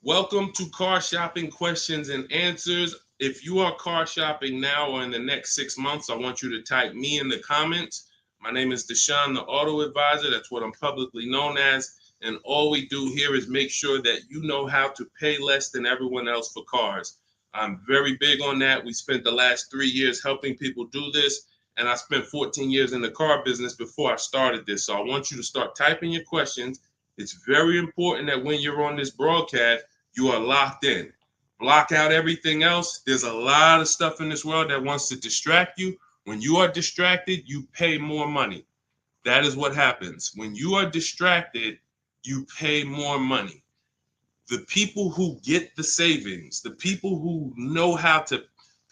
Welcome to Car Shopping Questions and Answers. If you are car shopping now or in the next 6 months, I want you to type me in the comments. My name is Deshone the Auto Advisor. That's what I'm publicly known as. And all we do here is make sure that you know how to pay less than everyone else for cars. I'm very big on that. We spent the last 3 years helping people do this. And I spent 14 years in the car business before I started this. So I want you to start typing your questions. It's very important that when you're on this broadcast, you are locked in. Block out everything else. There's a lot of stuff in this world that wants to distract you. When you are distracted, you pay more money. That is what happens. When you are distracted, you pay more money. The people who get the savings, the people who know how to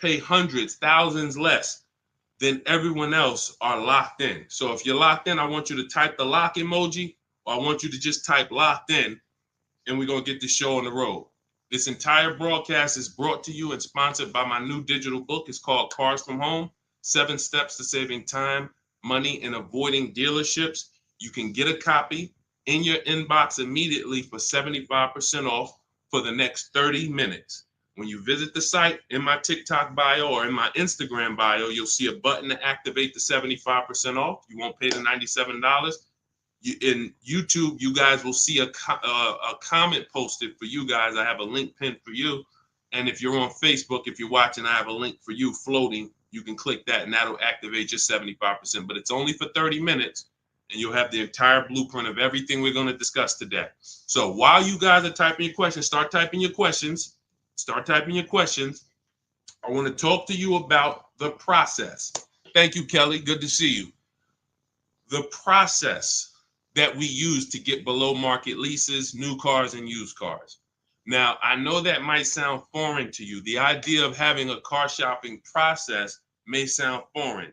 pay hundreds, thousands less than everyone else are locked in. So if you're locked in, I want you to type the lock emoji, or I want you to just type locked in, and we're going to get this show on the road. This entire broadcast is brought to you and sponsored by my new digital book. It's called Cars from Home, 7 Steps to Saving Time, Money, and Avoiding Dealerships. You can get a copy in your inbox immediately for 75% off for the next 30 minutes. When you visit the site, in my TikTok bio or in my Instagram bio, you'll see a button to activate the 75% off. You won't pay the $97. In YouTube, you guys will see a comment posted for you guys. I have a link pinned for you. And if you're on Facebook, if you're watching, I have a link for you floating. You can click that and that'll activate your 75%. But it's only for 30 minutes and you'll have the entire blueprint of everything we're going to discuss today. So while you guys are typing your questions, start typing your questions. Start typing your questions. I want to talk to you about the process. Thank you, Kelly. Good to see you. The process that we use to get below market leases, new cars, and used cars. Now, I know that might sound foreign to you. The idea of having a car shopping process may sound foreign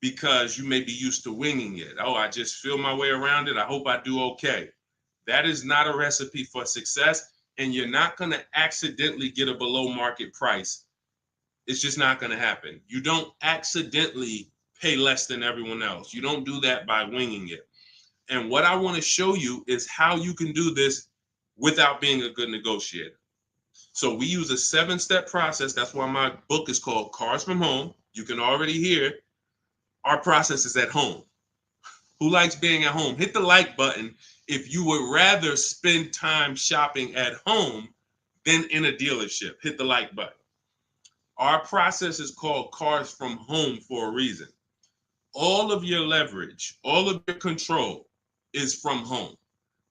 because you may be used to winging it. Oh, I just feel my way around it. I hope I do okay. That is not a recipe for success, and you're not going to accidentally get a below market price. It's just not going to happen. You don't accidentally pay less than everyone else. You don't do that by winging it. And what I want to show you is how you can do this without being a good negotiator. So we use a 7-step process. That's why my book is called Cars from Home. You can already hear our process is at home. Who likes being at home? Hit the like button if you would rather spend time shopping at home than in a dealership. Hit the like button. Our process is called Cars from Home for a reason. All of your leverage, all of your control is from home.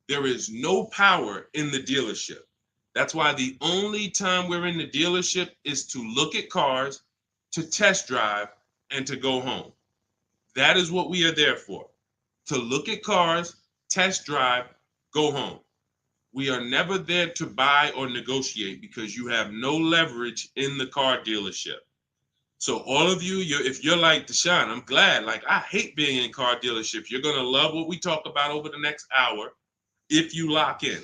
There is no power in the dealership. That's why the only time we're in the dealership is to look at cars, to test drive, and to go home. That is what we are there for. To look at cars, test drive, go home. We are never there to buy or negotiate because you have no leverage in the car dealership. So all of you, if you're like Deshone, I'm glad. Like, I hate being in car dealerships. You're going to love what we talk about over the next hour if you lock in.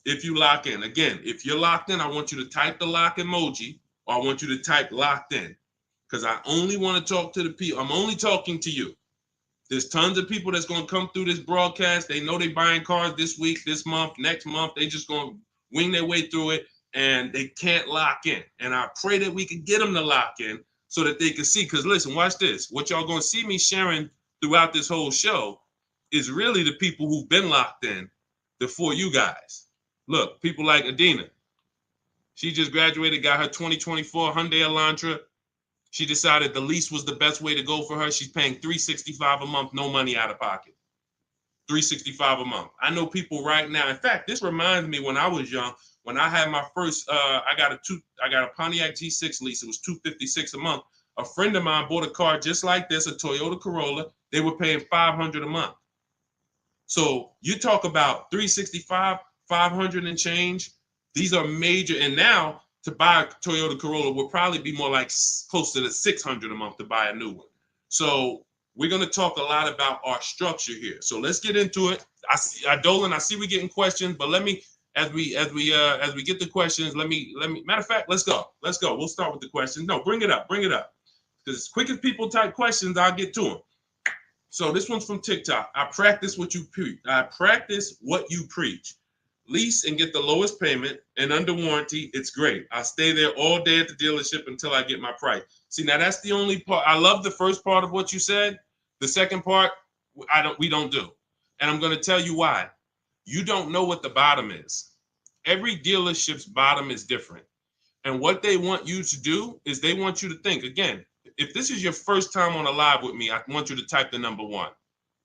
If you lock in. Again, if you're locked in, I want you to type the lock emoji, or I want you to type locked in, because I only want to talk to the people. I'm only talking to you. There's tons of people that's going to come through this broadcast. They know they're buying cars this week, this month, next month. They just going to wing their way through it, and they can't lock in. And I pray that we can get them to lock in so that they can see. Because listen, watch this. What y'all going to see me sharing throughout this whole show is really the people who've been locked in before you guys. Look, people like Adina. She just graduated, got her 2024 Hyundai Elantra. She decided the lease was the best way to go for her. She's paying $365 a month, no money out of pocket. $365 a month. I know people right now. In fact, this reminds me when I was young, when I had my first, I got a Pontiac G6 lease. It was $256 a month. A friend of mine bought a car just like this, a Toyota Corolla. They were paying $500 a month. So you talk about 365, 500 and change. These are major. And now to buy a Toyota Corolla will probably be more like close to the $600 a month to buy a new one. So we're going to talk a lot about our structure here. So let's get into it. Dolan, I see we getting questions, but let me, as we get the questions, let me, matter of fact, let's go. We'll start with the questions. No, bring it up. Because as quick as people type questions, I'll get to them. So this one's from TikTok. I practice what you preach. lease and get the lowest payment and under warranty, it's great. I stay there all day at the dealership until I get my price. See, now that's the only part. I love the first part of what you said. The second part, we don't do. And I'm going to tell you why. You don't know what the bottom is. Every dealership's bottom is different. And what they want you to do is they want you to think, again, if this is your first time on a live with me, I want you to type the number 1.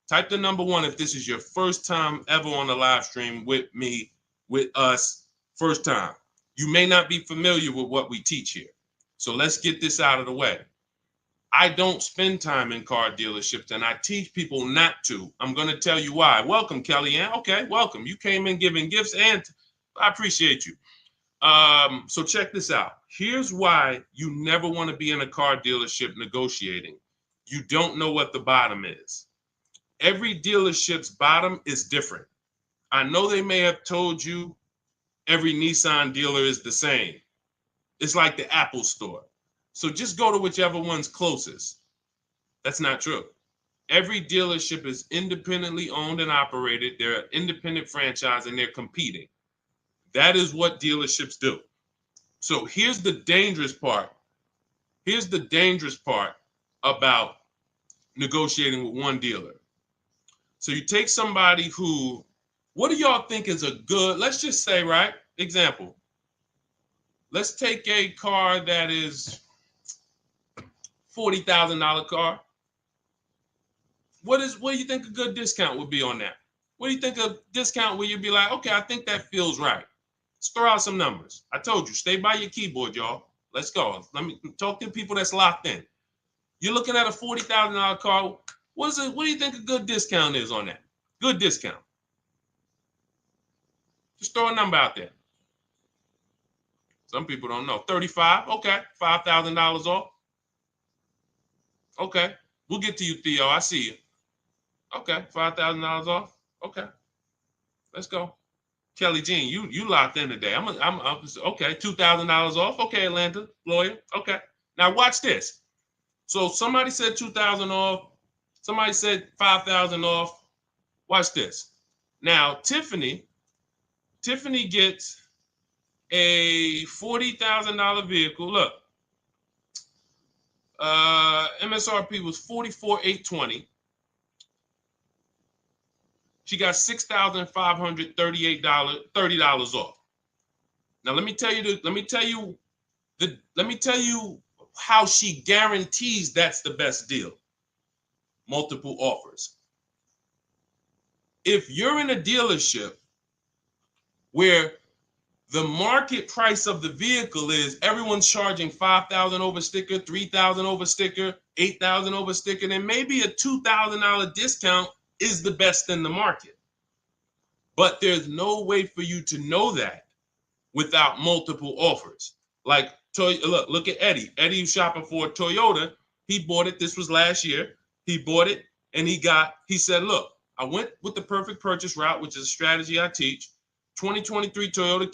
Type the number 1 if this is your first time ever on a live stream with me, with us, first time. You may not be familiar with what we teach here. So let's get this out of the way. I don't spend time in car dealerships, and I teach people not to. I'm going to tell you why. Welcome, Kellyanne. Okay, welcome. You came in giving gifts, and I appreciate you. So check this out. Here's why you never want to be in a car dealership negotiating. You don't know what the bottom is. Every dealership's bottom is different. I know they may have told you every Nissan dealer is the same. It's like the Apple store. So just go to whichever one's closest. That's not true. Every dealership is independently owned and operated. They're an independent franchise and they're competing. That is what dealerships do. So here's the dangerous part. Here's the dangerous part about negotiating with one dealer. So you take somebody who, what do y'all think is a good, let's just say, right? Example. Let's take a car that is $40,000 car. What do you think a good discount would be on that? What do you think a discount where you'd be like, okay, I think that feels right. Let's throw out some numbers. I told you, stay by your keyboard, y'all. Let's go. Let me talk to people that's locked in. You're looking at a $40,000 car. What do you think a good discount is on that? Good discount. Just throw a number out there. Some people don't know. 35, okay. $5,000 off. Okay. We'll get to you, Theo. I see you. Okay. $5,000 off. Okay. Let's go. Kelly Jean, you locked in today. I'm okay. $2,000 off. Okay, Atlanta lawyer. Okay. Now watch this. So somebody said 2,000 off. Somebody said 5,000 off. Watch this. Now Tiffany gets a $40,000 vehicle. Look, MSRP was $44,820. She got $6,538, $30 off. Now let me tell you how she guarantees that's the best deal. Multiple offers. If you're in a dealership where the market price of the vehicle is everyone's charging $5,000 over sticker, $3,000 over sticker, $8,000 over sticker, then maybe a $2,000 discount is the best in the market. But there's no way for you to know that without multiple offers. Like, look at Eddie. Eddie's shopping for a Toyota. He bought it. This was last year. He bought it and he said, look, I went with the perfect purchase route, which is a strategy I teach. 2023 Toyota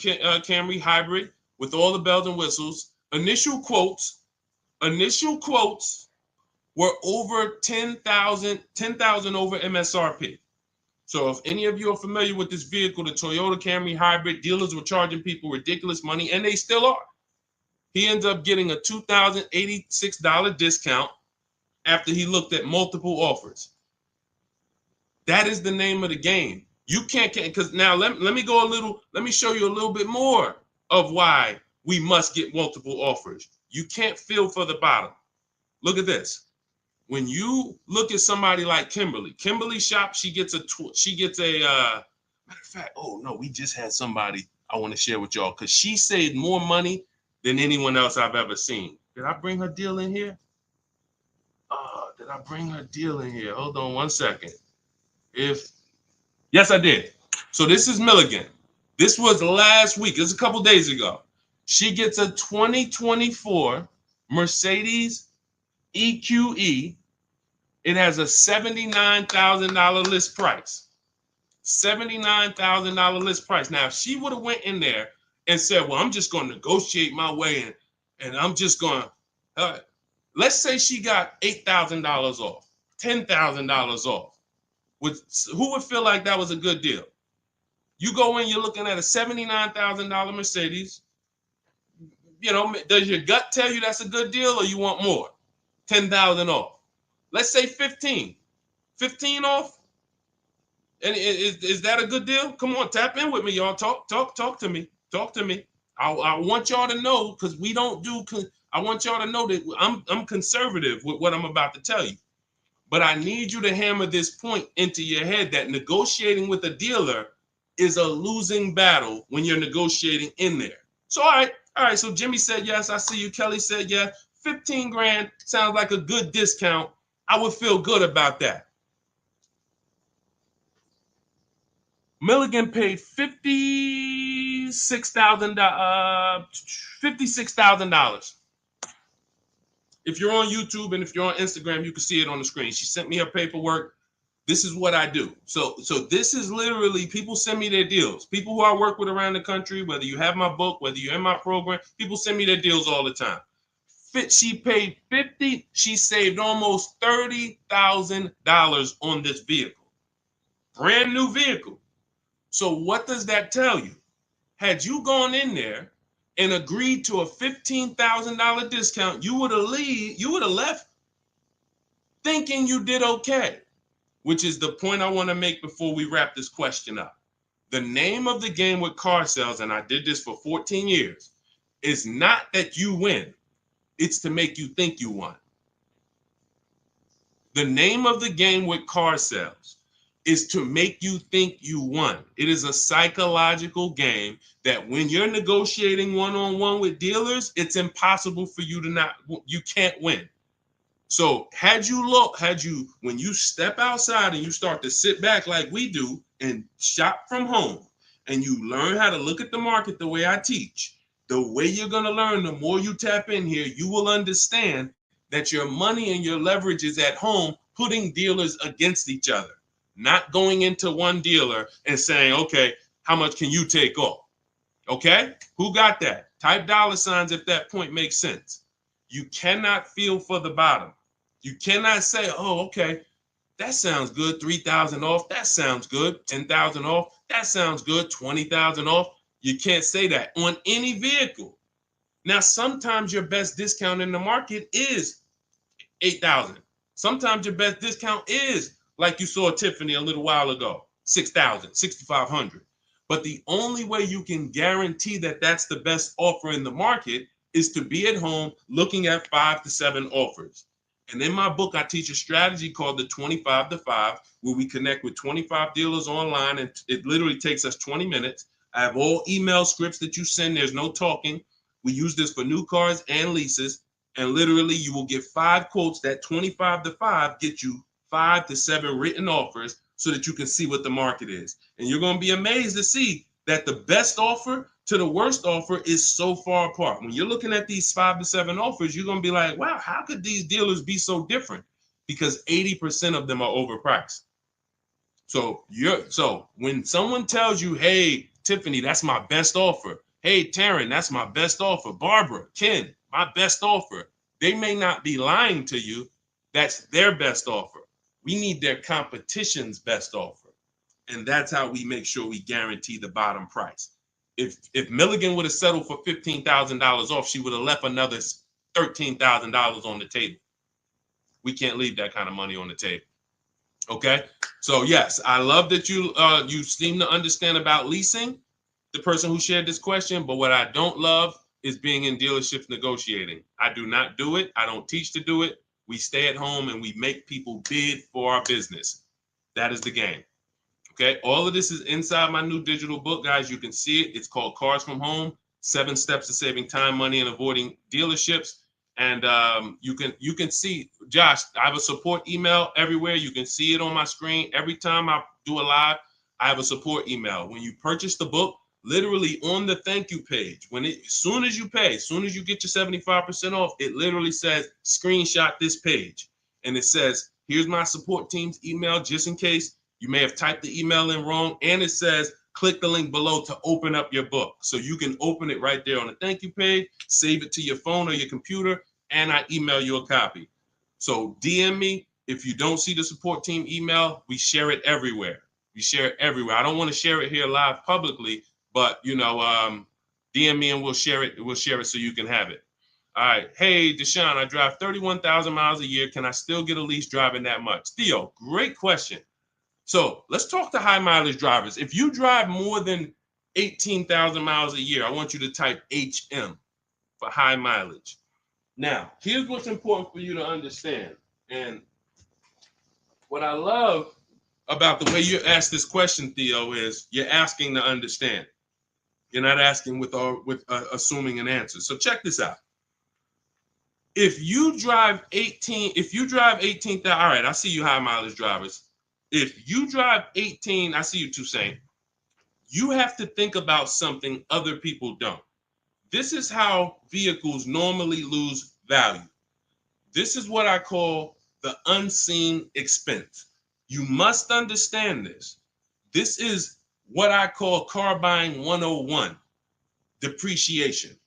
Camry hybrid with all the bells and whistles. Initial quotes were over 10,000 over MSRP. So if any of you are familiar with this vehicle, the Toyota Camry hybrid, dealers were charging people ridiculous money, and they still are. He ends up getting a $2,086 discount after he looked at multiple offers. That is the name of the game. You can't, because now let me show you a little bit more of why we must get multiple offers. You can't feel for the bottom. Look at this. When you look at somebody like Kimberly shop, she gets a matter of fact, oh no, we just had somebody I want to share with y'all because she saved more money than anyone else I've ever seen. Did I bring her deal in here? Did I bring her deal in here? Hold on one second. Yes, I did. So this is Milligan. This was last week. It was a couple days ago. She gets a 2024 Mercedes EQE. It has a $79,000 list price. $79,000 list price. Now, if she would have went in there and said, well, I'm just going to negotiate my way in, and I'm just going to, let's say she got $8,000 off, $10,000 off. Who would feel like that was a good deal? You go in, you're looking at a $79,000 Mercedes. You know, does your gut tell you that's a good deal, or you want more? 10,000 off. Let's say 15. 15 off. And is that a good deal? Come on, tap in with me, y'all. Talk to me. Talk to me. I want y'all to know, because we don't do. I want y'all to know that I'm conservative with what I'm about to tell you. But I need you to hammer this point into your head that negotiating with a dealer is a losing battle when you're negotiating in there. So all right. So Jimmy said yes. I see you. Kelly said yes. 15 grand sounds like a good discount. I would feel good about that. Milligan paid $56,000. If you're on YouTube and if you're on Instagram, you can see it on the screen. She sent me her paperwork. This is what I do. So this is literally, people send me their deals. People who I work with around the country, whether you have my book, whether you're in my program, people send me their deals all the time. She paid 50. She saved almost $30,000 on this vehicle. Brand new vehicle. So what does that tell you? Had you gone in there and agreed to a $15,000 discount, you would have left thinking you did okay, which is the point I want to make before we wrap this question up. The name of the game with car sales, and I did this for 14 years, is not that you win. It's to make you think you won. The name of the game with car sales is to make you think you won. It is a psychological game that when you're negotiating one-on-one with dealers, it's impossible for you to you can't win. So when you step outside and you start to sit back like we do and shop from home, and you learn how to look at the market the way I teach, the way you're going to learn, the more you tap in here, you will understand that your money and your leverage is at home, putting dealers against each other. Not going into one dealer and saying, okay, how much can you take off? Okay, who got that? Type $ if that point makes sense. You cannot feel for the bottom. You cannot say, oh, okay, that sounds good. 3,000 off. That sounds good. 10,000 off. That sounds good. 20,000 off. You can't say that on any vehicle. Now, sometimes your best discount in the market is 8,000. Sometimes your best discount is, like you saw Tiffany a little while ago, 6,000, 6,500. But the only way you can guarantee that that's the best offer in the market is to be at home looking at 5 to 7 offers. And in my book, I teach a strategy called the 25 to 5, where we connect with 25 dealers online, and it literally takes us 20 minutes. I have all email scripts that you send. There's no talking. We use this for new cars and leases. And literally, you will get 5 quotes. That 25 to 5 get you 5 to 7 written offers so that you can see what the market is. And you're going to be amazed to see that the best offer to the worst offer is so far apart. When you're looking at these 5 to 7 offers, you're going to be like, wow, how could these dealers be so different? Because 80% of them are overpriced. So when someone tells you, hey, Tiffany, that's my best offer. Hey, Taryn, that's my best offer. Barbara, Ken, my best offer. They may not be lying to you. That's their best offer. We need their competition's best offer. And that's how we make sure we guarantee the bottom price. If Milligan would have settled for $15,000 off, she would have left another $13,000 on the table. We can't leave that kind of money on the table. Okay? So yes, I love that you seem to understand about leasing, the person who shared this question, but what I don't love is being in dealerships negotiating. I do not do it. I don't teach to do it. We stay at home and we make people bid for our business. That is the game. Okay, all of this is inside my new digital book, guys. You can see it. It's called Cars from Home: 7 Steps to Saving Time, Money, and Avoiding Dealerships. And you can see, Josh, I have a support email everywhere. You can see it on my screen. Every time I do a live, I have a support email. When you purchase the book, literally on the thank you page, as soon as you pay, as soon as you get your 75% off, it literally says, screenshot this page. And it says, here's my support team's email, just in case you may have typed the email in wrong. And it says, click the link below to open up your book. So you can open it right there on the thank you page, save it to your phone or your computer, and I email you a copy. So DM me. If you don't see the support team email, we share it everywhere. We share it everywhere. I don't want to share it here live publicly, but DM me and we'll share it. We'll share it so you can have it. All right. Hey, Deshone, I drive 31,000 miles a year. Can I still get a lease driving that much? Theo, great question. So let's talk to high mileage drivers. If you drive more than 18,000 miles a year, I want you to type HM for high mileage. Now, here's what's important for you to understand. And what I love about the way you ask this question, Theo, is you're asking to understand. You're not asking with assuming an answer. So check this out. If you drive 18,000, all right, I see you high mileage drivers. If you drive 18, I see you Toussaint. You have to think about something other people don't. This is how vehicles normally lose value. This is what I call the unseen expense. You must understand this. This is what I call car buying 101, depreciation.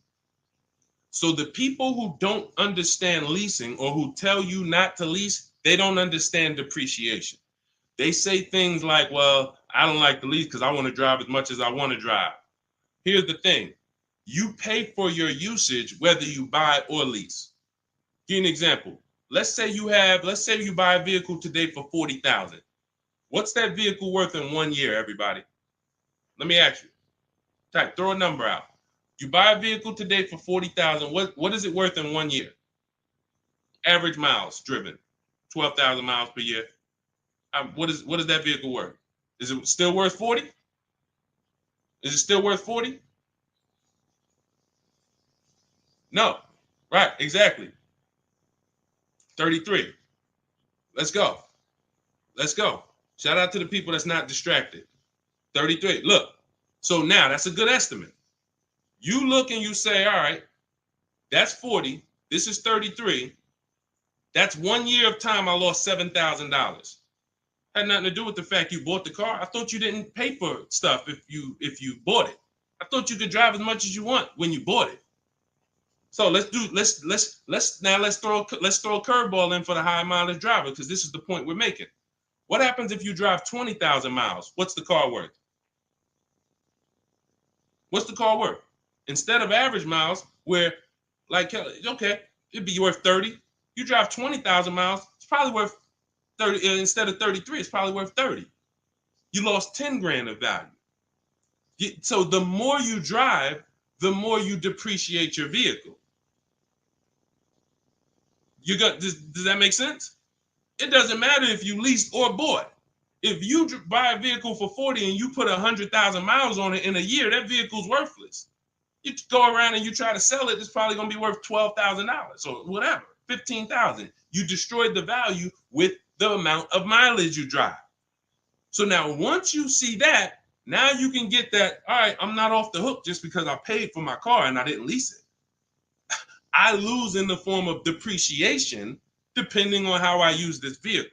So the people who don't understand leasing or who tell you not to lease, they don't understand depreciation. They say things like, well, I don't like to lease because I want to drive as much as I want to drive. Here's the thing. You pay for your usage whether you buy or lease. Give you an example. Let's say you buy a vehicle today for $40,000. What's that vehicle worth in 1 year, everybody? Let me ask you. Throw a number out. You buy a vehicle today for $40,000. What is it worth in 1 year? Average miles driven, 12,000 miles per year. What is that vehicle worth? Is it still worth 40? Is it still worth 40? No. Right, exactly. 33. Let's go. Let's go. Shout out to the people that's not distracted. 33. Look. So now that's a good estimate. You look and you say, all right, that's 40. This is 33. That's 1 year of time I lost $7,000. Had nothing to do with the fact you bought the car. I thought you didn't pay for stuff if you bought it. I thought you could drive as much as you want when you bought it. So let's throw a curveball in for the high mileage driver, because this is the point we're making. What happens if you drive 20,000 miles? What's the car worth? What's the car worth? Instead of average miles, where like, okay, it'd be worth 30. You drive 20,000 miles, it's probably worth 30. Instead of 33, it's probably worth 30. You lost 10 grand of value. So the more you drive, the more you depreciate your vehicle. Does that make sense? It doesn't matter if you leased or bought. If you buy a vehicle for 40 and you put 100,000 miles on it in a year, that vehicle's worthless. You go around and you try to sell it, it's probably going to be worth $12,000 or whatever, $15,000. You destroyed the value with the amount of mileage you drive. So now once you see that, now you can get that, all right, I'm not off the hook just because I paid for my car and I didn't lease it. I lose in the form of depreciation depending on how I use this vehicle.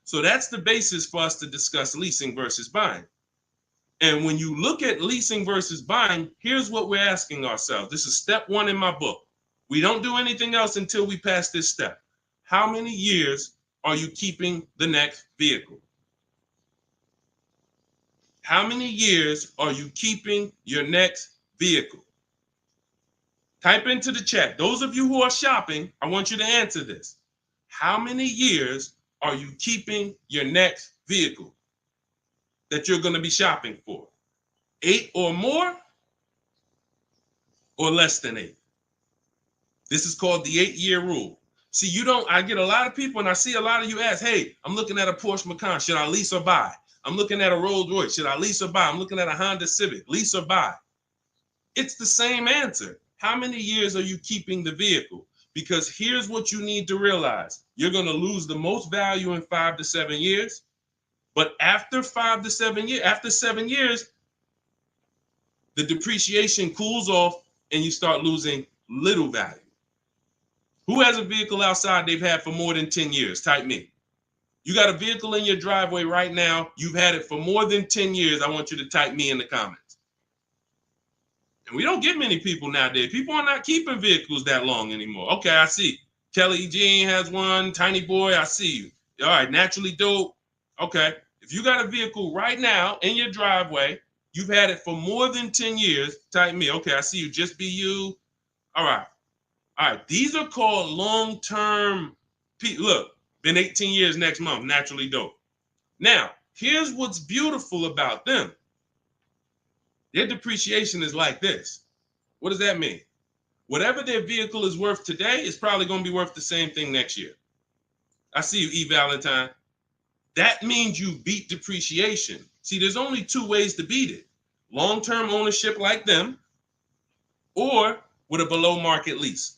So that's the basis for us to discuss leasing versus buying. And when you look at leasing versus buying, here's what we're asking ourselves. This is step one in my book. We don't do anything else until we pass this step. How many years are you keeping the next vehicle? How many years are you keeping your next vehicle? Type into the chat. Those of you who are shopping, I want you to answer this. How many years are you keeping your next vehicle that you're going to be shopping for? 8 or more, or less than 8? This is called the 8-year rule. See, I get a lot of people, and I see a lot of you ask, hey, I'm looking at a Porsche Macan. Should I lease or buy? I'm looking at a Rolls Royce. Should I lease or buy? I'm looking at a Honda Civic. Lease or buy? It's the same answer. How many years are you keeping the vehicle? Because here's what you need to realize. You're going to lose the most value in 5 to 7 years. But after 5 to 7 years, after 7 years, the depreciation cools off and you start losing little value. Who has a vehicle outside they've had for more than 10 years? Type me. You got a vehicle in your driveway right now. You've had it for more than 10 years. I want you to type me in the comments. And we don't get many people nowadays. People are not keeping vehicles that long anymore. Okay, I see. Kelly Jean has one. Tiny Boy, I see you. All right, Naturally Dope. Okay. If you got a vehicle right now in your driveway, you've had it for more than 10 years, type me. Okay, I see you, just be you. All right. All right. These are called long-term. Look, been 18 years next month, naturally dope. Now, here's what's beautiful about them. Their depreciation is like this. What does that mean? Whatever their vehicle is worth today is probably going to be worth the same thing next year. I see you, E. Valentine. That means you beat depreciation. See, there's only two ways to beat it. Long-term ownership like them, or with a below market lease.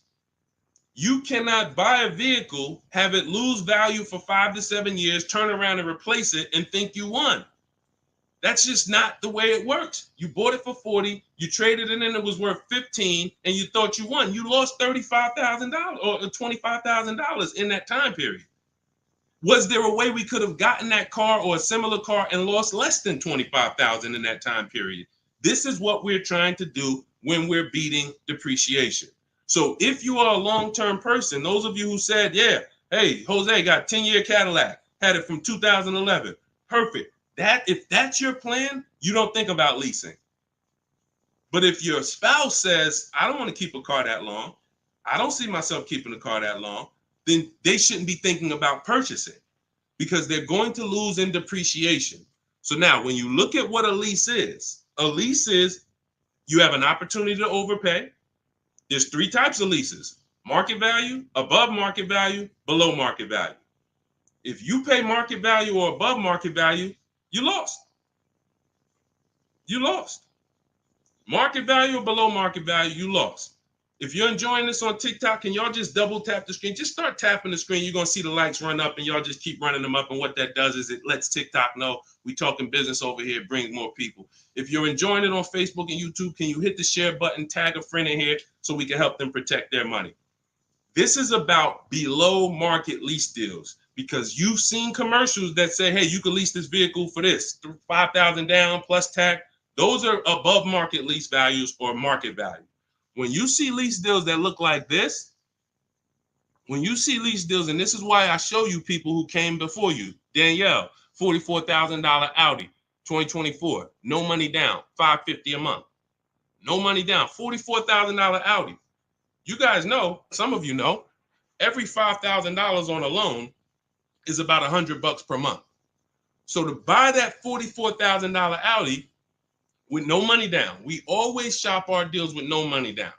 You cannot buy a vehicle, have it lose value for 5 to 7 years, turn around and replace it and think you won. That's just not the way it works. You bought it for 40, you traded it in, it was worth 15, and you thought you won. You lost $35,000 or $25,000 in that time period. Was there a way we could have gotten that car or a similar car and lost less than $25,000 in that time period? This is what we're trying to do when we're beating depreciation. So if you are a long-term person, those of you who said, yeah, hey, Jose got 10-year Cadillac, had it from 2011, perfect. If that's your plan, you don't think about leasing. But if your spouse says, I don't want to keep a car that long, I don't see myself keeping a car that long, then they shouldn't be thinking about purchasing because they're going to lose in depreciation. So now when you look at what a lease is you have an opportunity to overpay. There's 3 types of leases: market value, above market value, below market value. If you pay market value or above market value, you lost. You lost. Market value or below market value, you lost. If you're enjoying this on TikTok, can y'all just double tap the screen? Just start tapping the screen. You're going to see the likes run up, and y'all just keep running them up. And what that does is it lets TikTok know we talking business over here, bring more people. If you're enjoying it on Facebook and YouTube, can you hit the share button, tag a friend in here so we can help them protect their money? This is about below market lease deals because you've seen commercials that say, hey, you can lease this vehicle for this, $5,000 down plus tax. Those are above market lease values or market value. When you see lease deals that look like this, and this is why I show you people who came before you. Danielle, $44,000 Audi, 2024, no money down, $550 a month. No money down, $44,000 Audi. You guys know, some of you know, every $5,000 on a loan is about $100 per month. So to buy that $44,000 Audi with no money down, we always shop our deals with no money down.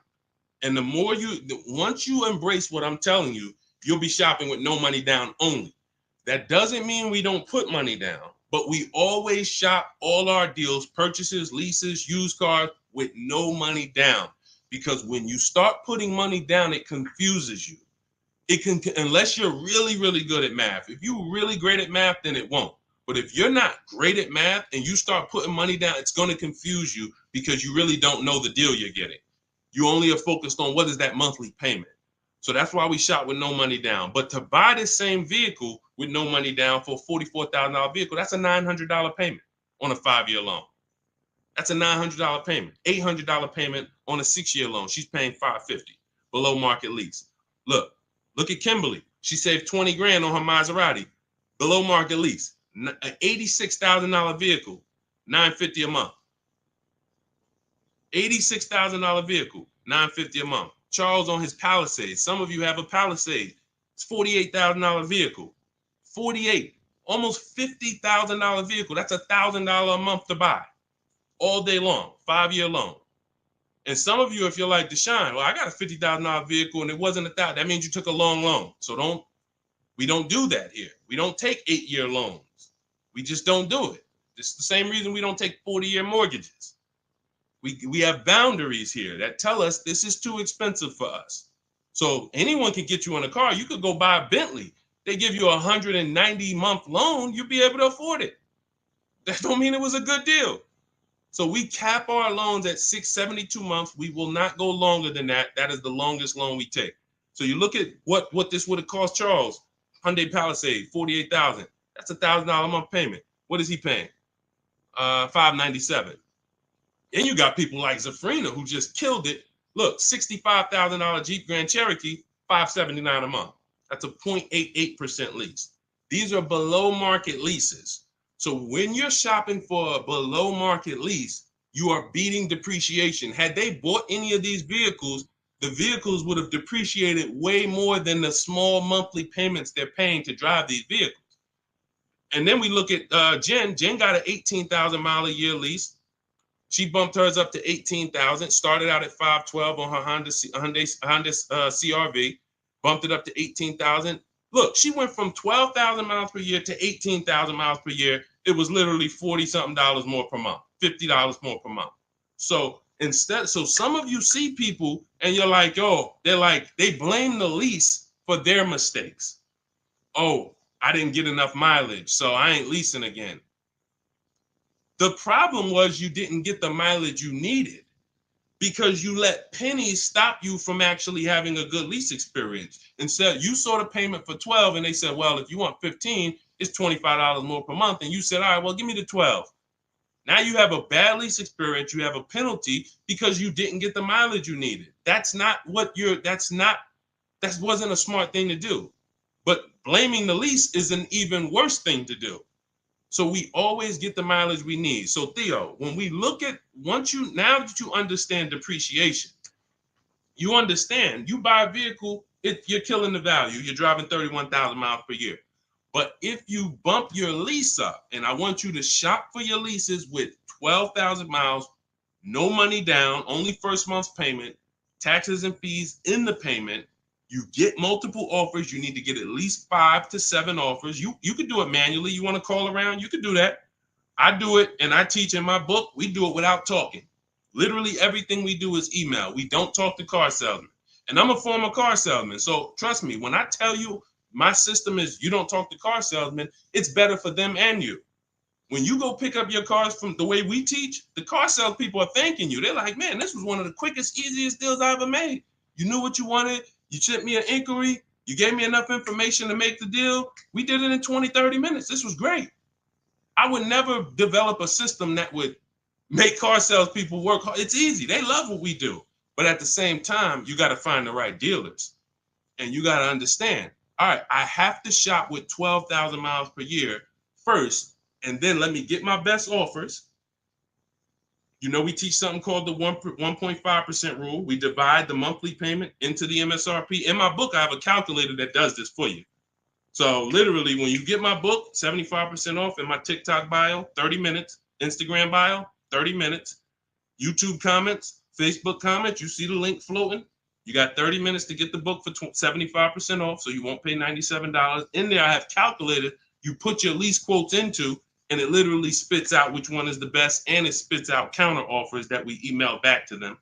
And once you embrace what I'm telling you, you'll be shopping with no money down only. That doesn't mean we don't put money down, but we always shop all our deals, purchases, leases, used cars with no money down. Because when you start putting money down, it confuses you. Unless you're really, really good at math. If you're really great at math, then it won't. But if you're not great at math and you start putting money down, it's going to confuse you because you really don't know the deal you're getting. You only are focused on what is that monthly payment. So that's why we shop with no money down. But to buy this same vehicle with no money down for a $44,000 vehicle, that's a $900 payment on a 5-year loan. That's a $900 payment, $800 payment on a 6-year loan. She's paying $550 below market lease. Look at Kimberly. She saved 20 grand on her Maserati, below market lease, an $86,000 vehicle, $950 a month. $86,000 vehicle, $950 a month. Charles on his Palisade. Some of you have a Palisade. It's $48,000 vehicle. 48, almost $50,000 vehicle. That's $1,000 a month to buy. All day long, 5-year loan. And some of you, if you're like Deshone, well, I got a $50,000 vehicle and it wasn't $1,000. That means you took a long loan. So we don't do that here. We don't take 8-year loans. We just don't do it. It's the same reason we don't take 40-year mortgages. We have boundaries here that tell us this is too expensive for us. So anyone can get you in a car. You could go buy a Bentley. They give you a 190-month loan. You'll be able to afford it. That don't mean it was a good deal. So we cap our loans at 672 months. We will not go longer than that. That is the longest loan we take. So you look at what this would have cost Charles. Hyundai Palisade, $48,000. That's $1,000 a month payment. What is he paying? $597. And you got people like Zafrina who just killed it. Look, $65,000 Jeep Grand Cherokee, $579 a month. That's a 0.88% lease. These are below market leases. So when you're shopping for a below market lease, you are beating depreciation. Had they bought any of these vehicles, the vehicles would have depreciated way more than the small monthly payments they're paying to drive these vehicles. And then we look at Jen. Jen got an 18,000 mile a year lease. She bumped hers up to 18,000. Started out at 512 on her Honda CRV. Bumped it up to 18,000. Look, she went from 12,000 miles per year to 18,000 miles per year. It was literally 40 something dollars more per month, $50 more per month. So some of you see people and you're like, oh, they blame the lease for their mistakes. Oh, I didn't get enough mileage, so I ain't leasing again. The problem was you didn't get the mileage you needed because you let pennies stop you from actually having a good lease experience. Instead, you saw the payment for 12 and they said, well, if you want 15, it's $25 more per month. And you said, all right, well, give me the 12. Now you have a bad lease experience. You have a penalty because you didn't get the mileage you needed. That wasn't a smart thing to do. But blaming the lease is an even worse thing to do. So we always get the mileage we need. So Theo, when we look at now that you understand depreciation, you understand you buy a vehicle, you're killing the value. You're driving 31,000 miles per year. But if you bump your lease up, and I want you to shop for your leases with 12,000 miles, no money down, only first month's payment, taxes and fees in the payment. You get multiple offers. You need to get at least 5 to 7 offers. You could do it manually. You want to call around? You could do that. I do it, and I teach in my book. We do it without talking. Literally everything we do is email. We don't talk to car salesmen. And I'm a former car salesman. So trust me, when I tell you my system is you don't talk to car salesmen, it's better for them and you. When you go pick up your cars from the way we teach, the car sales people are thanking you. They're like, man, this was one of the quickest, easiest deals I ever made. You knew what you wanted. You sent me an inquiry. You gave me enough information to make the deal. We did it in 20, 30 minutes. This was great. I would never develop a system that would make car sales people work hard. It's easy. They love what we do. But at the same time, you got to find the right dealers. And you got to understand, all right, I have to shop with 12,000 miles per year first, and then let me get my best offers. You know, we teach something called the 1.5% rule. We divide the monthly payment into the MSRP. In my book, I have a calculator that does this for you. So literally, when you get my book, 75% off in my TikTok bio, 30 minutes, Instagram bio, 30 minutes, YouTube comments, Facebook comments, you see the link floating. You got 30 minutes to get the book for 75% off, so you won't pay $97. In there, I have calculated, you put your lease quotes into, and it literally spits out which one is the best, and it spits out counter offers that we email back to them.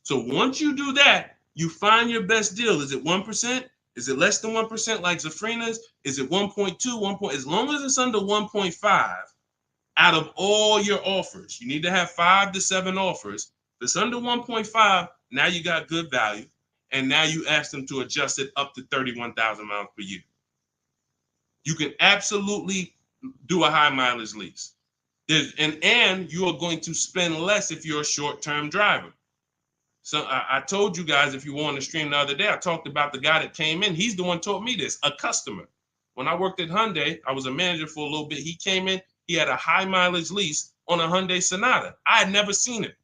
So once you do that, you find your best deal. Is it 1%? Is it less than 1% like Zafrina's? Is it 1.2, 1. As long as it's under 1.5, out of all your offers, you need to have 5 to 7 offers. If it's under 1.5, now you got good value. And now you ask them to adjust it up to 31,000 miles per year. You can absolutely do a high mileage lease. And you are going to spend less if you're a short-term driver. So I told you guys, if you were on the stream the other day, I talked about the guy that came in. He's the one taught me this, a customer. When I worked at Hyundai, I was a manager for a little bit. He came in, he had a high mileage lease on a Hyundai Sonata. I had never seen it.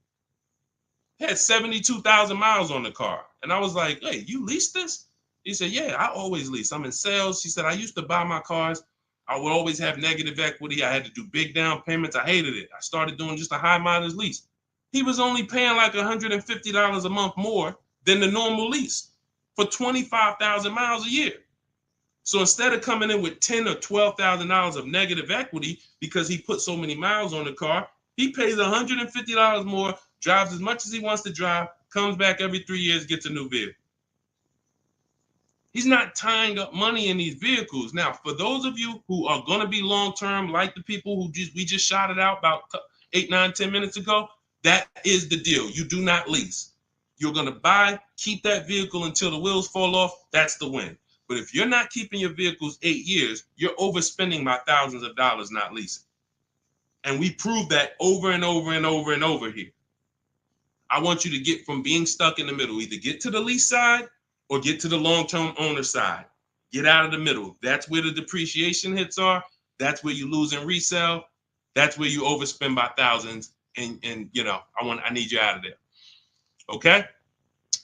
He had 72,000 miles on the car. And I was like, hey, you leased this? He said, yeah, I always lease. I'm in sales. He said, I used to buy my cars. I would always have negative equity. I had to do big down payments. I hated it. I started doing just a high mileage lease. He was only paying like $150 a month more than the normal lease for 25,000 miles a year. So instead of coming in with $10,000 or $12,000 of negative equity because he put so many miles on the car, he pays $150 more, drives as much as he wants to drive, comes back every 3 years, gets a new vehicle. He's not tying up money in these vehicles. Now, for those of you who are going to be long-term, like the people who we just shouted out about 8, 9, 10 minutes ago, that is the deal. You do not lease. You're going to buy, keep that vehicle until the wheels fall off. That's the win. But if you're not keeping your vehicles 8 years, you're overspending by thousands of dollars not leasing. And we prove that over and over and over and over here. I want you to get from being stuck in the middle, either get to the lease side or get to the long-term owner side. Get out of the middle. That's where the depreciation hits are. That's where you lose in resale. That's where you overspend by thousands, and I need you out of there. Okay,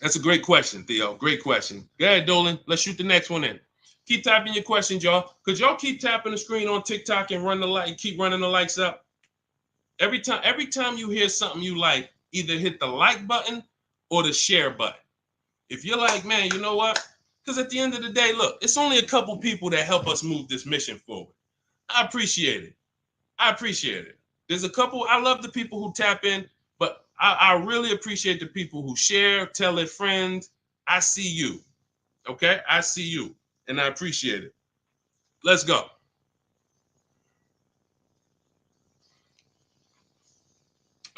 that's a great question, Theo. Great question. Go ahead, Dolan. Let's shoot the next one in. Keep typing your questions, y'all. Could y'all keep tapping the screen on TikTok and keep running the likes up? Every time you hear something you like, either hit the like button or the share button. If you're like, man, you know what? Because at the end of the day, look, it's only a couple people that help us move this mission forward. I appreciate it. There's a couple. I love the people who tap in, but I really appreciate the people who share, tell their friends. I see you. Okay? I see you, and I appreciate it. Let's go.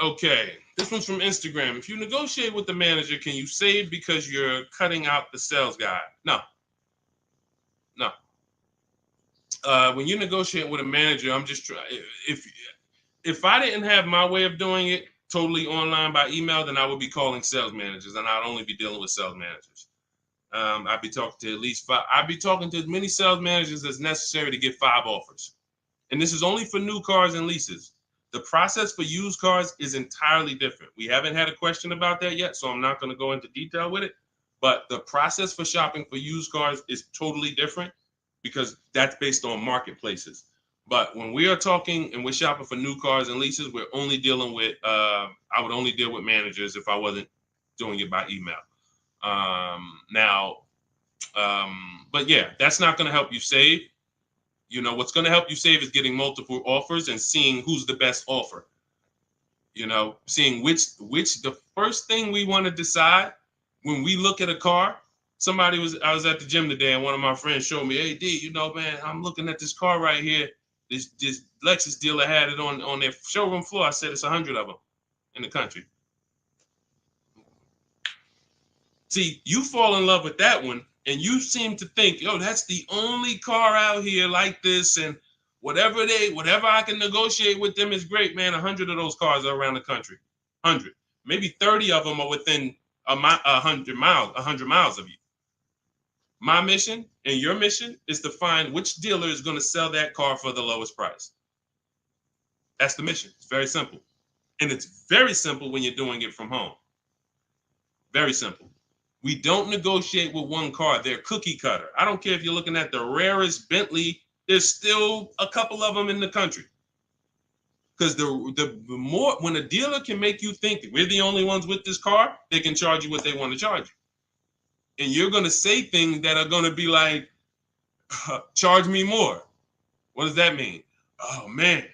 Okay, this one's from Instagram. If you negotiate with the manager, can you save because you're cutting out the sales guy? No. When you negotiate with a manager, I'm just trying. If I didn't have my way of doing it totally online by email, then I would be calling sales managers, and I'd only be dealing with sales managers. I'd be talking to at least 5. I'd be talking to as many sales managers as necessary to get 5 offers. And this is only for new cars and leases. The process for used cars is entirely different. We haven't had a question about that yet, so I'm not going to go into detail with it. But the process for shopping for used cars is totally different because that's based on marketplaces. But when we are talking and we're shopping for new cars and leases, we're only dealing with, I would only deal with managers if I wasn't doing it by email. But yeah, that's not going to help you save. What's going to help you save is getting multiple offers and seeing who's the best offer. Seeing which the first thing we want to decide when we look at a car. I was at the gym today and one of my friends showed me, hey, D, man, I'm looking at this car right here. This Lexus dealer had it on their showroom floor. I said it's 100 of them in the country. See, you fall in love with that one. And you seem to think, that's the only car out here like this, and whatever I can negotiate with them is great, man. 100 of those cars are around the country. 100, maybe 30 of them are within 100 miles of you. My mission and your mission is to find which dealer is going to sell that car for the lowest price. That's the mission. It's very simple, and it's very simple when you're doing it from home. Very simple. We don't negotiate with one car. They're cookie cutter. I don't care if you're looking at the rarest Bentley. There's still a couple of them in the country. Because the more, when a dealer can make you think we're the only ones with this car, they can charge you what they want to charge you. And you're going to say things that are going to be like, charge me more. What does that mean? Oh, man,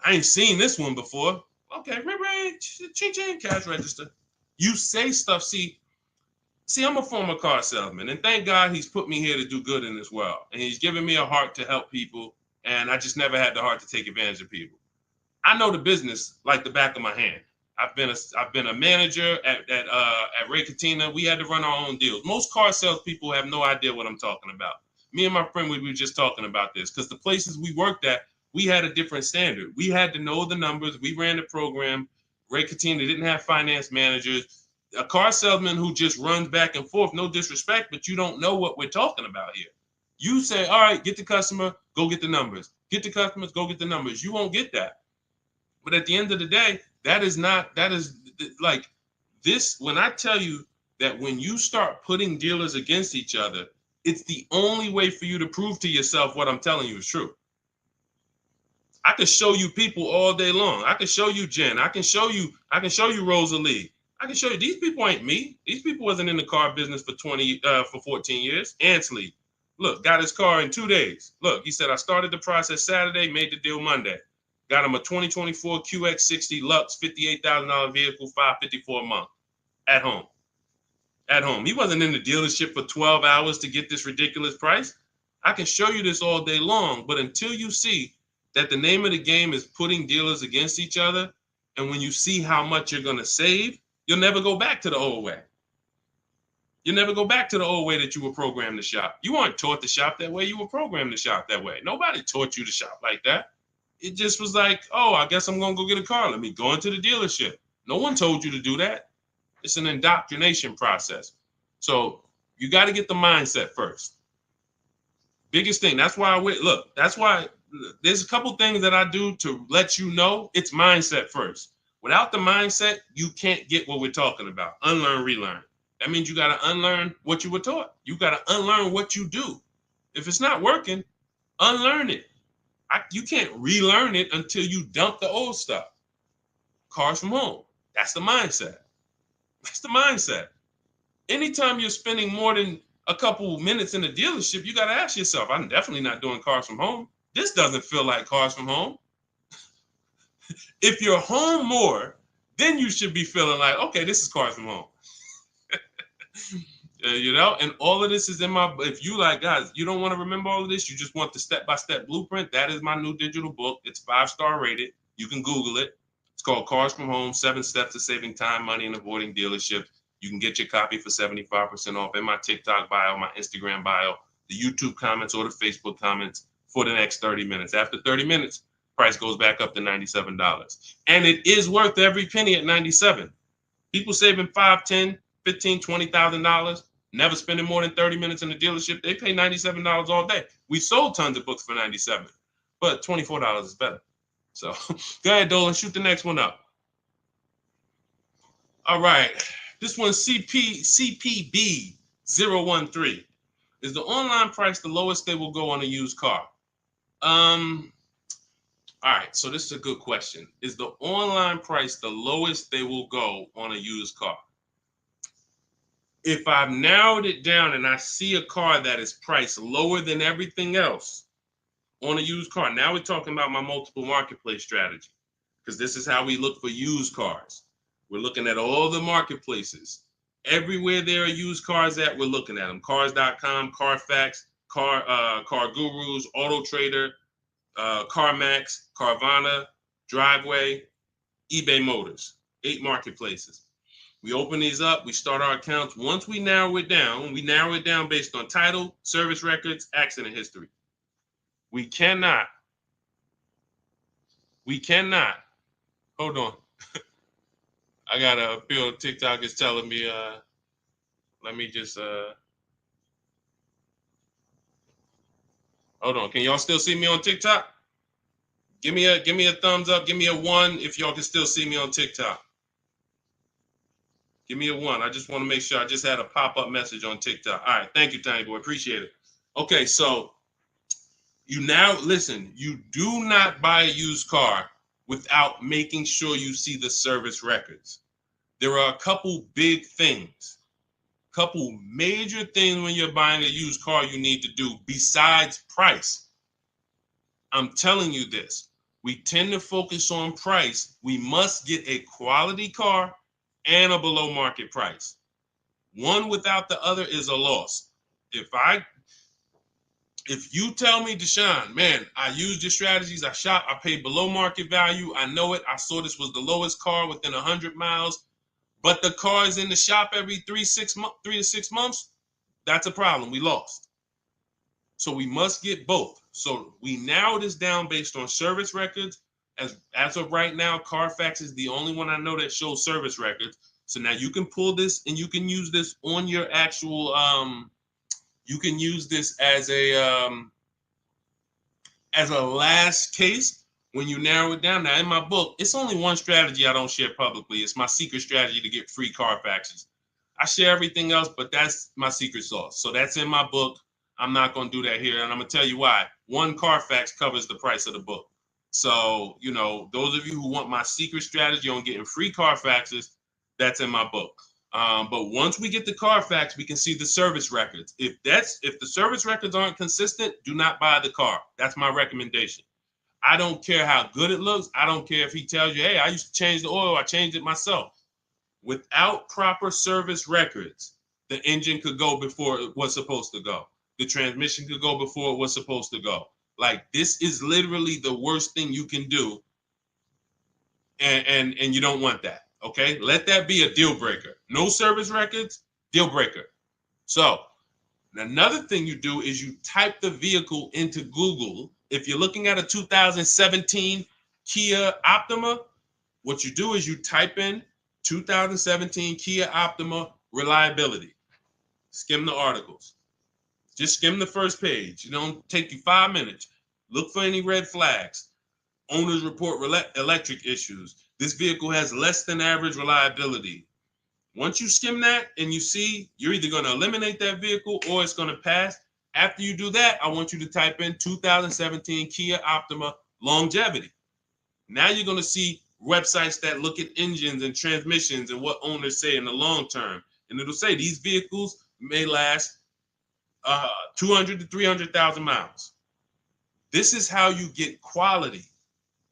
I ain't seen this one before. Okay, ching, cash register. You say stuff, See, I'm a former car salesman, and thank God he's put me here to do good in this world. And he's given me a heart to help people, and I just never had the heart to take advantage of people. I know the business like the back of my hand. I've been a manager at Ray Katina. We had to run our own deals. Most car salespeople have no idea what I'm talking about. Me and my friend, we were just talking about this because the places we worked at, we had a different standard. We had to know the numbers. We ran the program. Ray Katina didn't have finance managers. A car salesman who just runs back and forth, no disrespect, but you don't know what we're talking about here. You say, all right, get the customer, go get the numbers. Get the customers, go get the numbers. You won't get that. But at the end of the day, that is like this. When I tell you that when you start putting dealers against each other, it's the only way for you to prove to yourself what I'm telling you is true. I can show you people all day long. I can show you Jen. I can show you Rosalie. I can show you these people ain't me. These people wasn't in the car business for 14 years. Ansley, look, got his car in 2 days. Look, he said, I started the process Saturday, made the deal Monday. Got him a 2024 QX60 Lux, $58,000 vehicle, $554 a month at home. At home. He wasn't in the dealership for 12 hours to get this ridiculous price. I can show you this all day long, but until you see that the name of the game is putting dealers against each other, and when you see how much you're going to save, you'll never go back to the old way. You'll never go back to the old way that you were programmed to shop. You weren't taught to shop that way. You were programmed to shop that way. Nobody taught you to shop like that. It just was like, oh, I guess I'm going to go get a car. Let me go into the dealership. No one told you to do that. It's an indoctrination process. So you got to get the mindset first. Biggest thing. That's why that's why there's a couple things that I do to let you know it's mindset first. Without the mindset, you can't get what we're talking about. Unlearn, relearn. That means you got to unlearn what you were taught. You got to unlearn what you do. If it's not working, unlearn it. You can't relearn it until you dump the old stuff. Cars from home. That's the mindset. That's the mindset. Anytime you're spending more than a couple minutes in the dealership, you got to ask yourself, I'm definitely not doing cars from home. This doesn't feel like cars from home. If you're home more, then you should be feeling like, okay, this is cars from home. And all of this is in my, if you like, guys, you don't want to remember all of this, you just want the step-by-step blueprint, that is my new digital book. It's 5-star rated. You can Google it. It's called Cars from Home, 7 Steps to Saving Time, Money, and Avoiding Dealerships. You can get your copy for 75% off in my TikTok bio, my Instagram bio, the YouTube comments, or the Facebook comments for the next 30 minutes. After 30 minutes, price goes back up to $97. And it is worth every penny at $97. People saving $5, $10, $15, $20,000, never spending more than 30 minutes in the dealership. They pay $97 all day. We sold tons of books for $97, but $24 is better. So go ahead, Dolan, shoot the next one up. All right. This one's CPB013. Is the online price the lowest they will go on a used car? All right, so this is a good question. Is the online price the lowest they will go on a used car? If I've narrowed it down and I see a car that is priced lower than everything else on a used car, now we're talking about my multiple marketplace strategy, because this is how we look for used cars. We're looking at all the marketplaces. Everywhere there are used cars at, we're looking at them. Cars.com, Carfax, Car Gurus, Auto Trader, CarMax, Carvana, Driveway, eBay Motors. 8 marketplaces. We open these up, we start our accounts. Once we narrow it down based on title, service records, accident history. We cannot, hold on. I got a feel TikTok is telling me, let me just, hold on. Can y'all still see me on TikTok? Give me a thumbs up. Give me a 1 if y'all can still see me on TikTok. Give me a 1. I just want to make sure. I just had a pop-up message on TikTok. All right. Thank you, Tiny Boy. Appreciate it. Okay, so you do not buy a used car without making sure you see the service records. There are a couple big things, couple major things when you're buying a used car you need to do besides price. I'm telling you this. We tend to focus on price. We must get a quality car and a below market price. One without the other is a loss. If you tell me, Deshone, man, I used your strategies, I shop, I paid below market value, I know it, I saw this was the lowest car within 100 miles, but the car is in the shop every 3 to 6 months, that's a problem. We lost. So we must get both. So we narrow this down based on service records. As of right now, Carfax is the only one I know that shows service records. So now you can pull this and you can use this on your actual, you can use this as a last case when you narrow it down. Now in my book, it's only one strategy I don't share publicly. It's my secret strategy to get free Carfaxes. I share everything else, but that's my secret sauce. So that's in my book. I'm not going to do that here. And I'm going to tell you why. One Carfax covers the price of the book. So, those of you who want my secret strategy on getting free Carfaxes, that's in my book. But once we get the Carfax, we can see the service records. If the service records aren't consistent, do not buy the car. That's my recommendation. I don't care how good it looks. I don't care if he tells you, hey, I used to change the oil. I changed it myself. Without proper service records, the engine could go before it was supposed to go. The transmission could go before it was supposed to go. Like, this is literally the worst thing you can do. And you don't want that. Okay, let that be a deal breaker. No service records, deal breaker. So another thing you do is you type the vehicle into Google. If you're looking at a 2017 Kia Optima, what you do is you type in 2017 Kia Optima reliability. Skim the articles. Just skim the first page. It don't take you 5 minutes. Look for any red flags. Owners report electric issues. This vehicle has less than average reliability. Once you skim that and you see you're either going to eliminate that vehicle or it's going to pass, after you do that, I want you to type in 2017 Kia Optima longevity. Now you're going to see websites that look at engines and transmissions and what owners say in the long term. And it'll say these vehicles may last 200 to 300,000 miles. This is how you get quality.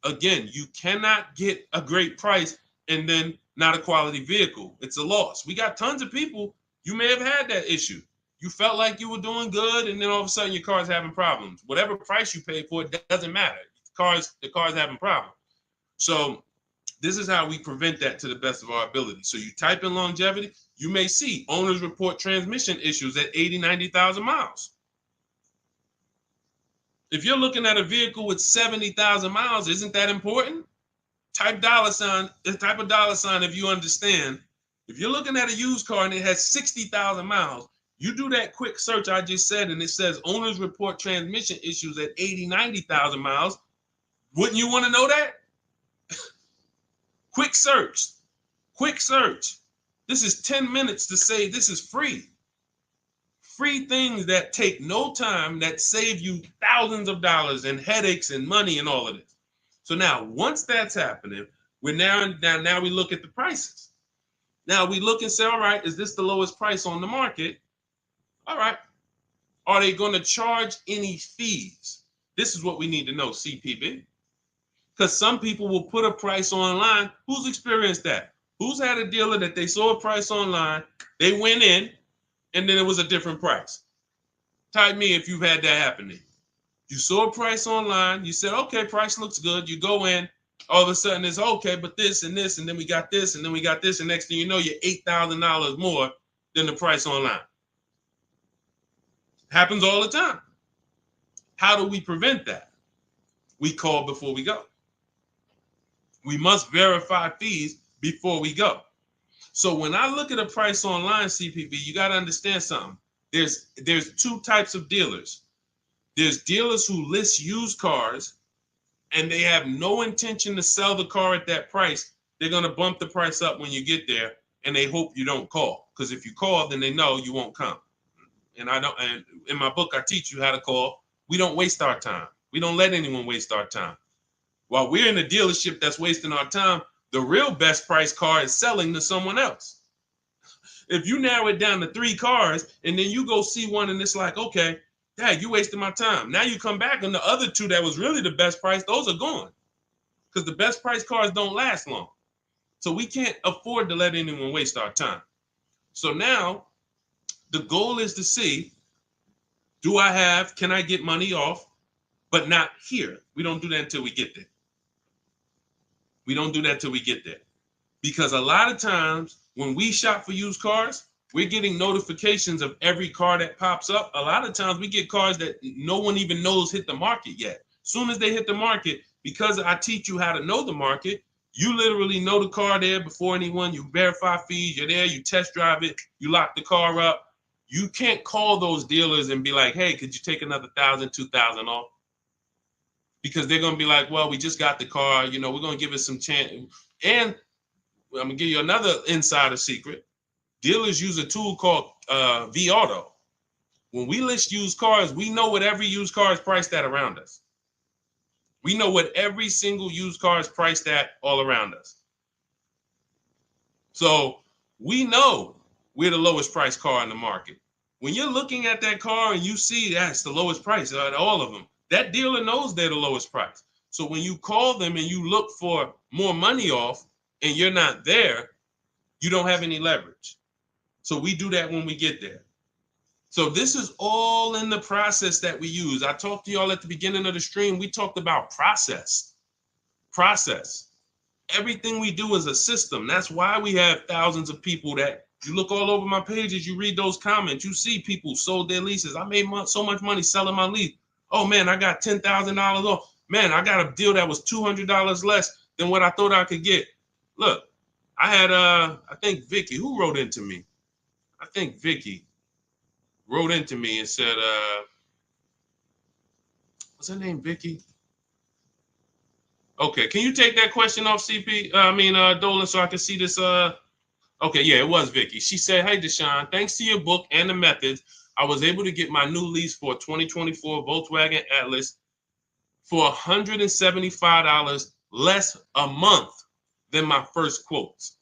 Again, you cannot get a great price and then not a quality vehicle. It's a loss. We got tons of people, you may have had that issue. You felt like you were doing good, and then all of a sudden your car's having problems. Whatever price you paid for it doesn't matter. The car's having problems. So this is how we prevent that to the best of our ability. So you type in longevity, you may see owners report transmission issues at 80, 90,000 miles. If you're looking at a vehicle with 70,000 miles, isn't that important? Type dollar sign if you understand. If you're looking at a used car and it has 60,000 miles, you do that quick search I just said, and it says owners report transmission issues at 80, 90,000 miles. Wouldn't you want to know that? Quick search. This is 10 minutes to say this is free. Free things that take no time, that save you thousands of dollars and headaches and money and all of this. So now, once that's happening, we look at the prices. Now we look and say, all right, is this the lowest price on the market? All right. Are they going to charge any fees? This is what we need to know, CPB. Because some people will put a price online. Who's experienced that? Who's had a dealer that they saw a price online, they went in, and then it was a different price? Type me if you've had that happen to you. You saw a price online, you said, okay, price looks good. You go in, all of a sudden it's okay, but this and this, and then we got this, and then we got this, and next thing you know, you're $8,000 more than the price online. Happens all the time. How do we prevent that? We call before we go. We must verify fees before we go. So when I look at a price online, CPV, you got to understand something. There's two types of dealers. There's dealers who list used cars and they have no intention to sell the car at that price. They're going to bump the price up when you get there, and they hope you don't call. Because if you call, then they know you won't come. And in my book, I teach you how to call. We don't waste our time. We don't let anyone waste our time. While we're in a dealership that's wasting our time, the real best price car is selling to someone else. If you narrow it down to 3 cars and then you go see one and it's like, okay, Dad, you wasted my time. Now you come back and the other 2 that was really the best price, those are gone. Because the best price cars don't last long. So we can't afford to let anyone waste our time. So now the goal is to see, can I get money off, but not here. We don't do that until we get there. Because a lot of times when we shop for used cars, we're getting notifications of every car that pops up. A lot of times we get cars that no one even knows hit the market yet. Soon as they hit the market, because I teach you how to know the market, you literally know the car there before anyone. You verify fees, you're there, you test drive it, you lock the car up. You can't call those dealers and be like, hey, could you take another $1,000, $2,000 off? Because they're going to be like, well, we just got the car. We're going to give it some chance. And I'm going to give you another insider secret. Dealers use a tool called V-Auto. When we list used cars, we know what every used car is priced at around us. We know what every single used car is priced at all around us. So we know we're the lowest priced car in the market. When you're looking at that car and you see that's the lowest price out of all of them, that dealer knows they're the lowest price. So when you call them and you look for more money off and you're not there, you don't have any leverage. So we do that when we get there. So this is all in the process that we use. I talked to y'all at the beginning of the stream. We talked about process. Everything we do is a system. That's why we have thousands of people that you look all over my pages, you read those comments, you see people sold their leases. I made so much money selling my lease. Oh man, I got $10,000 off. Man, I got a deal that was $200 less than what I thought I could get. Look, I had, I think Vicky, who wrote into me? I think Vicky wrote into me and said, What's her name, Vicky? Okay, can you take that question off, CP? Dolan, so I can see this. Okay, yeah, it was Vicky. She said, "Hey, Deshone, thanks to your book and the methods, I was able to get my new lease for a 2024 Volkswagen Atlas for $175 less a month than my first quotes.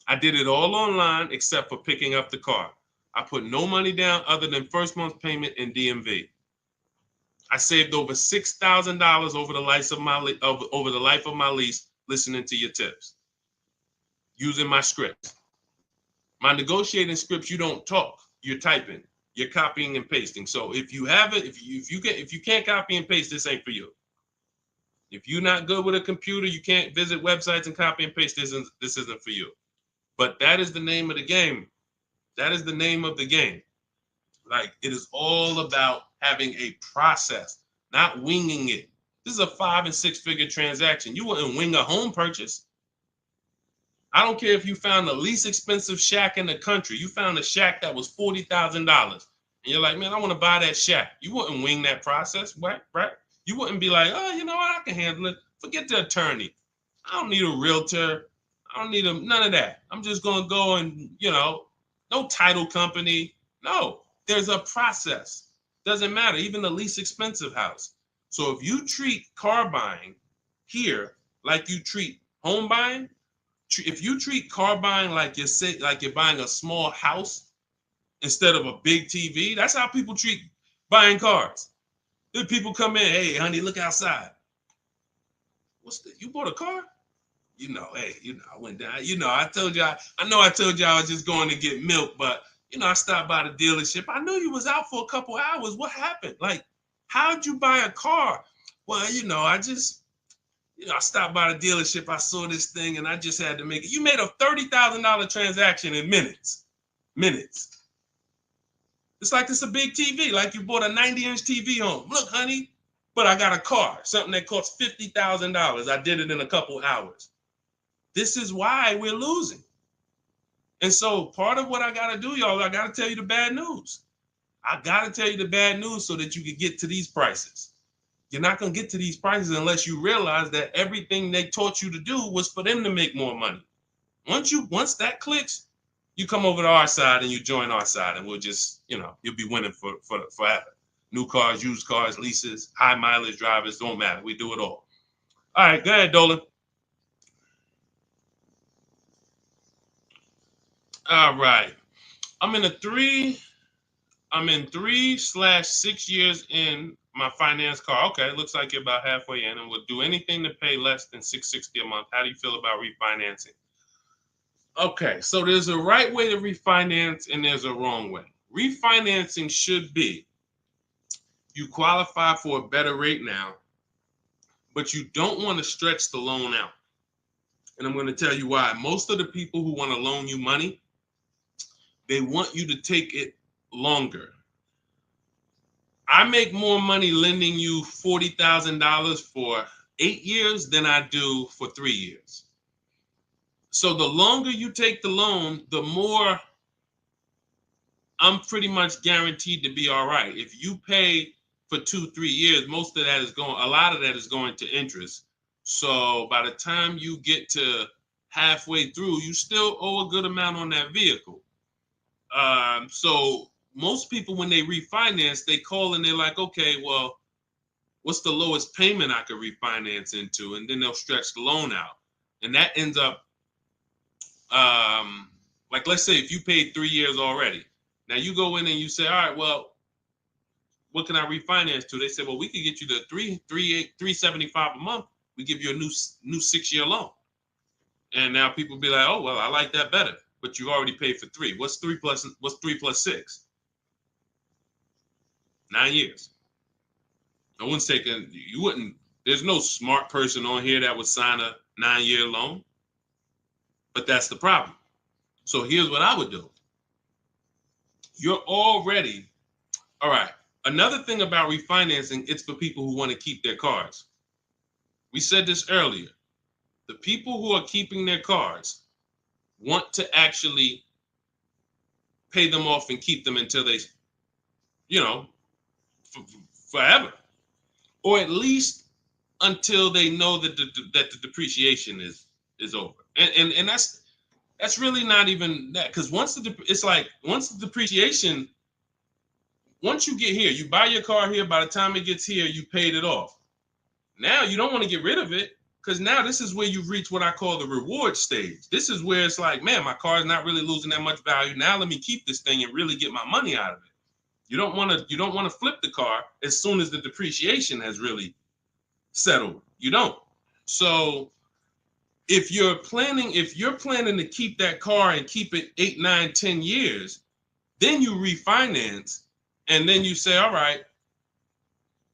I did it all online except for picking up the car. I put no money down other than first month's payment and DMV. I saved over $6,000 over the life of my lease listening to your tips, using my scripts. My negotiating scripts, you don't talk, you're typing, you're copying and pasting. So if you have it, if you can't copy and paste, this ain't for you. If you're not good with a computer, you can't visit websites and copy and paste. This isn't for you. But that is the name of the game. That is the name of the game. Like, it is all about having a process, not winging it. This is a 5 and 6 figure transaction. You wouldn't wing a home purchase. I don't care if you found the least expensive shack in the country. You found a shack that was $40,000. And you're like, man, I want to buy that shack. You wouldn't wing that process, right? You wouldn't be like, oh, you know what? I can handle it. Forget the attorney. I don't need a realtor. I don't need none of that. I'm just going to go and, no title company. No, there's a process. Doesn't matter. Even the least expensive house. So if you treat car buying here like you treat home buying, if you treat car buying like you're buying a small house instead of a big TV, that's how people treat buying cars. Then people come in, hey, honey, look outside. You bought a car? Hey, I went down. I told you, I told you I was just going to get milk, but I stopped by the dealership. I knew you was out for a couple hours. What happened? Like, how'd you buy a car? Well, I stopped by the dealership. I saw this thing and I just had to make it. You made a $30,000 transaction in minutes. It's like it's a big TV, like you bought a 90-inch TV home. Look, honey, but I got a car, something that costs $50,000. I did it in a couple hours. This is why we're losing. And so part of what I got to do, y'all, I got to tell you the bad news. I got to tell you the bad news so that you can get to these prices. You're not going to get to these prices unless you realize that everything they taught you to do was for them to make more money. Once that clicks, you come over to our side and you join our side, and we'll just, you'll be winning for forever. New cars, used cars, leases, high mileage drivers, don't matter. We do it all. All right, go ahead, Dolan. All right. I'm in 3/6 years in my finance car. Okay, it looks like you're about halfway in, and would do anything to pay less than $660 a month. How do you feel about refinancing? Okay, so there's a right way to refinance and there's a wrong way. Refinancing should be you qualify for a better rate now, but you don't want to stretch the loan out. And I'm going to tell you why. Most of the people who want to loan you money, they want you to take it longer. I make more money lending you $40,000 for 8 years than I do for 3 years. So the longer you take the loan, the more I'm pretty much guaranteed to be all right. If you pay for 2-3 years, a lot of that is going to interest. So by the time you get to halfway through, you still owe a good amount on that vehicle. So most people, when they refinance, they call and they're like, okay, well, what's the lowest payment I could refinance into? And then they'll stretch the loan out. And that ends up, like, let's say if you paid 3 years already. Now you go in and you say, all right, well, what can I refinance to? They say, well, we could get you the $375 a month. We give you a new 6-year loan. And now people be like, oh, well, I like that better. But you already paid for 3. What's 3 plus 6? 9 years. No one's taking, there's no smart person on here that would sign a 9-year loan. But that's the problem. So here's what I would do. You're already, all right. Another thing about refinancing, it's for people who want to keep their cars. We said this earlier. The people who are keeping their cars want to actually pay them off and keep them until they, forever. or at least until they know that the depreciation is over. And that's really not even that, because once the depreciation, once you get here, you buy your car here, by the time it gets here, you paid it off. Now you don't want to get rid of it, because now this is where you've reached what I call the reward stage. This is where it's like, man, my car is not really losing that much value. Now let me keep this thing and really get my money out of it. You don't want to flip the car as soon as the depreciation has really settled. You don't. So if you're planning to keep that car and keep it 8, 9, 10 years, then you refinance, and then you say, all right,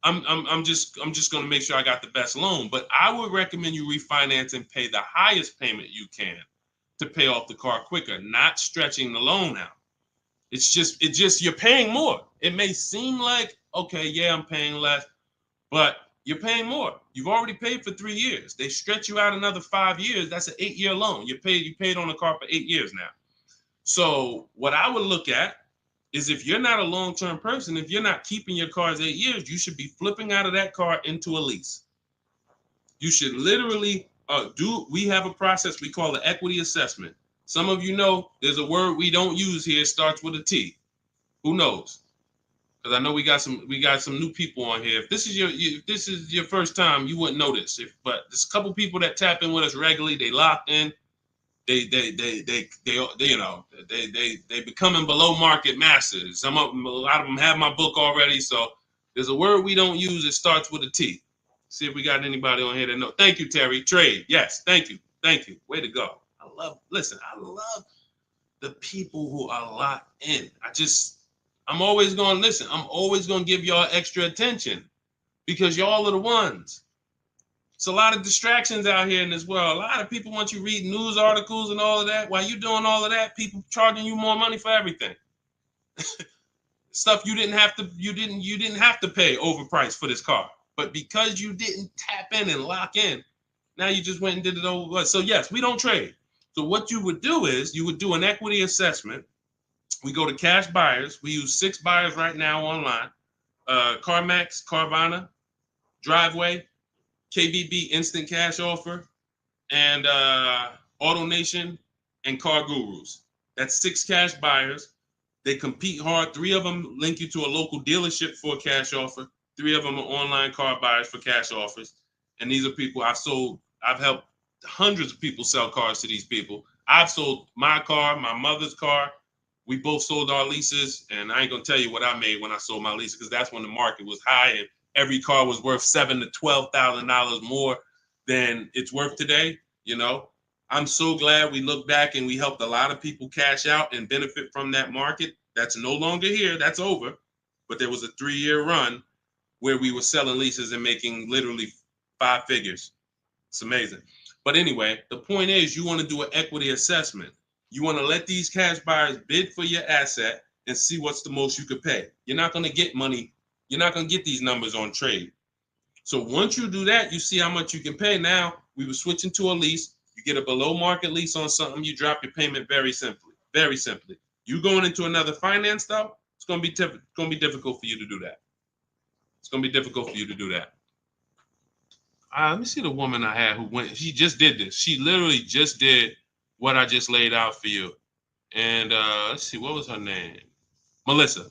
I'm just going to make sure I got the best loan. But I would recommend you refinance and pay the highest payment you can to pay off the car quicker, not stretching the loan out. It's just you're paying more. It may seem like, okay, yeah, I'm paying less, but you're paying more. You've already paid for 3 years. They stretch you out another 5 years. That's an 8-year loan. You paid on the car for 8 years now. So what I would look at is, if you're not a long-term person, if you're not keeping your cars 8 years, you should be flipping out of that car into a lease. You should literally we have a process we call the equity assessment. Some of you know there's a word we don't use here. It starts with a T. Who knows? Because I know we got some new people on here. If this is your first time, you wouldn't know this. But there's a couple people that tap in with us regularly. They locked in. They becoming below market masters. A lot of them have my book already. So there's a word we don't use. It starts with a T. See if we got anybody on here that know. Thank you, Terry. Trade. Yes. Thank you. Way to go. I love the people who are locked in. I'm always going to listen. I'm always going to give y'all extra attention, because y'all are the ones. It's a lot of distractions out here in this world. A lot of people want you reading news articles and all of that. While you doing all of that, people charging you more money for everything. Stuff you didn't have to pay overpriced for this car. But because you didn't tap in and lock in, now you just went and did it over. So yes, we don't trade. So what you would do is you would do an equity assessment. We go to cash buyers. We use 6 buyers right now online. CarMax, Carvana, Driveway, KBB Instant Cash Offer, and AutoNation and Car Gurus. That's 6 cash buyers. They compete hard. 3 of them link you to a local dealership for a cash offer. 3 of them are online car buyers for cash offers. And these are people I've helped hundreds of people sell cars to these people. I've sold my car, my mother's car. We both sold our leases, and I ain't gonna tell you what I made when I sold my leases, because that's when the market was high and every car was worth $7,000 to $12,000 more than it's worth today. You know, I'm so glad we look back and we helped a lot of people cash out and benefit from that market. That's no longer here. That's over. But there was a 3-year run where we were selling leases and making literally 5 figures. It's amazing. But anyway, the point is, you want to do an equity assessment. You want to let these cash buyers bid for your asset and see what's the most you could pay. You're not going to get money. You're not going to get these numbers on trade. So once you do that, you see how much you can pay. Now, we were switching to a lease. You get a below market lease on something, you drop your payment very simply. Very simply. You going into another finance though, it's going to be difficult for you to do that. It's going to be difficult for you to do that. Let me see the woman I had who went. She just did this. She literally just did what I just laid out for you. And let's see, what was her name? Melissa.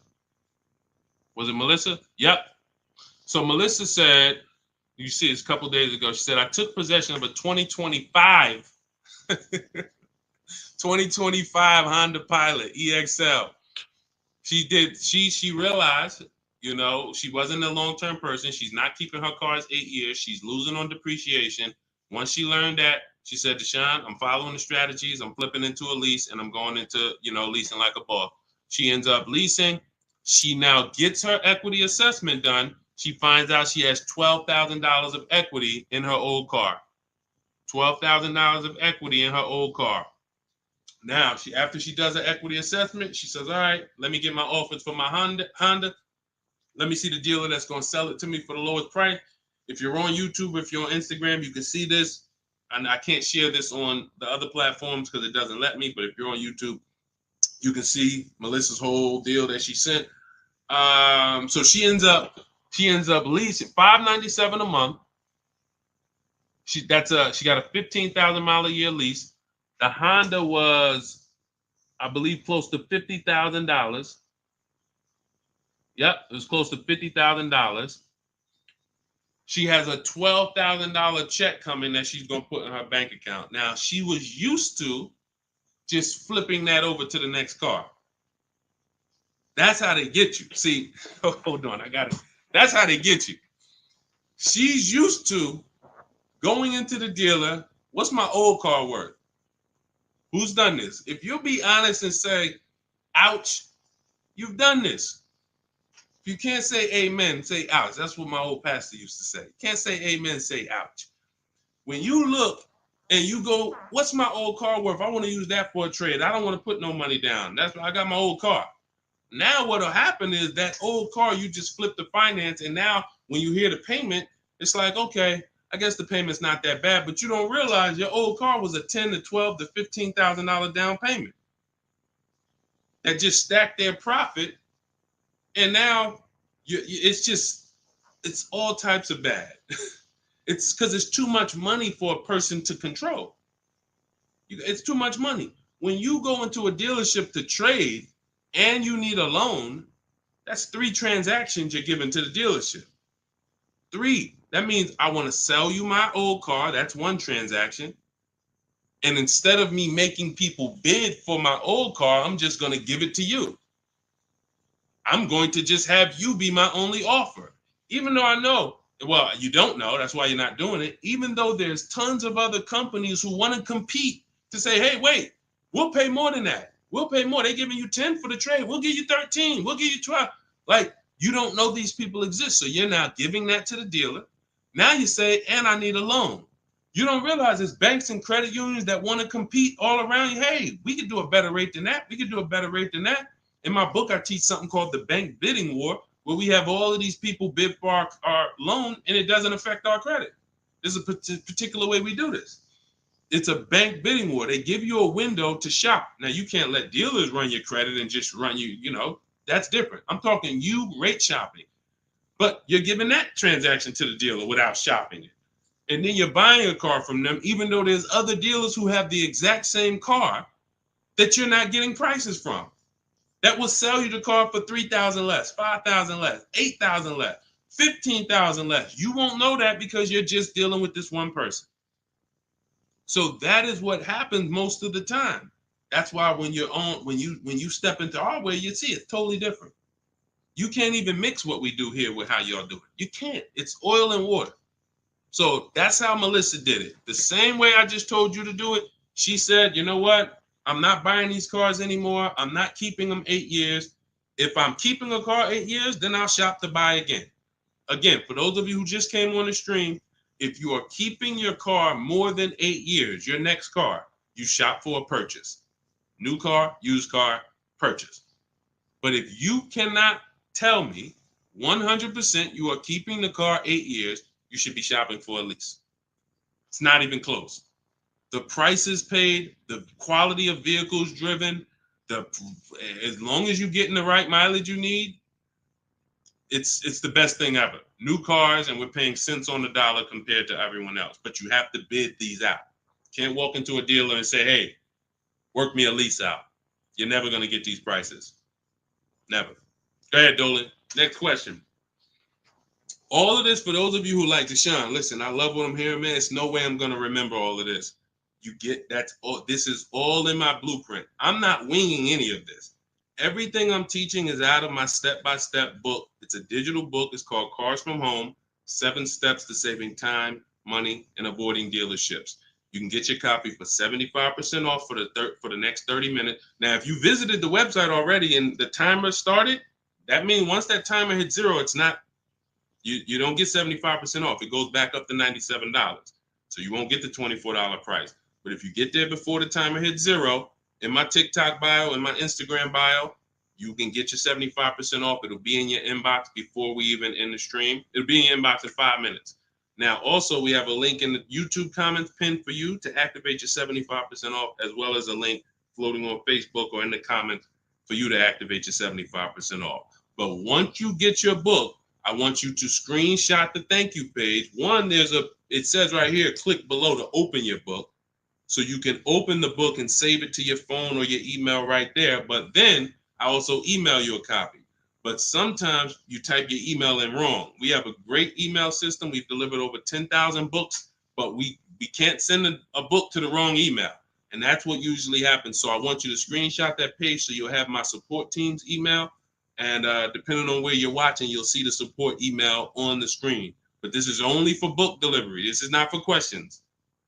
Was it Melissa? Yep. So Melissa said, you see this a couple days ago, she said, I took possession of a 2025 Honda Pilot EXL. She realized, you know, she wasn't a long-term person. She's not keeping her cars 8 years. She's losing on depreciation. Once she learned that, she said, Deshone, I'm following the strategies. I'm flipping into a lease and I'm going into, leasing like a boss. She ends up leasing. She now gets her equity assessment done. She finds out she has $12,000 of equity in her old car. $12,000 of equity in her old car. Now, after she does her equity assessment, she says, all right, let me get my offers for my Honda. Let me see the dealer that's going to sell it to me for the lowest price. If you're on YouTube, if you're on Instagram, you can see this. And I can't share this on the other platforms because it doesn't let me. But if you're on YouTube, you can see Melissa's whole deal that she sent. So she ends up She ends up leasing $597 a month. She got a 15,000 mile a year lease. The Honda was, I believe, close to $50,000. Yep, it was close to $50,000. She has a $12,000 check coming that she's gonna put in her bank account. Now she was used to just flipping that over to the next car. That's how they get you. See, hold on, I got it. That's how they get you. She's used to going into the dealer. What's my old car worth? Who's done this? If you'll be honest and say, ouch, you've done this. If you can't say amen, say ouch. That's what my old pastor used to say. Can't say amen, say ouch. When you look and you go, what's my old car worth? I want to use that for a trade. I don't want to put no money down. That's why I got my old car. Now what'll happen is that old car, you just flip the finance, and now when you hear the payment, it's like, okay, I guess the payment's not that bad, but you don't realize your old car was a $10,000 to $12,000 to $15,000 down payment that just stacked their profit, and now it's all types of bad. It's because it's too much money for a person to control. It's too much money. When you go into a dealership to trade and you need a loan, that's 3 transactions you're giving to the dealership. 3. That means I want to sell you my old car. That's 1 transaction. And instead of me making people bid for my old car, I'm just going to give it to you. I'm going to just have you be my only offer. Even though I know, well, you don't know, that's why you're not doing it. Even though there's tons of other companies who want to compete to say, hey, wait, we'll pay more than that. We'll pay more. They're giving you 10 for the trade. We'll give you 13. We'll give you 12. Like, you don't know these people exist. So you're now giving that to the dealer. Now you say, and I need a loan. You don't realize there's banks and credit unions that want to compete all around you. Hey, we could do a better rate than that. We could do a better rate than that. In my book, I teach something called the bank bidding war, where we have all of these people bid for our loan, and it doesn't affect our credit. There's a particular way we do this. It's a bank bidding war. They give you a window to shop. Now, you can't let dealers run your credit and just run you, that's different. I'm talking you rate shopping. But you're giving that transaction to the dealer without shopping it. And then you're buying a car from them, even though there's other dealers who have the exact same car that you're not getting prices from. That will sell you the car for $3,000 less, $5,000 less, $8,000 less, $15,000 less. You won't know that because you're just dealing with this one person. So that is what happens most of the time. That's why when you step into our way, you see it's totally different. You can't even mix what we do here with how y'all do it. You can't. It's oil and water. So that's how Melissa did it. The same way I just told you to do it. She said, you know what? I'm not buying these cars anymore. I'm not keeping them 8 years. If I'm keeping a car 8 years, then I'll shop to buy again. Again, for those of you who just came on the stream, if you are keeping your car more than 8 years, your next car, you shop for a purchase. New car, used car, purchase. But if you cannot tell me 100% you are keeping the car 8 years, you should be shopping for a lease. It's not even close. The prices paid, the quality of vehicles driven, as long as you're getting the right mileage you need, it's the best thing ever. New cars, and we're paying cents on the dollar compared to everyone else. But you have to bid these out. Can't walk into a dealer and say, hey, work me a lease out. You're never going to get these prices. Never. Go ahead, Dolan. Next question. All of this, for those of you who like Deshone, listen, I love what I'm hearing, man. It's no way I'm going to remember all of this. You get that's all. This is all in my blueprint. I'm not winging any of this. Everything I'm teaching is out of my step-by-step book. It's a digital book. It's called Cars from Home, 7 Steps to Saving Time, Money, and Avoiding Dealerships. You can get your copy for 75% off for the next 30 minutes. Now, if you visited the website already and the timer started, that means once that timer hits 0, it's not, you don't get 75% off. It goes back up to $97. So you won't get the $24 price. But if you get there before the timer hits 0, in my TikTok bio, in my Instagram bio, you can get your 75% off. It'll be in your inbox before we even end the stream. It'll be in your inbox in 5 minutes. Now, also, we have a link in the YouTube comments pinned for you to activate your 75% off, as well as a link floating on Facebook or in the comments for you to activate your 75% off. But once you get your book, I want you to screenshot the thank you page. One, it says right here, click below to open your book. So you can open the book and save it to your phone or your email right there. But then I also email you a copy. But sometimes you type your email in wrong. We have a great email system. We've delivered over 10,000 books, but we can't send a book to the wrong email. And that's what usually happens. So I want you to screenshot that page so you'll have my support team's email. And depending on where you're watching, you'll see the support email on the screen. But this is only for book delivery. This is not for questions.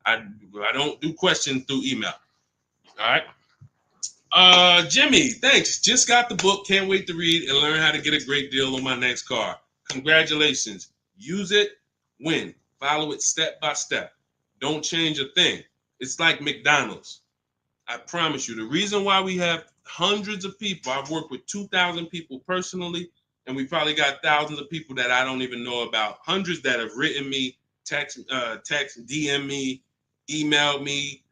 I don't do questions through email. All right. Jimmy, thanks. Just got the book. Can't wait to read and learn how to get a great deal on my next car. Congratulations. Use it, win. Follow it step by step. Don't change a thing. It's like McDonald's. I promise you. The reason why we have hundreds of people, I've worked with 2,000 people personally, and we probably got thousands of people that I don't even know about. Hundreds that have written me, text, DM me, emailed me.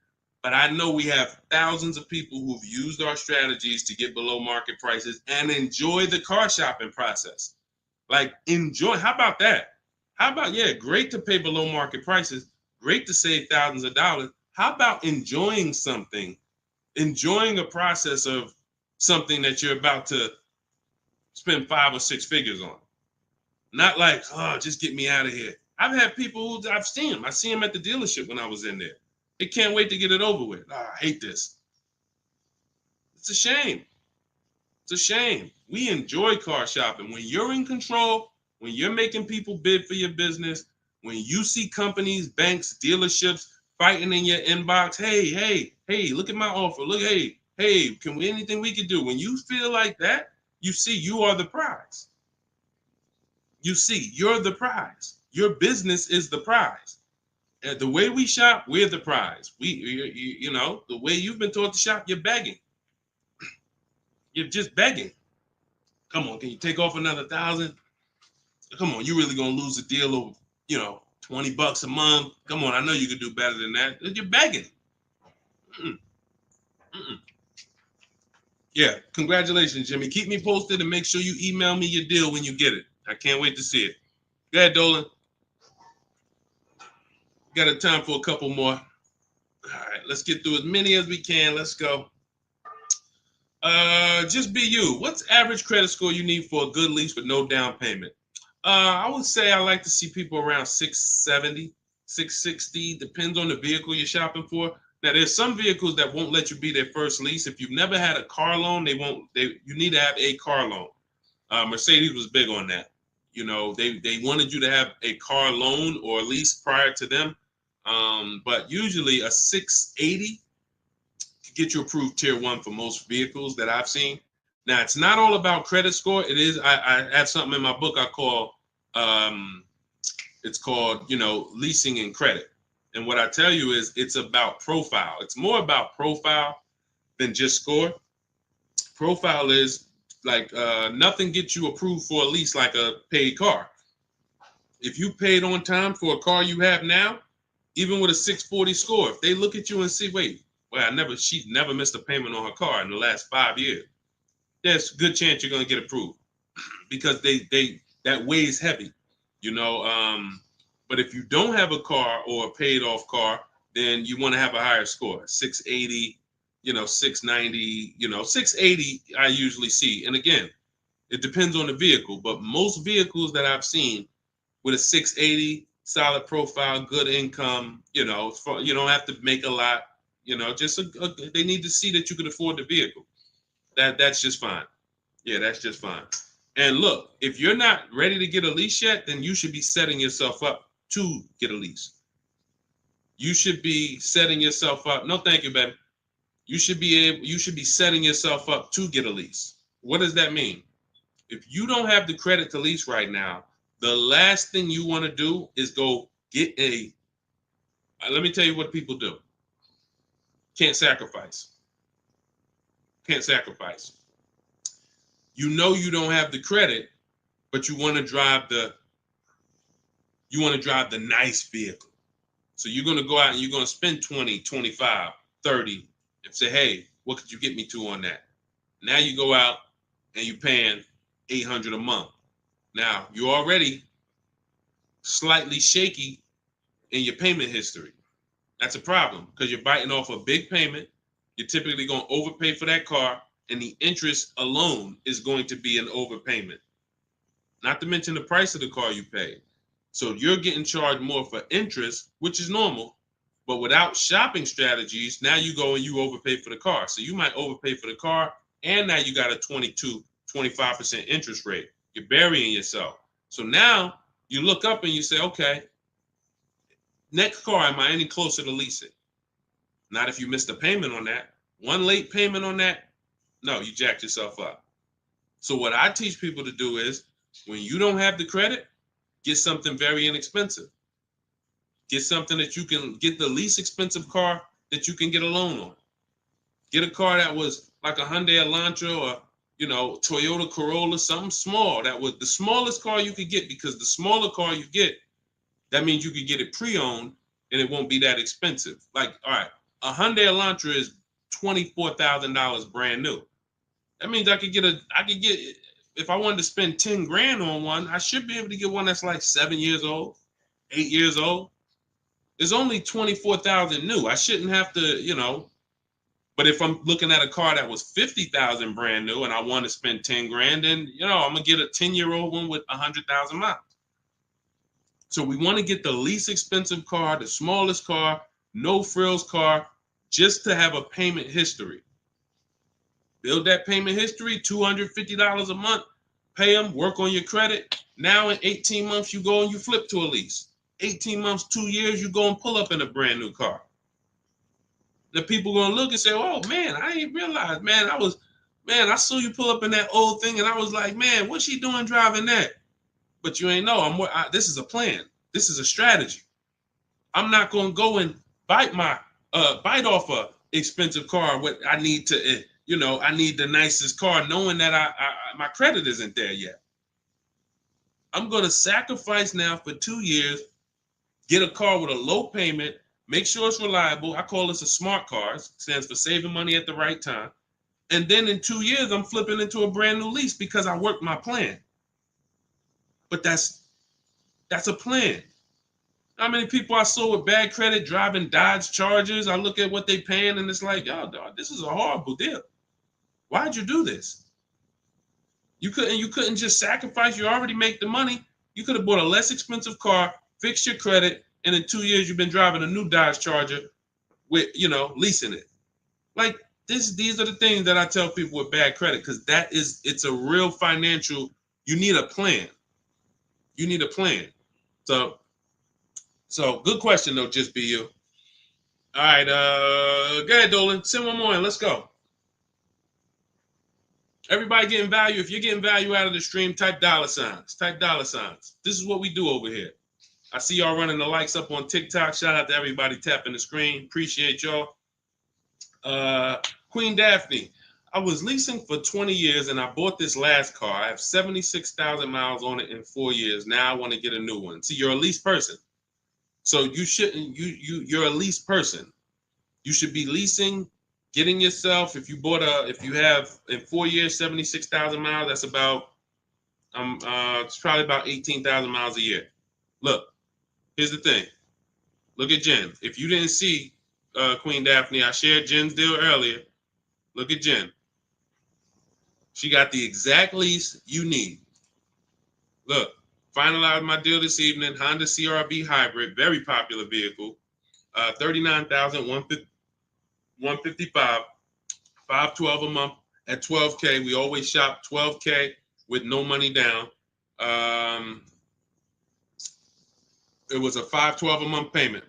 But I know we have thousands of people who've used our strategies to get below market prices and enjoy the car shopping process. Like, enjoy. How about that? How about, yeah, great to pay below market prices, great to save thousands of dollars. How about enjoying something, enjoying a process of something that you're about to spend 5 or 6 figures on? Not like, oh, just get me out of here. I've had people who I've seen them. I see them at the dealership when I was in there. They can't wait to get it over with. Oh, I hate this. It's a shame. It's a shame. We enjoy car shopping. When you're in control, when you're making people bid for your business, when you see companies, banks, dealerships fighting in your inbox, hey, look at my offer. Look, hey, can we anything we can do? When you feel like that, you see you are the prize. You see, you're the prize. Your business is the prize. The way we shop, we're the prize. You know, the way you've been taught to shop, you're begging. You're just begging. Come on, can you take off another 1,000? Come on, you really gonna lose a deal over, $20 a month? Come on, I know you could do better than that. You're begging. Mm-mm. Mm-mm. Yeah, congratulations, Jimmy. Keep me posted and make sure you email me your deal when you get it. I can't wait to see it. Go ahead, Dolan. Got a time for a couple more. All right, let's get through as many as we can. Let's go. Just be you. What's average credit score you need for a good lease with no down payment? I would say I like to see people around 670, 660. Depends on the vehicle you're shopping for. Now, there's some vehicles that won't let you be their first lease. If you've never had a car loan, you need to have a car loan. Mercedes was big on that. They wanted you to have a car loan or lease prior to them. But usually a 680 can get you approved tier 1 for most vehicles that I've seen. Now, it's not all about credit score. It is. I have something in my book I call, it's called, leasing and credit. And what I tell you is it's about profile. It's more about profile than just score. Profile is like nothing gets you approved for a lease like a paid car. If you paid on time for a car you have now, even with a 640 score, if they look at you and see, wait, well, she's never missed a payment on her car in the last 5 years. There's a good chance you're going to get approved because that weighs heavy, But if you don't have a car or a paid off car, then you want to have a higher score, 680, 690, 680 I usually see. And again, it depends on the vehicle, but most vehicles that I've seen with a 680, solid profile, good income, you don't have to make a lot, they need to see that you can afford the vehicle. That's just fine. Yeah, that's just fine. And look, if you're not ready to get a lease yet, then you should be setting yourself up to get a lease. You should be setting yourself up. No, thank you, baby. You should be setting yourself up to get a lease. What does that mean? If you don't have the credit to lease right now, the last thing you want to do is go get let me tell you what people do. Can't sacrifice. Can't sacrifice. You don't have the credit, but you want to drive the nice vehicle. So you're going to go out and you're going to spend 20, 25, 30 and say, hey, what could you get me to on that? Now you go out and you're paying $800 a month. Now, you're already slightly shaky in your payment history. That's a problem because you're biting off a big payment. You're typically going to overpay for that car, and the interest alone is going to be an overpayment. Not to mention the price of the car you pay. So you're getting charged more for interest, which is normal. But without shopping strategies, now you go and you overpay for the car. So you might overpay for the car, and now you got a 25% interest rate. You're burying yourself. So now you look up and you say, okay, next car, am I any closer to leasing? Not if you missed a payment on that. One late payment on that, no, you jacked yourself up. So what I teach people to do is, when you don't have the credit, get something very inexpensive. Get something that you can get, the least expensive car that you can get a loan on. Get a car that was like a Hyundai Elantra or, Toyota Corolla, something small. That was the smallest car you could get, because the smaller car you get, that means you could get it pre-owned and it won't be that expensive. Like, all right, a Hyundai Elantra is $24,000 brand new. That means I could get, if I wanted to spend 10 grand on one, I should be able to get one that's like 7 years old, 8 years old. It's only 24,000 new. I shouldn't have to, but if I'm looking at a car that was 50,000 brand new and I want to spend 10 grand, then, I'm going to get a 10-year-old one with 100,000 miles. So we want to get the least expensive car, the smallest car, no frills car, just to have a payment history. Build that payment history, $250 a month, pay them, work on your credit. Now in 18 months, you go and you flip to a lease. 18 months, 2 years, you go and pull up in a brand new car. The people going to look and say, oh, man, I ain't realized, man, I saw you pull up in that old thing, and I was like, man, what's she doing driving that? But you ain't know, this is a plan. This is a strategy. I'm not going to go and bite off a expensive car. What I need to, I need the nicest car, knowing that my credit isn't there yet. I'm going to sacrifice now for 2 years, get a car with a low payment, make sure it's reliable. I call this a smart car. It stands for saving money at the right time. And then in 2 years, I'm flipping into a brand new lease because I worked my plan. But that's a plan. How many people I saw with bad credit driving Dodge Chargers? I look at what they paying and it's like, yo, dog, this is a horrible deal. Why'd you do this? You couldn't just sacrifice. You already make the money. You could have bought a less expensive car, fixed your credit, and in 2 years you've been driving a new Dodge Charger with, leasing it. Like these are the things that I tell people with bad credit, because it's a real financial, you need a plan. You need a plan. So good question though, just be you. All right, go ahead, Dolan. Send one more in. Let's go. Everybody getting value. If you're getting value out of the stream, type dollar signs. Type dollar signs. This is what we do over here. I see y'all running the likes up on TikTok. Shout out to everybody tapping the screen. Appreciate y'all. Queen Daphne, I was leasing for 20 years and I bought this last car. I have 76,000 miles on it in 4 years. Now I want to get a new one. See, you're a lease person. So you shouldn't, you're a lease person. You should be leasing, getting yourself, if you have in 4 years, 76,000 miles, that's about, it's probably about 18,000 miles a year. Look, here's the thing. Look at Jen. If you didn't see Queen Daphne, I shared Jen's deal earlier. Look at Jen. She got the exact lease you need. Look, finalized my deal this evening. Honda CR-V hybrid, very popular vehicle. 39,155, 512 a month at 12K. We always shop 12K with no money down. It was a 512 a month payment.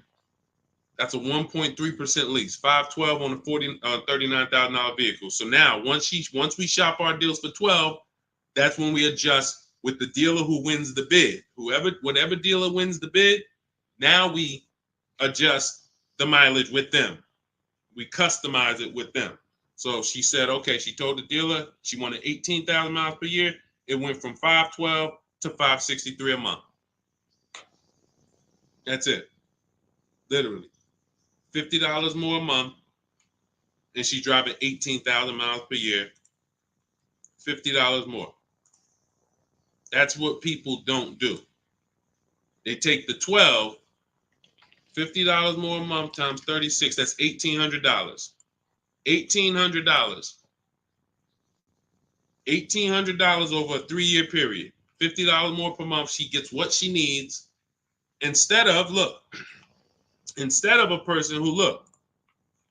That's a 1.3% lease. 512 on a $39,000 vehicle. So now once we shop our deals for 12, that's when we adjust with the dealer who wins the bid. Whatever dealer wins the bid, now we adjust the mileage with them. We customize it with them. So she said, okay, she told the dealer she wanted 18,000 miles per year. It went from 512 to 563 a month. That's it. Literally. $50 more a month. And she's driving 18,000 miles per year. $50 more. That's what people don't do. They take the 12, $50 more a month times 36, that's $1,800. $1,800. $1,800 over a 3-year period. $50 more per month. She gets what she needs instead of a person who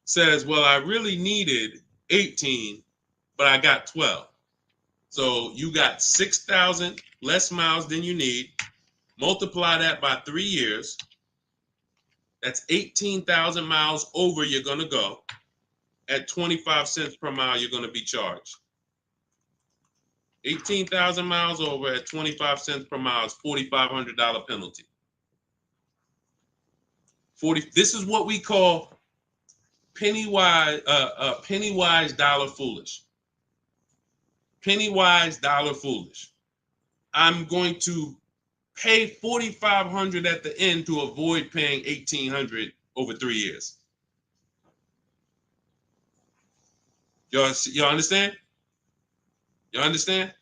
says, well, I really needed 18, but I got 12. So you got 6,000 less miles than you need. Multiply that by 3 years. That's 18,000 miles over you're going to go. At 25 cents per mile, you're going to be charged. 18,000 miles over at 25 cents per mile is $4,500 penalty. This is what we call penny wise, dollar foolish. Penny wise, dollar foolish. I'm going to pay $4,500 at the end to avoid paying $1,800 over 3 years. Y'all understand? You understand?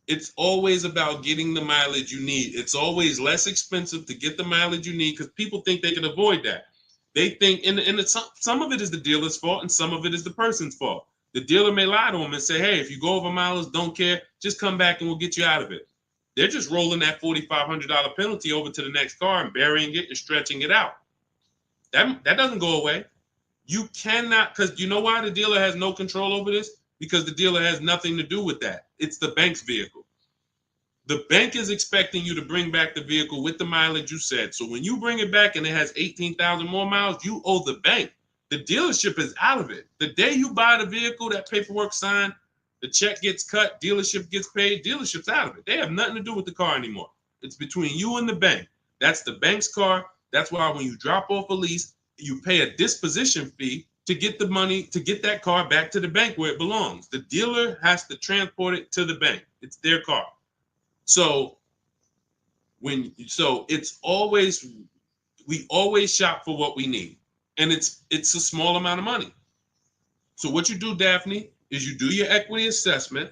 It's always about getting the mileage you need. It's always less expensive to get the mileage you need because people think they can avoid that. They think, some of it is the dealer's fault and some of it is the person's fault. The dealer may lie to them and say, hey, if you go over mileage, don't care, just come back and we'll get you out of it. They're just rolling that $4,500 penalty over to the next car and burying it and stretching it out. That doesn't go away. You cannot, because you know why the dealer has no control over this? Because the dealer has nothing to do with that. It's the bank's vehicle. The bank is expecting you to bring back the vehicle with the mileage you said. So when you bring it back and it has 18,000 more miles, you owe the bank. The dealership is out of it. The day you buy the vehicle, that paperwork signed, the check gets cut, dealership gets paid, dealership's out of it. They have nothing to do with the car anymore. It's between you and the bank. That's the bank's car. That's why when you drop off a lease, you pay a disposition fee to get the money, to get that car back to the bank where it belongs. The dealer has to transport it to the bank. It's their car. So it's always, we always shop for what we need. And it's a small amount of money. So what you do, Daphne, is you do your equity assessment.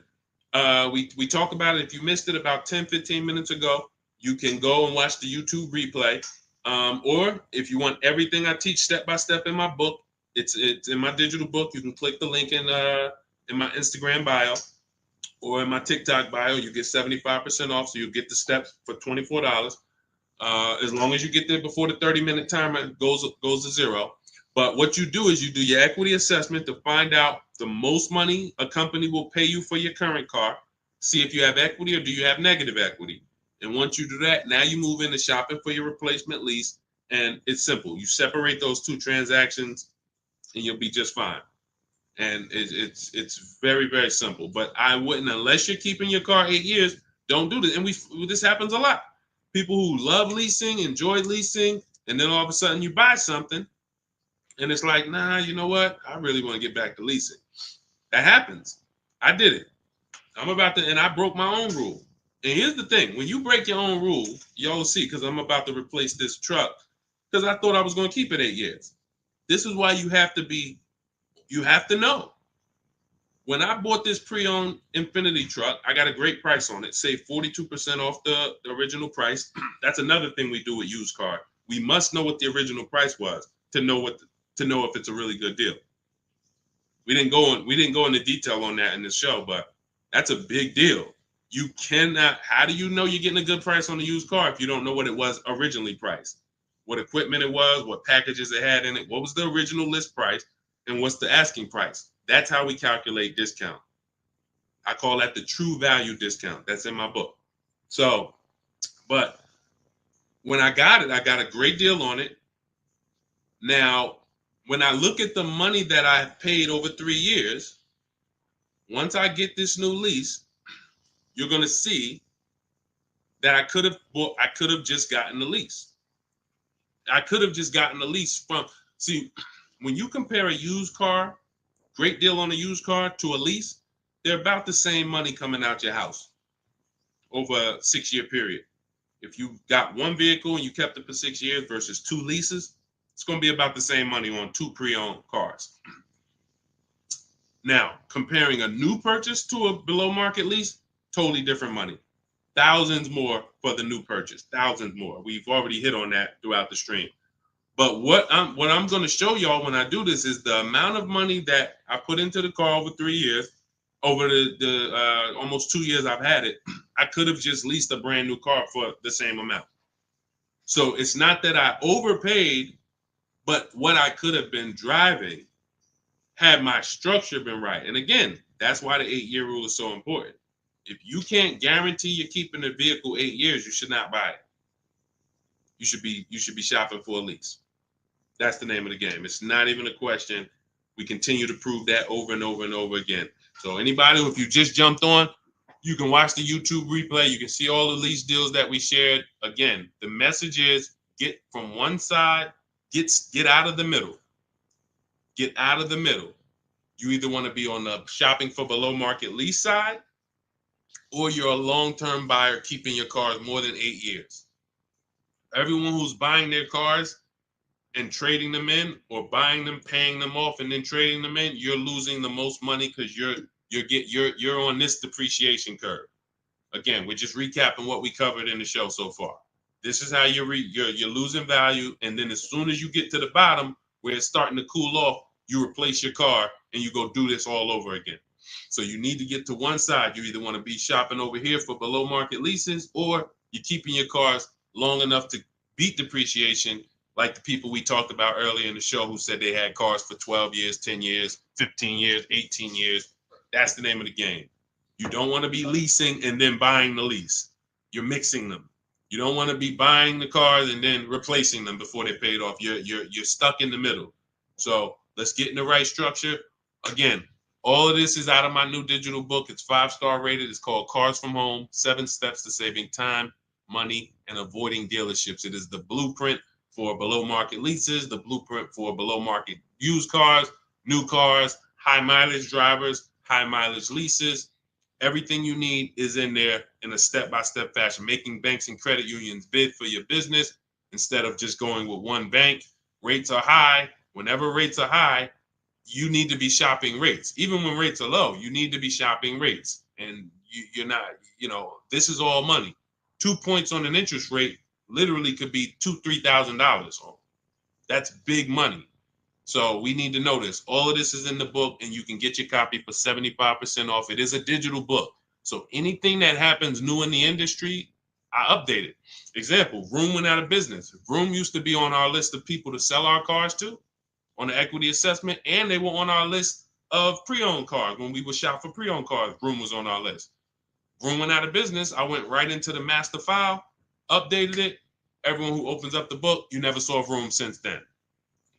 We talked about it. If you missed it about 10, 15 minutes ago, you can go and watch the YouTube replay. Or if you want everything I teach step by step in my book, it's in my digital book. You can click the link in my Instagram bio or in my TikTok bio. You get 75% off, so you get the steps for $24. As long as you get there before the 30-minute timer goes to zero. But what you do is you do your equity assessment to find out the most money a company will pay you for your current car. See if you have equity or do you have negative equity. And once you do that, now you move into shopping for your replacement lease. And it's simple. You separate those two transactions and you'll be just fine. And it's very, very simple. But I wouldn't, unless you're keeping your car 8 years, don't do this. And this happens a lot. People who love leasing, enjoy leasing, and then all of a sudden you buy something and it's like, nah, you know what? I really want to get back to leasing. That happens. I did it. And I broke my own rule. And here's the thing. When you break your own rule, y'all see, because I'm about to replace this truck, because I thought I was going to keep it 8 years. This is why you have to know. When I bought this pre-owned Infiniti truck, I got a great price on it. Saved 42% off the original price. That's another thing we do with used car. We must know what the original price was to know if it's a really good deal. We didn't go into detail on that in this show, but that's a big deal. You cannot. How do you know you're getting a good price on a used car if you don't know what it was originally priced? What equipment it was, what packages it had in it, what was the original list price, and what's the asking price? That's how we calculate discount. I call that the true value discount. That's in my book. So, but when I got it, I got a great deal on it. Now, when I look at the money that I paid over 3 years, once I get this new lease, you're going to see that I could have just gotten the lease. I could have just gotten the lease when you compare a used car, great deal on a used car, to a lease, they're about the same money coming out your house over a 6-year period. If you got one vehicle and you kept it for 6 years versus 2 leases, it's going to be about the same money on 2 pre-owned cars. Now, comparing a new purchase to a below market lease, totally different money. thousands more for the new purchase, thousands more. We've already hit on that throughout the stream. But what I'm going to show y'all when I do this is the amount of money that I put into the car over 3 years, over the almost 2 years I've had it. I could have just leased a brand new car for the same amount. So it's not that I overpaid, but what I could have been driving had my structure been right. And again, that's why the 8-year rule is so important. If you can't guarantee you're keeping the vehicle 8 years, you should not buy it. You should be shopping for a lease. That's the name of the game. It's not even a question. We continue to prove that over and over and over again. So anybody, if you just jumped on, you can watch the YouTube replay. You can see all the lease deals that we shared. Again, the message is get from one side, get out of the middle. Get out of the middle. You either want to be on the shopping for below market lease side, or you're a long-term buyer keeping your cars more than 8 years. Everyone who's buying their cars and trading them in, or buying them, paying them off, and then trading them in, you're losing the most money because you're on this depreciation curve. Again, we're just recapping what we covered in the show so far. This is how you're losing value, and then as soon as you get to the bottom where it's starting to cool off, you replace your car and you go do this all over again. So you need to get to one side. You either want to be shopping over here for below market leases, or you're keeping your cars long enough to beat depreciation, like the people we talked about earlier in the show who said they had cars for 12 years, 10 years, 15 years, 18 years. That's the name of the game. You don't want to be leasing and then buying the lease. You're mixing them. You don't want to be buying the cars and then replacing them before they're paid off. You're stuck in the middle. So let's get in the right structure. Again, all of this is out of my new digital book. It's 5-star rated. It's called Cars from Home, 7 Steps to Saving Time, Money, and Avoiding Dealerships. It is the blueprint for below market leases, the blueprint for below market used cars, new cars, high mileage drivers, high mileage leases. Everything you need is in there in a step-by-step fashion, making banks and credit unions bid for your business instead of just going with one bank. Rates are high. Whenever rates are high, you need to be shopping rates. Even when rates are low, you need to be shopping rates. And you're not, this is all money. 2 points on an interest rate literally could be $2,000-$3,000. That's big money. So we need to know this. All of this is in the book, and you can get your copy for 75% off. It is a digital book. So anything that happens new in the industry, I update it. Example, Vroom went out of business. Vroom used to be on our list of people to sell our cars to on the equity assessment, and they were on our list of pre-owned cars. When we would shop for pre-owned cars, Vroom was on our list. Vroom went out of business. I went right into the master file, updated it. Everyone who opens up the book, you never saw Vroom since then.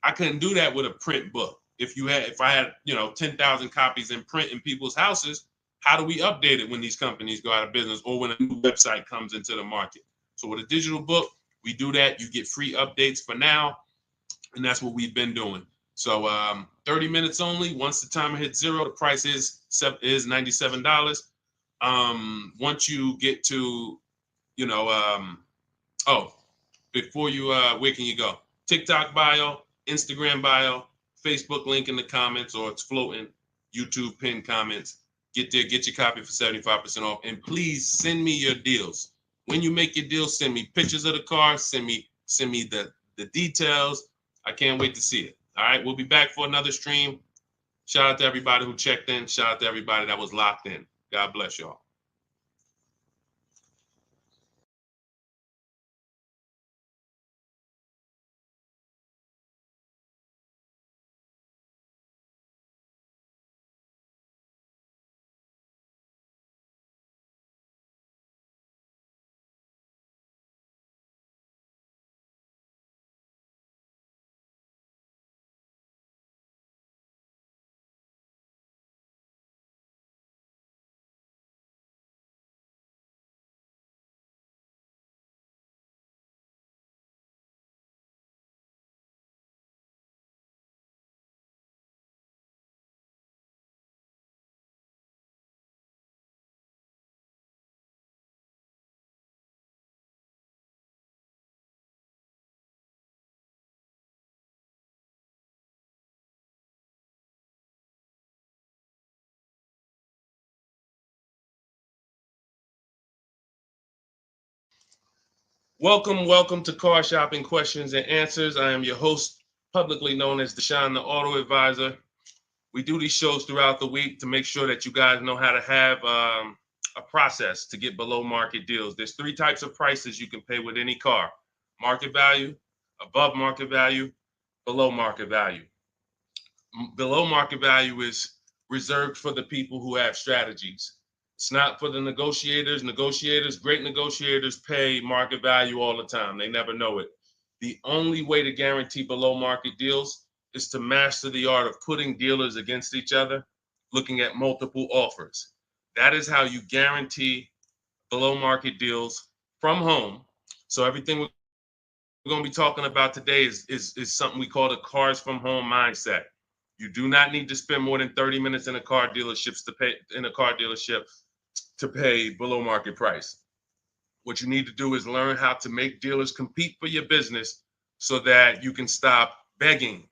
I couldn't do that with a print book. If I had 10,000 copies in print in people's houses, how do we update it when these companies go out of business or when a new website comes into the market? So with a digital book, we do that. You get free updates for now, and that's what we've been doing. So 30 minutes only. Once the timer hits 0, the price is $97. Once you get to, before you, where can you go? TikTok bio, Instagram bio, Facebook link in the comments, or it's floating, YouTube pinned comments. Get there, get your copy for 75% off. And please send me your deals. When you make your deals, send me pictures of the car, send me the details. I can't wait to see it. All right, we'll be back for another stream. Shout out to everybody who checked in. Shout out to everybody that was locked in. God bless y'all. Welcome to Car Shopping Questions and Answers. I am your host, publicly known as Deshone the Auto Advisor. We do these shows throughout the week to make sure that you guys know how to have a process to get below market deals. There's three types of prices you can pay with any car: market value, above market value, below market value. Below market value is reserved for the people who have strategies. It's not for the negotiators. Great negotiators pay market value all the time. They never know it. The only way to guarantee below market deals is to master the art of putting dealers against each other, looking at multiple offers. That is how you guarantee below market deals from home. So everything we're going to be talking about today is something we call the cars from home mindset. You do not need to spend more than 30 minutes in a car dealership to pay below market price. What you need to do is learn how to make dealers compete for your business so that you can stop begging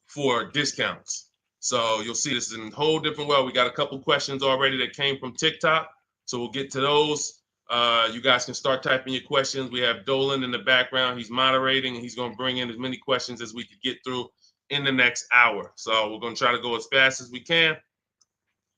for discounts. So you'll see this in a whole different way. We got a couple questions already that came from TikTok. So we'll get to those. You guys can start typing your questions. We have Dolan in the background. He's moderating and he's going to bring in as many questions as we could get through in the next hour. So we're going to try to go as fast as we can.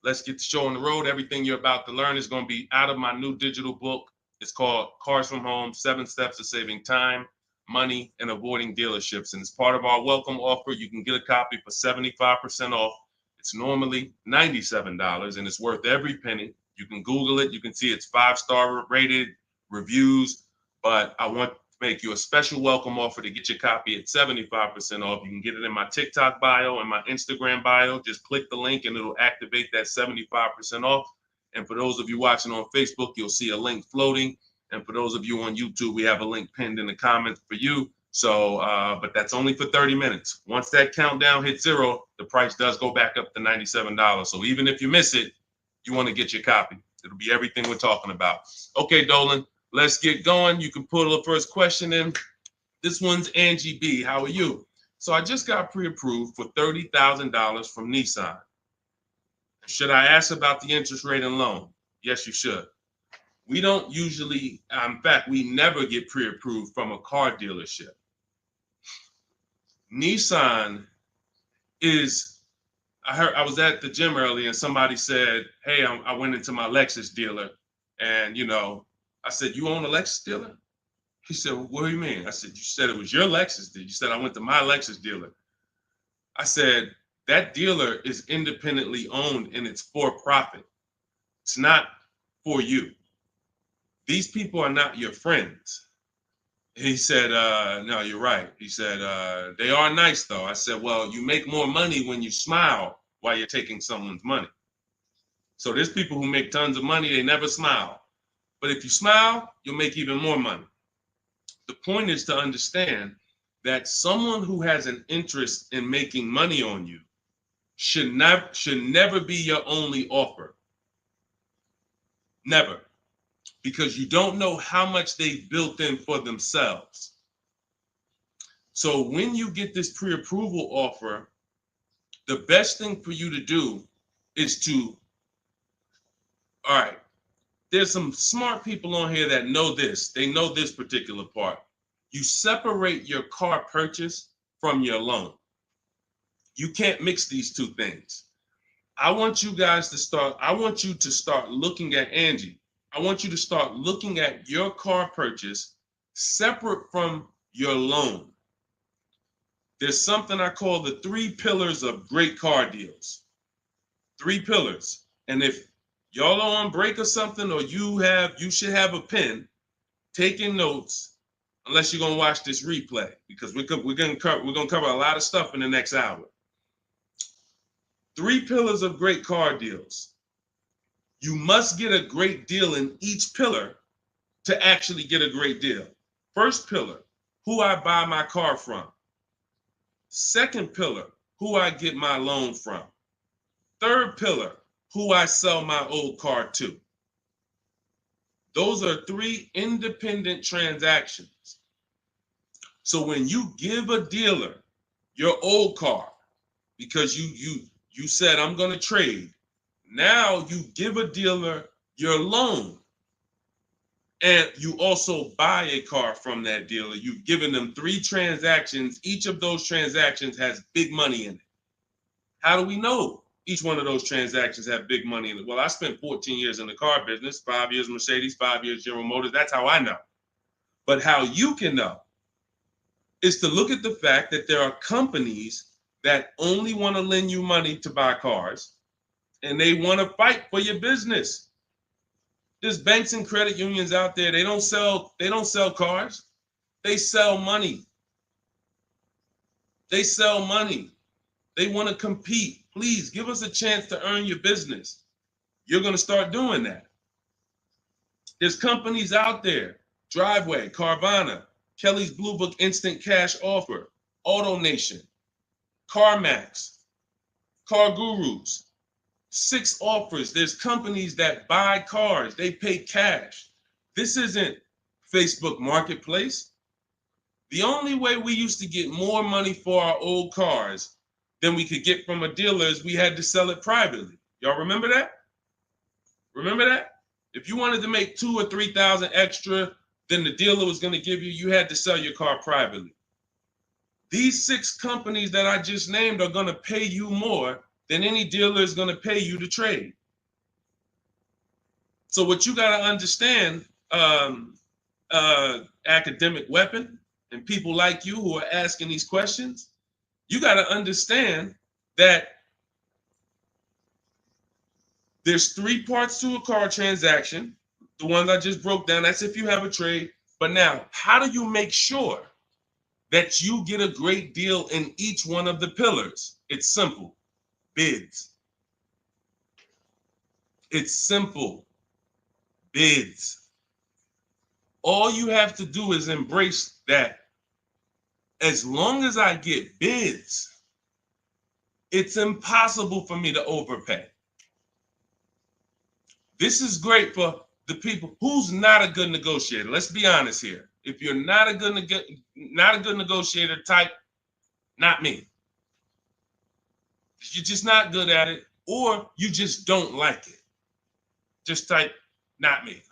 Let's get the show on the road. Everything you're about to learn is going to be out of my new digital book. It's called Cars from Home, 7 Steps to Saving Time, Money, and Avoiding Dealerships. And as part of our welcome offer, you can get a copy for 75% off. It's normally $97 and it's worth every penny. You can Google it. You can see it's 5-star rated reviews, but I want to make you a special welcome offer to get your copy at 75% off. You can get it in my TikTok bio and my Instagram bio. Just click the link and it'll activate that 75% off. And for those of you watching on Facebook, you'll see a link floating. And for those of you on YouTube, we have a link pinned in the comments for you. So, but that's only for 30 minutes. Once that countdown hits 0, the price does go back up to $97. So even if you miss it, you want to get your copy. It'll be everything we're talking about. Okay, Dolan, let's get going. You can put the first question in. This one's Angie B. How are you? So I just got pre-approved for $30,000 from Nissan. Should I ask about the interest rate and loan? Yes, you should. We don't usually, in fact, we never get pre-approved from a car dealership. Nissan is, I was at the gym earlier and somebody said, hey, I went into my Lexus dealer and, I said, you own a Lexus dealer? He said, well, what do you mean? I said, you said it was your Lexus dealer. You said, I went to my Lexus dealer. I said, that dealer is independently owned and it's for profit. It's not for you. These people are not your friends. He said, no, you're right. He said, they are nice though. I said, well, you make more money when you smile while you're taking someone's money. So there's people who make tons of money, they never smile. But if you smile, you'll make even more money. The point is to understand that someone who has an interest in making money on you should never be your only offer. Never. Because you don't know how much they've built in for themselves. So when you get this pre-approval offer, the best thing for you to do is to, all right, there's some smart people on here that know this. They know this particular part. You separate your car purchase from your loan. You can't mix these two things. I want you to start looking at Angie. I want you to start looking at your car purchase separate from your loan. There's something I call the 3 pillars of great car deals. 3 pillars. And if y'all are on break or something, or you should have a pen taking notes, unless you're gonna watch this replay, because we're gonna cover a lot of stuff in the next hour. 3 pillars of great car deals. You must get a great deal in each pillar to actually get a great deal. First pillar, who I buy my car from. Second pillar, who I get my loan from. Third pillar, who I sell my old car to. Those are 3 independent transactions. So when you give a dealer your old car, because you said I'm going to trade, now you give a dealer your loan. And you also buy a car from that dealer. You've given them 3 transactions. Each of those transactions has big money in it. How do we know each one of those transactions have big money in it? Well, I spent 14 years in the car business, 5 years Mercedes, 5 years General Motors. That's how I know. But how you can know is to look at the fact that there are companies that only want to lend you money to buy cars, and they want to fight for your business. There's banks and credit unions out there. They don't sell cars. They sell money. They sell money. They want to compete. Please give us a chance to earn your business. You're going to start doing that. There's companies out there, Driveway, Carvana, Kelly's Blue Book Instant Cash Offer, AutoNation, CarMax, Car Gurus, 6 offers. There's companies that buy cars. They pay cash. This isn't Facebook Marketplace. The only way we used to get more money for our old cars than we could get from a dealer is we had to sell it privately. Y'all remember that? Remember that? If you wanted to make 2,000 or 3,000 extra than the dealer was going to give you, you had to sell your car privately. These 6 companies that I just named are going to pay you more than any dealer is going to pay you to trade. So what you got to understand, academic weapon, and people like you who are asking these questions, you got to understand that there's 3 parts to a car transaction. The ones I just broke down, that's if you have a trade. But now, how do you make sure that you get a great deal in each one of the pillars? It's simple. Bids. It's simple. Bids. All you have to do is embrace that. As long as I get bids, it's impossible for me to overpay. This is great for the people who's not a good negotiator. Let's be honest here. If you're not a good negotiator, type not me. You're just not good at it, or you just don't like it. Just type not me.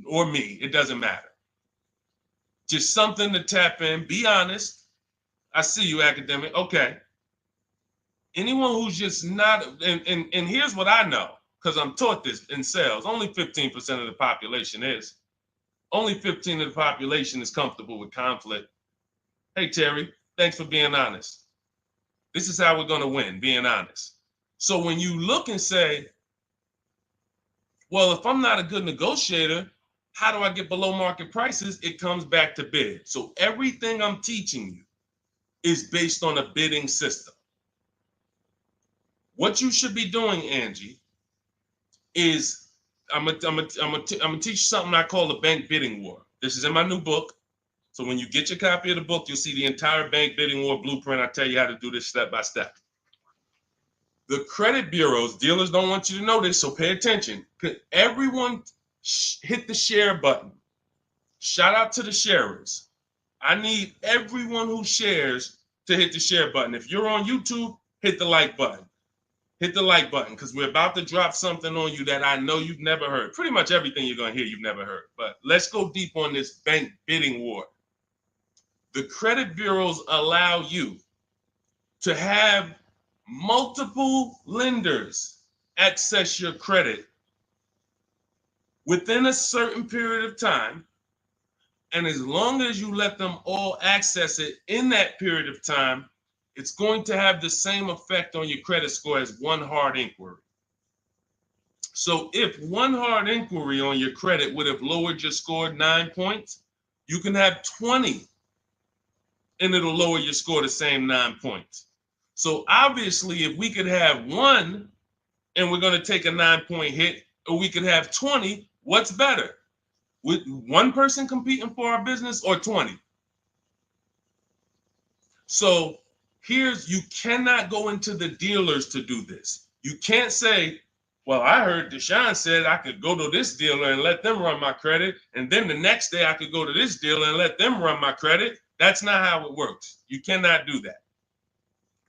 Or me. It doesn't matter. Just something to tap in. Be honest. I see you, academic. Okay. Anyone who's just not, and here's what I know, because I'm taught this in sales. Only 15% of the population is. Only 15% of the population is comfortable with conflict. Hey, Terry, thanks for being honest. This is how we're going to win, being honest. So when you look and say, well, if I'm not a good negotiator, how do I get below market prices? It comes back to bid. So everything I'm teaching you is based on a bidding system. What you should be doing, Angie, is I'm gonna teach you something I call the bank bidding war. This is in my new book. So when you get your copy of the book, you'll see the entire bank bidding war blueprint. I tell you how to do this step by step. The credit bureaus, dealers don't want you to know this, so pay attention. Everyone hit the share button. Shout out to the sharers. I need everyone who shares to hit the share button. If you're on YouTube, hit the like button. Hit the like button, because we're about to drop something on you that I know you've never heard. Pretty much everything you're going to hear you've never heard. But let's go deep on this bank bidding war. The credit bureaus allow you to have multiple lenders access your credit within a certain period of time. And as long as you let them all access it in that period of time, it's going to have the same effect on your credit score as one hard inquiry. So if one hard inquiry on your credit would have lowered your score 9 points, you can have 20 and it'll lower your score the same 9 points. So obviously, if we could have one and we're going to take a 9-point hit, or we could have 20, what's better? With one person competing for our business or 20? So you cannot go into the dealers to do this. You can't say, well, I heard Deshone said I could go to this dealer and let them run my credit, and then the next day I could go to this dealer and let them run my credit. That's not how it works. You cannot do that.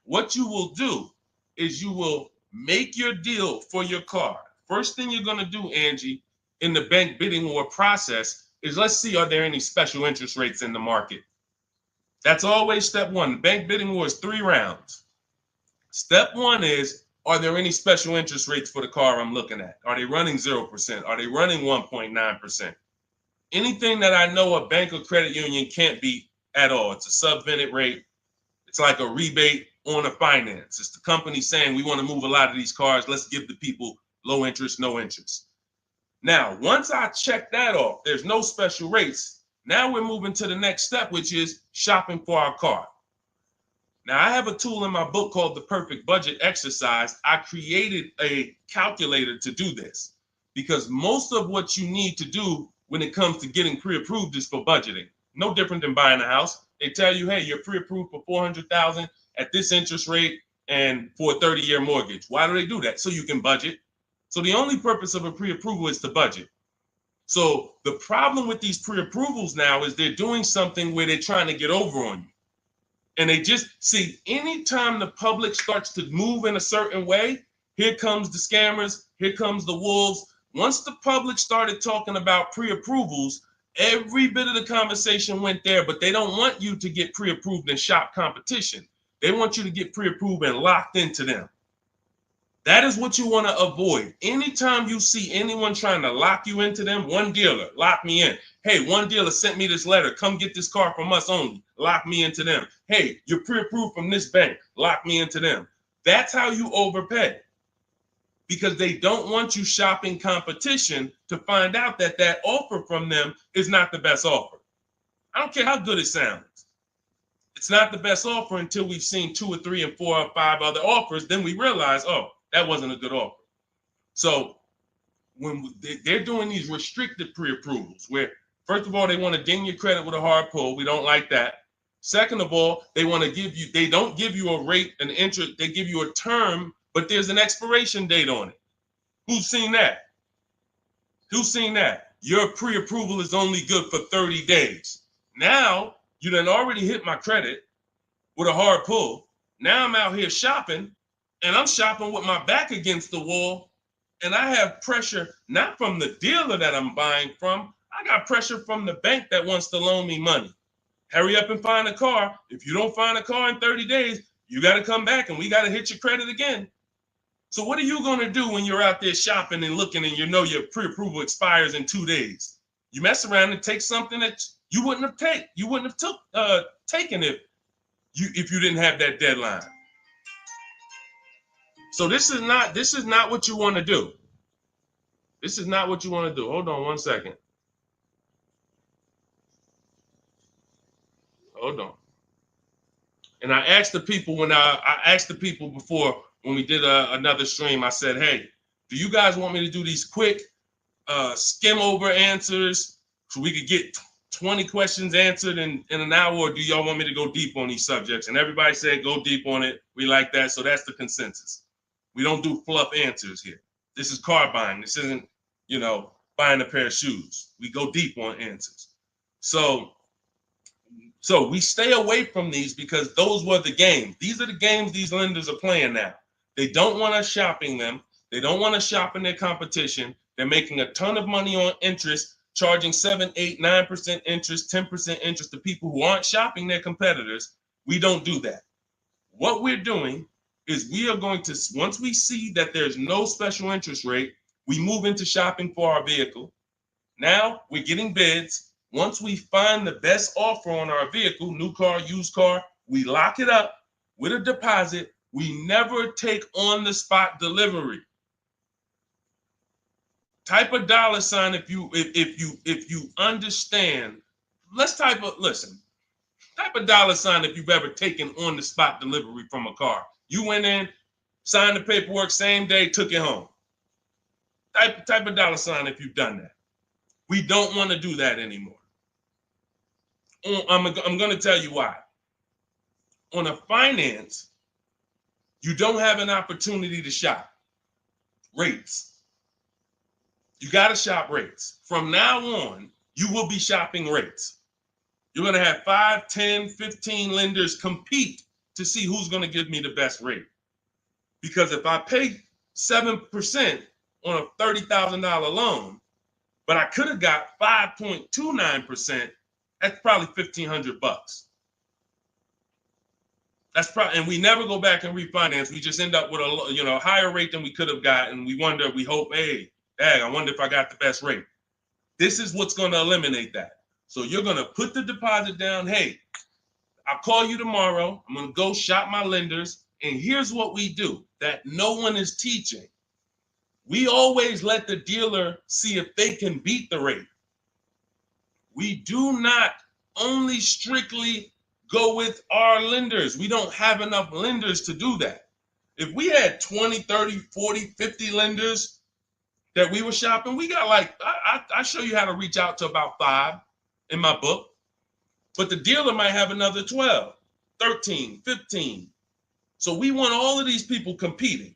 What you will do is you will make your deal for your car. First thing you're going to do, Angie, in the bank bidding war process is let's see, are there any special interest rates in the market? That's always step one. The bank bidding war is 3 rounds. Step one is, are there any special interest rates for the car I'm looking at? Are they running 0%? Are they running 1.9%? Anything that I know a bank or credit union can't beat at all. It's a subvented rate. It's like a rebate on a finance. It's the company saying we want to move a lot of these cars. Let's give the people low interest, no interest. Now, once I check that off, there's no special rates. Now we're moving to the next step, which is shopping for our car. Now, I have a tool in my book called the Perfect Budget Exercise. I created a calculator to do this because most of what you need to do when it comes to getting pre-approved is for budgeting. No different than buying a house. They tell you, hey, you're pre-approved for $400,000 at this interest rate and for a 30-year mortgage. Why do they do that? So you can budget. So the only purpose of a pre-approval is to budget. So the problem with these pre-approvals now is they're doing something where they're trying to get over on you. And they just see anytime the public starts to move in a certain way, here comes the scammers, here comes the wolves. Once the public started talking about pre-approvals, every bit of the conversation went there, but they don't want you to get pre-approved and shop competition. They want you to get pre-approved and locked into them. That is what you want to avoid. Anytime you see anyone trying to lock you into them, one dealer, lock me in. Hey, one dealer sent me this letter. Come get this car from us only. Lock me into them. Hey, you're pre-approved from this bank. Lock me into them. That's how you overpay. Because they don't want you shopping competition to find out that that offer from them is not the best offer. I don't care how good it sounds. It's not the best offer until we've seen 2 or 3 and 4 or 5 other offers. Then we realize, oh, that wasn't a good offer. So when they're doing these restricted pre-approvals, where first of all, they want to ding your credit with a hard pull. We don't like that. Second of all, they want to give you, they don't give you a rate, an interest, they give you a term, but there's an expiration date on it. Who's seen that? Who's seen that? Your pre-approval is only good for 30 days. Now, you done already hit my credit with a hard pull. Now I'm out here shopping, and I'm shopping with my back against the wall, and I have pressure not from the dealer that I'm buying from. I got pressure from the bank that wants to loan me money. Hurry up and find a car. If you don't find a car in 30 days, you got to come back and we got to hit your credit again. So what are you going to do when you're out there shopping and looking and you know your pre-approval expires in 2 days? You mess around and take something that you wouldn't have taken if you didn't have that deadline. So this is not what you want to do. This is not what you want to do. Hold on one second. Hold on. And I asked the people before when we did another stream, I said, hey, do you guys want me to do these quick skim over answers so we could get 20 questions answered in an hour, or do y'all want me to go deep on these subjects? And everybody said go deep on it. We like that. So that's the consensus. We don't do fluff answers here. This is car buying. This isn't, buying a pair of shoes. We go deep on answers. So we stay away from these because those were the games. These are the games these lenders are playing now. They don't want us shopping them. They don't want us shopping their competition. They're making a ton of money on interest, charging 7, 8, 9% interest, 10% interest to people who aren't shopping their competitors. We don't do that. What we're doing is we are going to, once we see that there's no special interest rate, we move into shopping for our vehicle. Now we're getting bids. Once we find the best offer on our vehicle, new car, used car, we lock it up with a deposit. We never take on the spot delivery. Type a $sign if you understand. Type a $sign if you've ever taken on the spot delivery from a car. You went in, signed the paperwork, same day, took it home. Type a $sign if you've done that. We don't want to do that anymore. I'm going to tell you why. On a finance, you don't have an opportunity to shop rates. You got to shop rates. From now on, you will be shopping rates. You're going to have 5, 10, 15 lenders compete to see who's going to give me the best rate. Because if I pay 7% on a $30,000 loan, but I could have got 5.29%. That's probably $1,500. That's probably, and we never go back and refinance. We just end up with a higher rate than we could have gotten. We wonder, we hope, hey, dang, I wonder if I got the best rate. This is what's going to eliminate that. So you're going to put the deposit down. Hey, I'll call you tomorrow. I'm going to go shop my lenders. And here's what we do that no one is teaching. We always let the dealer see if they can beat the rate. We do not only strictly go with our lenders. We don't have enough lenders to do that. If we had 20, 30, 40, 50 lenders that we were shopping, we got like, I show you how to reach out to about 5 in my book, but the dealer might have another 12, 13, 15. So we want all of these people competing.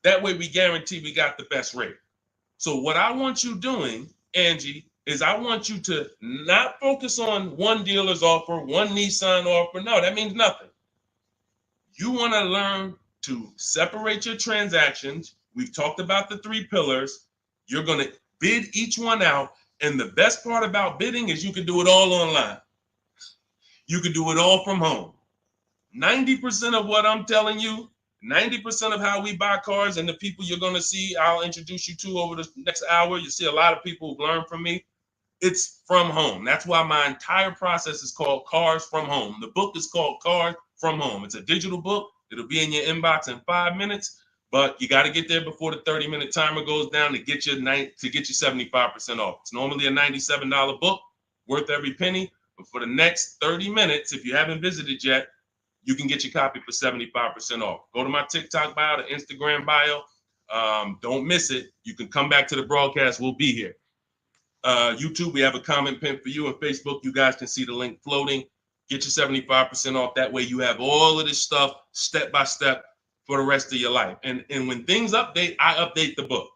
That way we guarantee we got the best rate. So what I want you doing, Angie, is I want you to not focus on one dealer's offer, one Nissan offer. No, that means nothing. You want to learn to separate your transactions. We've talked about the 3 pillars. You're going to bid each one out. And the best part about bidding is you can do it all online. You can do it all from home. 90% of what I'm telling you, 90% of how we buy cars and the people you're going to see, I'll introduce you to over the next hour. You see a lot of people who've learned from me. It's from home. That's why my entire process is called Cars from Home. The book is called Cars from Home. It's a digital book. It'll be in your inbox in 5 minutes, but you got to get there before the 30-minute timer goes down to get you 75% off. It's normally a $97 book, worth every penny. But for the next 30 minutes, if you haven't visited yet, you can get your copy for 75% off. Go to my TikTok bio, the Instagram bio. Don't miss it. You can come back to the broadcast. We'll be here. YouTube, we have a comment pin for you. On Facebook, you guys can see the link floating. Get your 75% off. That way you have all of this stuff step by step for the rest of your life. And when things update, I update the book.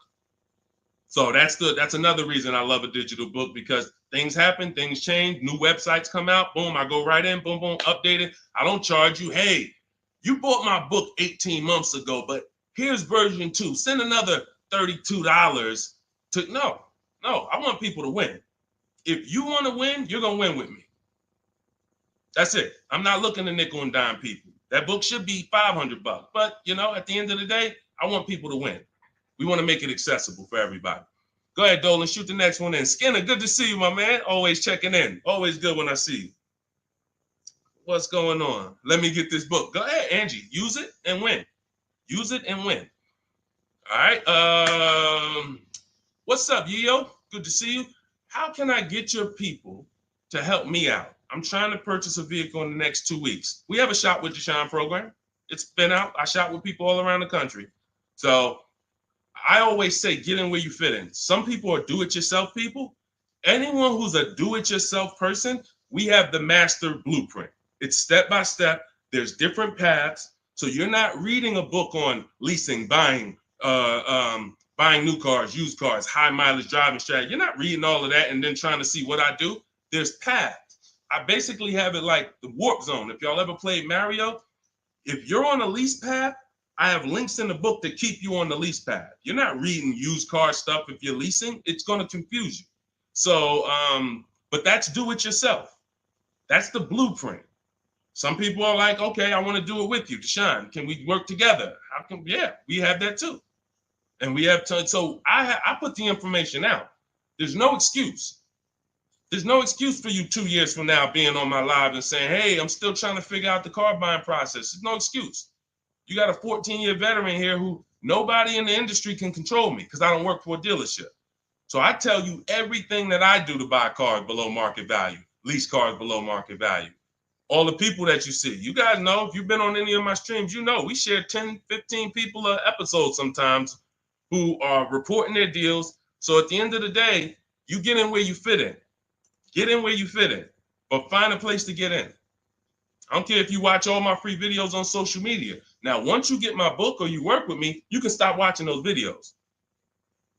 So that's another reason I love a digital book, because things happen, things change, new websites come out, boom, I go right in, boom, boom, update it. I don't charge you. Hey, you bought my book 18 months ago, but here's version 2. Send another $32 to, no, I want people to win. If you want to win, you're going to win with me. That's it. I'm not looking to nickel and dime people. That book should be $500, but at the end of the day, I want people to win. We want to make it accessible for everybody. Go ahead, Dolan, shoot the next one in. Skinner, good to see you, my man. Always checking in. Always good when I see you. What's going on? Let me get this book. Go ahead, Angie. Use it and win. Use it and win. All right. What's up, Yo? Good to see you. How can I get your people to help me out? I'm trying to purchase a vehicle in the next 2 weeks. We have a Shop with Deshone program. It's been out. I shop with people all around the country. So I always say, get in where you fit in. Some people are do-it-yourself people. Anyone who's a do-it-yourself person, we have the master blueprint. It's step-by-step. There's different paths. So you're not reading a book on leasing, buying new cars, used cars, high mileage driving strategy. You're not reading all of that and then trying to see what I do. There's paths. I basically have it like the warp zone. If y'all ever played Mario, if you're on a lease path, I have links in the book to keep you on the lease path. You're not reading used car stuff if you're leasing. It's going to confuse you. So, but that's do it yourself. That's the blueprint. Some people are like, okay, I want to do it with you, Deshone. Can we work together? How can? Yeah, we have that too. And we have to. So I put the information out. There's no excuse. There's no excuse for you 2 years from now being on my live and saying, hey, I'm still trying to figure out the car buying process. There's no excuse. You got a 14-year veteran here who nobody in the industry can control me because I don't work for a dealership. So I tell you everything that I do to buy cars below market value, lease cars below market value. All the people that you see, you guys know, if you've been on any of my streams, you know we share 10, 15 people an episode sometimes who are reporting their deals. So at the end of the day, you get in where you fit in. Get in where you fit in, but find a place to get in. I don't care if you watch all my free videos on social media. Now, once you get my book or you work with me, you can stop watching those videos.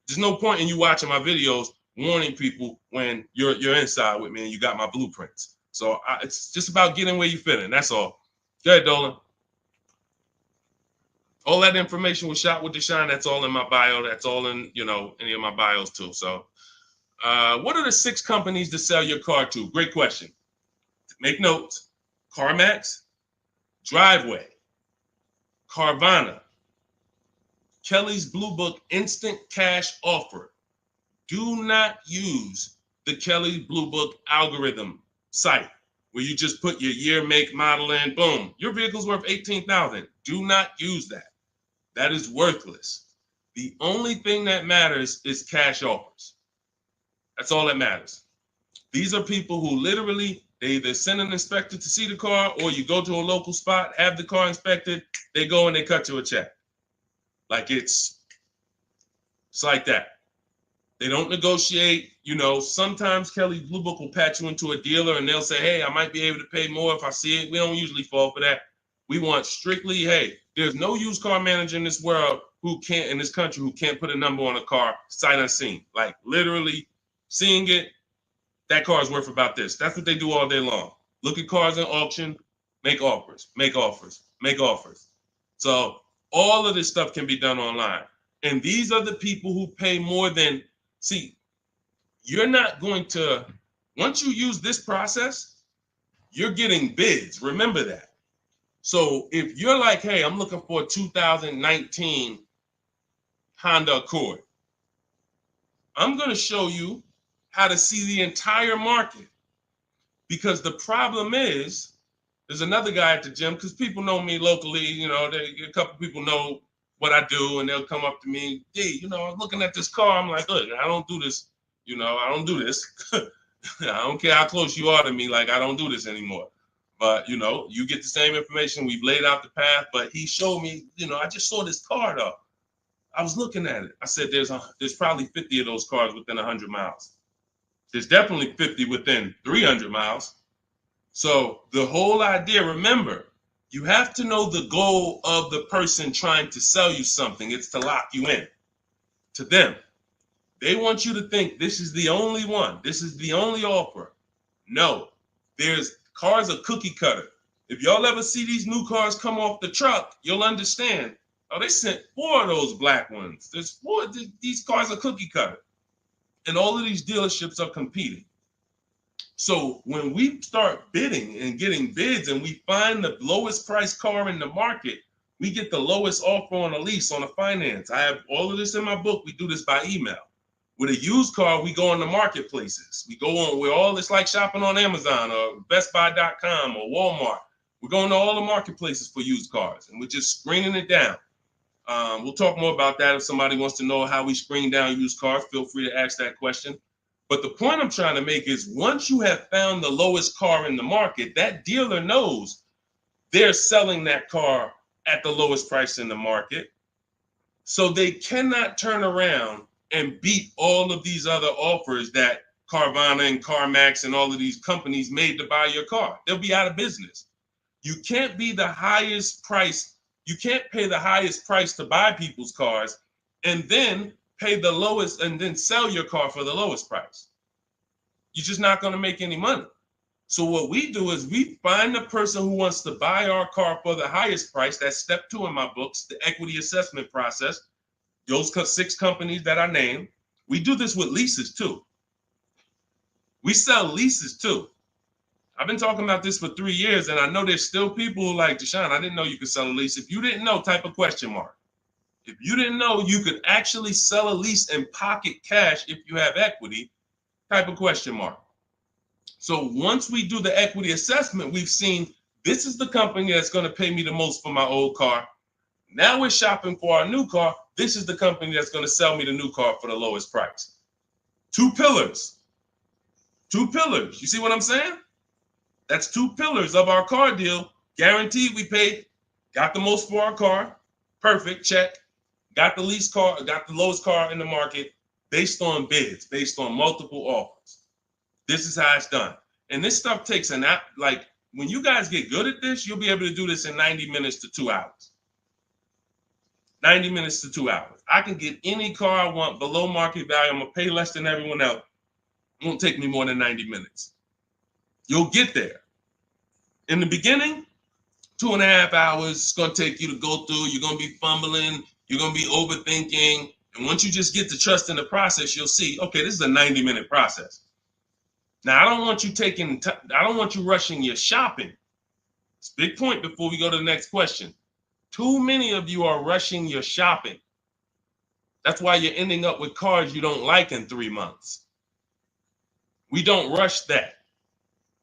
There's no point in you watching my videos warning people when you're inside with me and you got my blueprints. So it's just about getting where you fit in. That's all. Go ahead, Dolan. All that information was Shop with Deshone. That's all in my bio. That's all in, any of my bios too. So what are the 6 companies to sell your car to? Great question. Make notes. CarMax, Driveway, Carvana, Kelly's Blue Book Instant Cash Offer. Do not use the Kelly Blue Book algorithm site where you just put your year, make, model in, boom. Your vehicle's worth $18,000. Do not use that. That is worthless. The only thing that matters is cash offers. That's all that matters. These are people who literally, they either send an inspector to see the car, or you go to a local spot, have the car inspected, they go and they cut you a check. Like it's like that. They don't negotiate. Sometimes Kelly Blue Book will patch you into a dealer and they'll say, hey, I might be able to pay more if I see it. We don't usually fall for that. We want strictly, hey, there's no used car manager in this world in this country who can't put a number on a car sight unseen. Like literally seeing it, that car is worth about this. That's what they do all day long. Look at cars in auction, make offers, make offers, make offers. So all of this stuff can be done online. And these are the people who pay more than, see, you're not going to, once you use this process, you're getting bids. Remember that. So if you're like, hey, I'm looking for a 2019 Honda Accord, I'm going to show you how to see the entire market. Because the problem is, there's another guy at the gym, because people know me locally, a couple people know what I do, and they'll come up to me, hey, I'm looking at this car. I'm like, look, I don't do this. I don't do this. I don't care how close you are to me. Like, I don't do this anymore. But, you get the same information. We've laid out the path. But he showed me, I just saw this car, though. I was looking at it. I said, there's probably 50 of those cars within 100 miles. There's definitely 50 within 300 miles. So the whole idea, remember, you have to know the goal of the person trying to sell you something. It's to lock you in to them. They want you to think this is the only one. This is the only offer. No, there's cars are cookie cutter. If y'all ever see these new cars come off the truck, you'll understand. Oh, they sent 4 of those black ones. There's 4. These cars are cookie cutter. And all of these dealerships are competing. So when we start bidding and getting bids and we find the lowest price car in the market, we get the lowest offer on a lease, on a finance. I have all of this in my book. We do this by email. With a used car, we go on the marketplaces. We go on, it's like shopping on Amazon or BestBuy.com or Walmart. We're going to all the marketplaces for used cars, and we're just screening it down. We'll talk more about that. If somebody wants to know how we screen down used cars, feel free to ask that question. But the point I'm trying to make is, once you have found the lowest car in the market, that dealer knows they're selling that car at the lowest price in the market. So they cannot turn around and beat all of these other offers that Carvana and CarMax and all of these companies made to buy your car. They'll be out of business. You can't be the highest price. You can't pay the highest price to buy people's cars and then pay the lowest and then sell your car for the lowest price. You're just not going to make any money. So what we do is we find the person who wants to buy our car for the highest price. That's step 2 in my books, the equity assessment process. Those 6 companies that I named. We do this with leases too. We sell leases too. I've been talking about this for 3 years, and I know there's still people who like, Deshone, I didn't know you could sell a lease. If you didn't know, type a question mark. If you didn't know you could actually sell a lease and pocket cash if you have equity, type a question mark. So once we do the equity assessment, we've seen this is the company that's going to pay me the most for my old car. Now we're shopping for our new car. This is the company that's going to sell me the new car for the lowest price. 2 pillars. 2 pillars. You see what I'm saying? That's 2 pillars of our car deal. Guaranteed we paid, got the most for our car. Perfect, check. Got the least car, got the lowest car in the market based on bids, based on multiple offers. This is how it's done. And this stuff takes an app. Like, when you guys get good at this, you'll be able to do this in 90 minutes to 2 hours. 90 minutes to 2 hours. I can get any car I want below market value. I'm going to pay less than everyone else. It won't take me more than 90 minutes. You'll get there. In the beginning, 2.5 hours it's going to take you to go through. You're going to be fumbling. You're going to be overthinking. And once you just get to trust in the process, you'll see, okay, this is a 90-minute process. Now, I don't want you rushing your shopping. It's a big point before we go to the next question. Too many of you are rushing your shopping. That's why you're ending up with cars you don't like in 3 months. We don't rush that.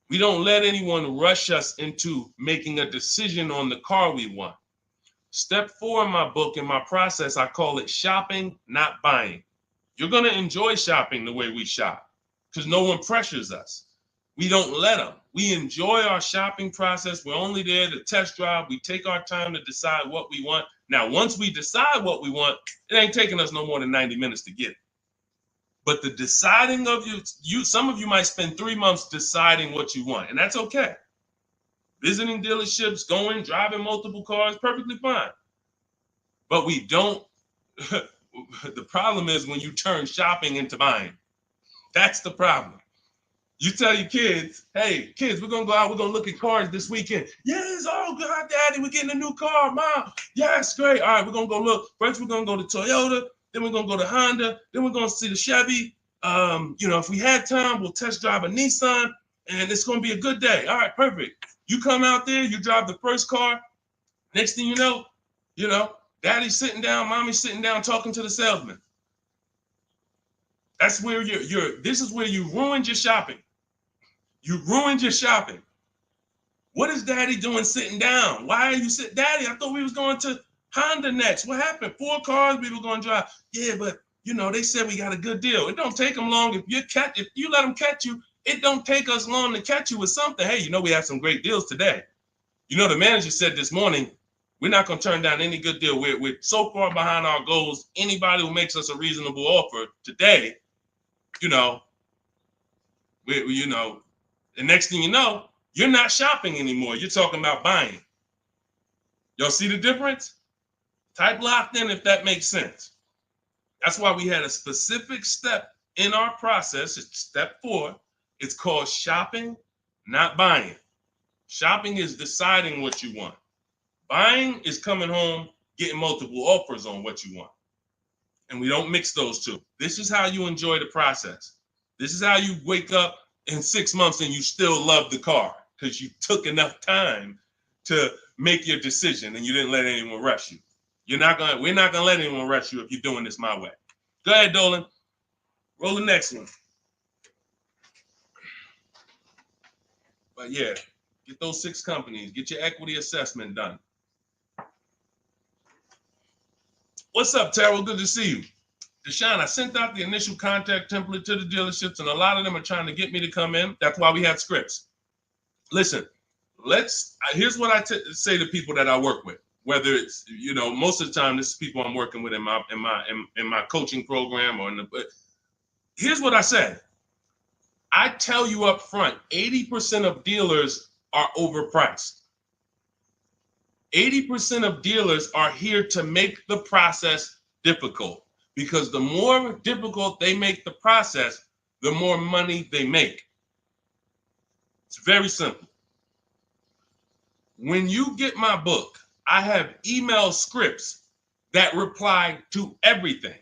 We don't let anyone rush us into making a decision on the car we want. Step 4 in my book, in my process, I call it shopping, not buying. You're going to enjoy shopping the way we shop because no one pressures us. We don't let them. We enjoy our shopping process. We're only there to test drive. We take our time to decide what we want. Now, once we decide what we want, it ain't taking us no more than 90 minutes to get it. But the deciding of some of you might spend 3 months deciding what you want, and that's okay. Visiting dealerships, driving multiple cars, perfectly fine. But we don't, the problem is when you turn shopping into buying. That's the problem. You tell your kids, hey, kids, we're going to go out, we're going to look at cars this weekend. Yes, oh, God, Daddy, we're getting a new car, Mom. Yes, great. All right, we're going to go look. First, we're going to go to Toyota. Then we're going to go to Honda. Then we're going to see the Chevy. If we had time, we'll test drive a Nissan, and it's going to be a good day. All right, perfect. You come out there, you drive the first car. Next thing you know, Daddy's sitting down, Mommy's sitting down talking to the salesman. That's where this is where you ruined your shopping. You ruined your shopping. What is Daddy doing sitting down? Why are you sitting? Daddy, I thought we was going to Honda next. What happened? 4 cars we were going to drive. Yeah, but they said we got a good deal. It don't take them long. If you let them catch you, it don't take us long to catch you with something. Hey, we have some great deals today. The manager said this morning, we're not going to turn down any good deal. We're so far behind our goals. Anybody who makes us a reasonable offer today, the next thing you know, you're not shopping anymore. You're talking about buying. Y'all see the difference? Type locked in if that makes sense. That's why we had a specific step in our process. It's step 4. It's called shopping, not buying. Shopping is deciding what you want. Buying is coming home, getting multiple offers on what you want. And we don't mix those two. This is how you enjoy the process. This is how you wake up in 6 months and you still love the car because you took enough time to make your decision and you didn't let anyone rush you. We're not gonna let anyone rush you if you're doing this my way. Go ahead, Dolan. Roll the next one. But yeah, get those 6 companies. Get your equity assessment done. What's up, Terrell? Good to see you. Deshone, I sent out the initial contact template to the dealerships, and a lot of them are trying to get me to come in. That's why we had scripts. Listen, here's what I say to people that I work with. Whether it's most of the time this is people I'm working with in my coaching program here's what I say. I tell you up front, 80% of dealers are overpriced. 80% of dealers are here to make the process difficult because the more difficult they make the process, the more money they make. It's very simple. When you get my book, I have email scripts that reply to everything.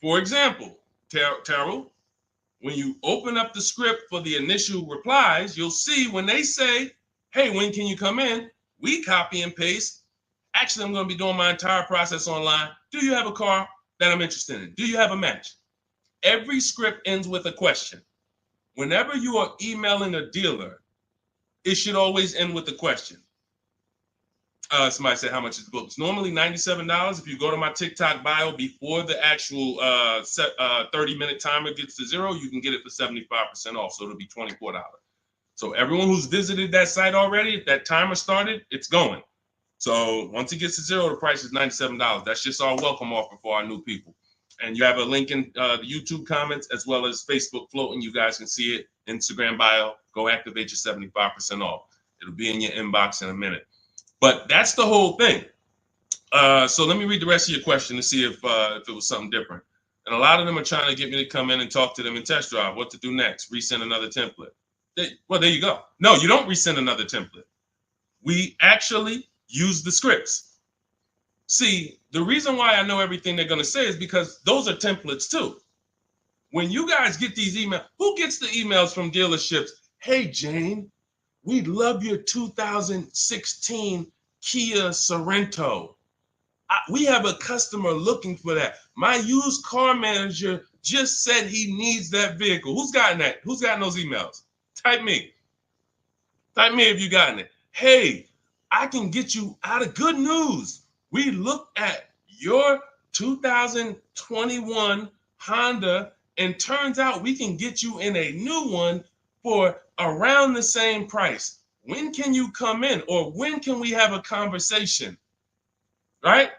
For example, Terrell, when you open up the script for the initial replies, you'll see when they say, hey, when can you come in? We copy and paste. Actually, I'm going to be doing my entire process online. Do you have a car that I'm interested in? Do you have a match? Every script ends with a question. Whenever you are emailing a dealer, it should always end with a question. Somebody said, how much is the book? It's normally $97. If you go to my TikTok bio before the actual 30-minute timer gets to 0, you can get it for 75% off. So it'll be $24. So everyone who's visited that site already, if that timer started, it's going. So once it gets to 0, the price is $97. That's just our welcome offer for our new people. And you have a link in the YouTube comments as well as Facebook floating. You guys can see it. Instagram bio. Go activate your 75% off. It'll be in your inbox in a minute. But that's the whole thing. So let me read the rest of your question to see if it was something different. And a lot of them are trying to get me to come in and talk to them and test drive. What to do next? Resend another template. Well, there you go. No, you don't resend another template. We actually use the scripts. See, the reason why I know everything they're going to say is because those are templates too. When you guys get these emails, who gets the emails from dealerships? Hey, Jane, we love your 2016 Kia Sorento. We have a customer looking for that. My used car manager just said he needs that vehicle. Who's gotten that? Who's gotten those emails? Type me. Type me if you gotten it. Hey, I can get you out of good news. We looked at your 2021 Honda, and turns out we can get you in a new one for around the same price. When can you come in? Or when can we have a conversation? Right?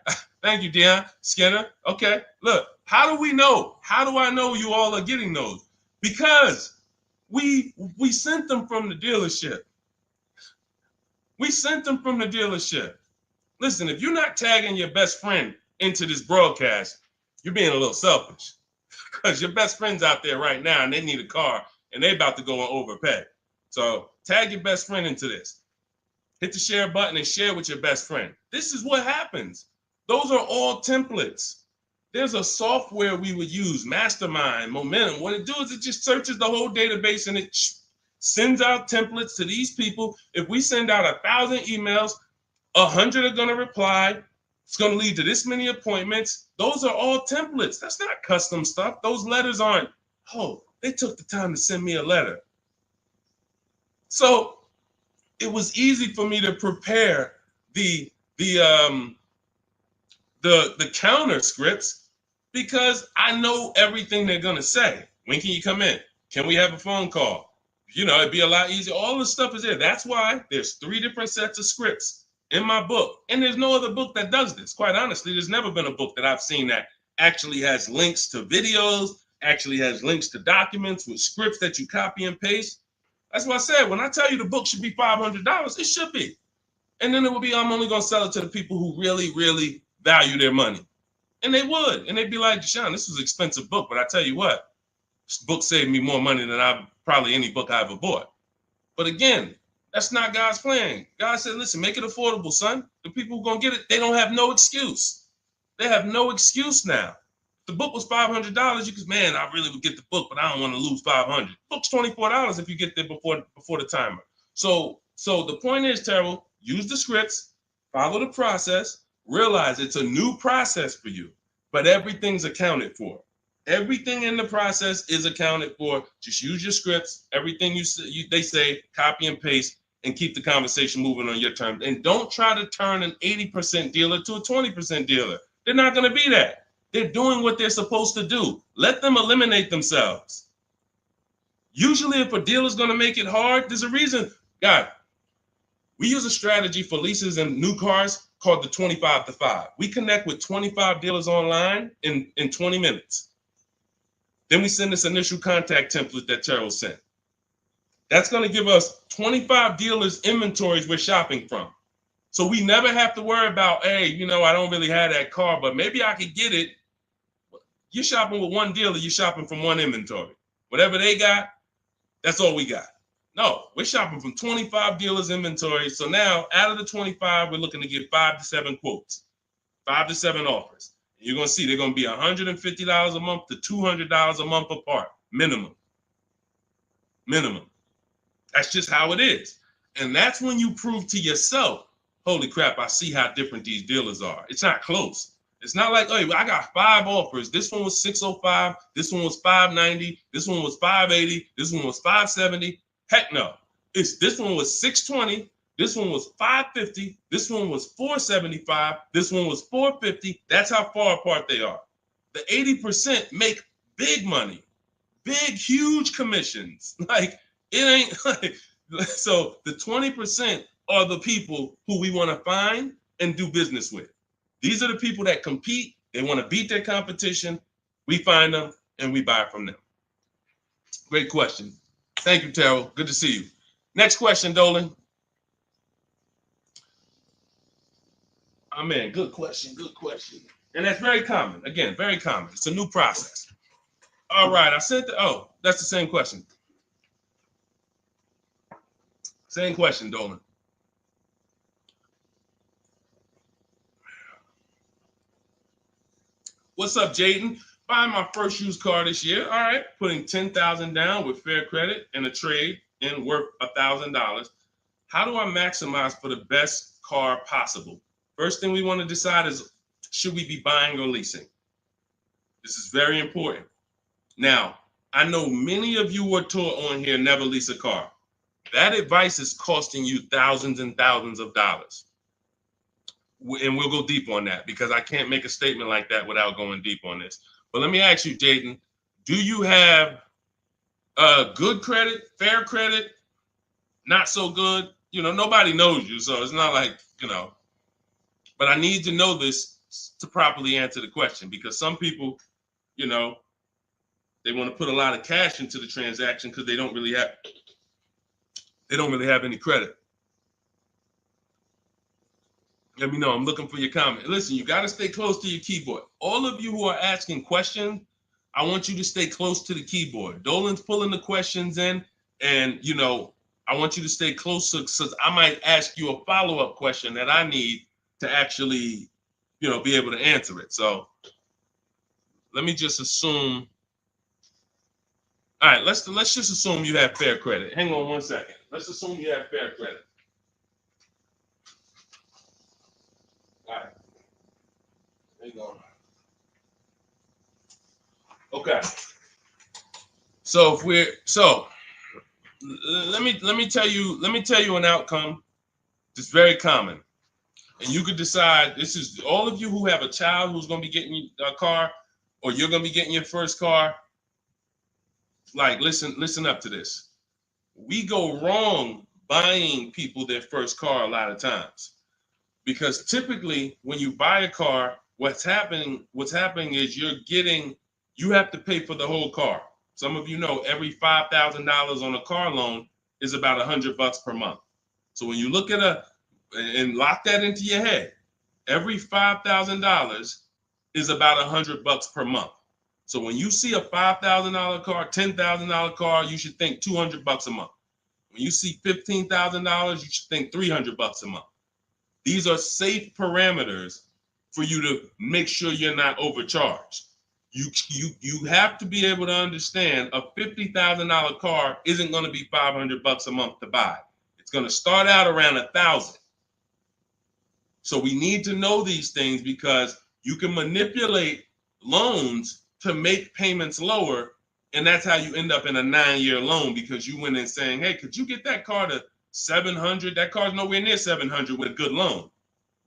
Thank you, Dion Skinner. Okay, look, how do we know? How do I know you all are getting those? Because we sent them from the dealership. We sent them from the dealership. Listen, if you're not tagging your best friend into this broadcast, you're being a little selfish, because your best friend's out there right now and they need a car and they about to go and overpay. So tag your best friend into this. Hit the share button and share with your best friend. This is what happens. Those are all templates. There's a software we would use, Mastermind, Momentum. What it does is it just searches the whole database and it sends out templates to these people. If we send out 1,000 emails, 100 are going to reply. It's going to lead to this many appointments. Those are all templates. That's not custom stuff. Those letters aren't, oh, they took the time to send me a letter. So it was easy for me to prepare the counter scripts because I know everything they're going to say. When can you come in? Can we have a phone call? You know, it'd be a lot easier. All the stuff is there. That's why there's 3 different sets of scripts in my book. And there's no other book that does this. Quite honestly, there's never been a book that I've seen that actually has links to videos, actually has links to documents with scripts that you copy and paste. That's why I said, when I tell you the book should be $500, it should be. And then it would be, I'm only going to sell it to the people who really, really value their money. And they would. And they'd be like, Deshone, this was an expensive book, but I tell you what, this book saved me more money than probably any book I ever bought. But again, that's not God's plan. God said, listen, make it affordable, son. The people who are going to get it, they don't have no excuse. They have no excuse now. If the book was $500, you could, man, I really would get the book, but I don't want to lose $500. Book's $24 if you get there before the timer. So the point is, Terrell, use the scripts, follow the process, realize it's a new process for you, but everything's accounted for. Everything in the process is accounted for. Just use your scripts. Everything they say, copy and paste, and keep the conversation moving on your terms. And don't try to turn an 80% dealer to a 20% dealer. They're not going to be that. They're doing what they're supposed to do. Let them eliminate themselves. Usually, if a dealer's going to make it hard, there's a reason. God, we use a strategy for leases and new cars called the 25 to 5. We connect with 25 dealers online in 20 minutes. Then we send this initial contact template that Terrell sent. That's going to give us 25 dealers' inventories we're shopping from. So we never have to worry about, hey, you know, I don't really have that car, but maybe I could get it. You're shopping with one dealer, you're shopping from one inventory. Whatever they got, that's all we got. No, we're shopping from 25 dealers' inventory. So now out of the 25, we're looking to get 5 to 7 quotes, 5 to 7 offers. You're going to see they're going to be $150 a month to $200 a month apart, minimum. That's just how it is. And that's when you prove to yourself, holy crap, I see how different these dealers are. It's not close. It's not like, hey, I got 5 offers. This one was $605. This one was $590. This one was $580. This one was $570. Heck no. This one was $620. This one was $550. This one was $475. This one was $450. That's how far apart they are. The 80% make big money, big, huge commissions. Like, it ain't like, so the 20% are the people who we want to find and do business with. These are the people that compete. They want to beat their competition. We find them and we buy from them. Great question. Thank you, Terrell. Good to see you. Next question, Dolan. Oh, man, good question. And that's very common. Again, very common. It's a new process. All right, I said that's the same question. Same question, Dolan. What's up, Jaden? Buying my first used car this year. All right, putting $10,000 down with fair credit and a trade in worth $1,000. How do I maximize for the best car possible? First thing we want to decide is, should we be buying or leasing? This is very important. Now, I know many of you were taught on here, never lease a car. That advice is costing you thousands and thousands of dollars. And we'll go deep on that because I can't make a statement like that without going deep on this. But let me ask you, Jaden, do you have good credit, fair credit, not so good? You know, nobody knows you, so it's not like, you know. But I need to know this to properly answer the question, because some people, you know, they want to put a lot of cash into the transaction because they don't really have any credit. Let me know. I'm looking for your comment. Listen, you got to stay close to your keyboard. All of you who are asking questions, I want you to stay close to the keyboard. Dolan's pulling the questions in, and, you know, I want you to stay close, because I might ask you a follow-up question that I need to actually, you know, be able to answer it. So let me just assume. All right, let's just assume you have fair credit. Hang on one second. Let's assume you have fair credit. All right. Hang on. Okay. So let me tell you an outcome that's very common. And you could decide, this is all of you who have a child who's going to be getting a car, or you're going to be getting your first car. Like, listen up to this. We go wrong buying people their first car a lot of times, because typically when you buy a car, what's happening is you have to pay for the whole car. Some of you know every $5,000 on a car loan is about $100 per month. So when you look at and lock that into your head, every $5,000 is about $100 per month. So when you see a $5,000 car, $10,000 car, you should think $200 a month. When you see $15,000, you should think $300 a month. These are safe parameters for you to make sure you're not overcharged. You have to be able to understand a $50,000 car isn't going to be $500 a month to buy. It's going to start out around $1,000. So we need to know these things, because you can manipulate loans to make payments lower, and that's how you end up in a 9-year loan, because you went in saying, hey, could you get that car to 700? That car's nowhere near 700 with a good loan.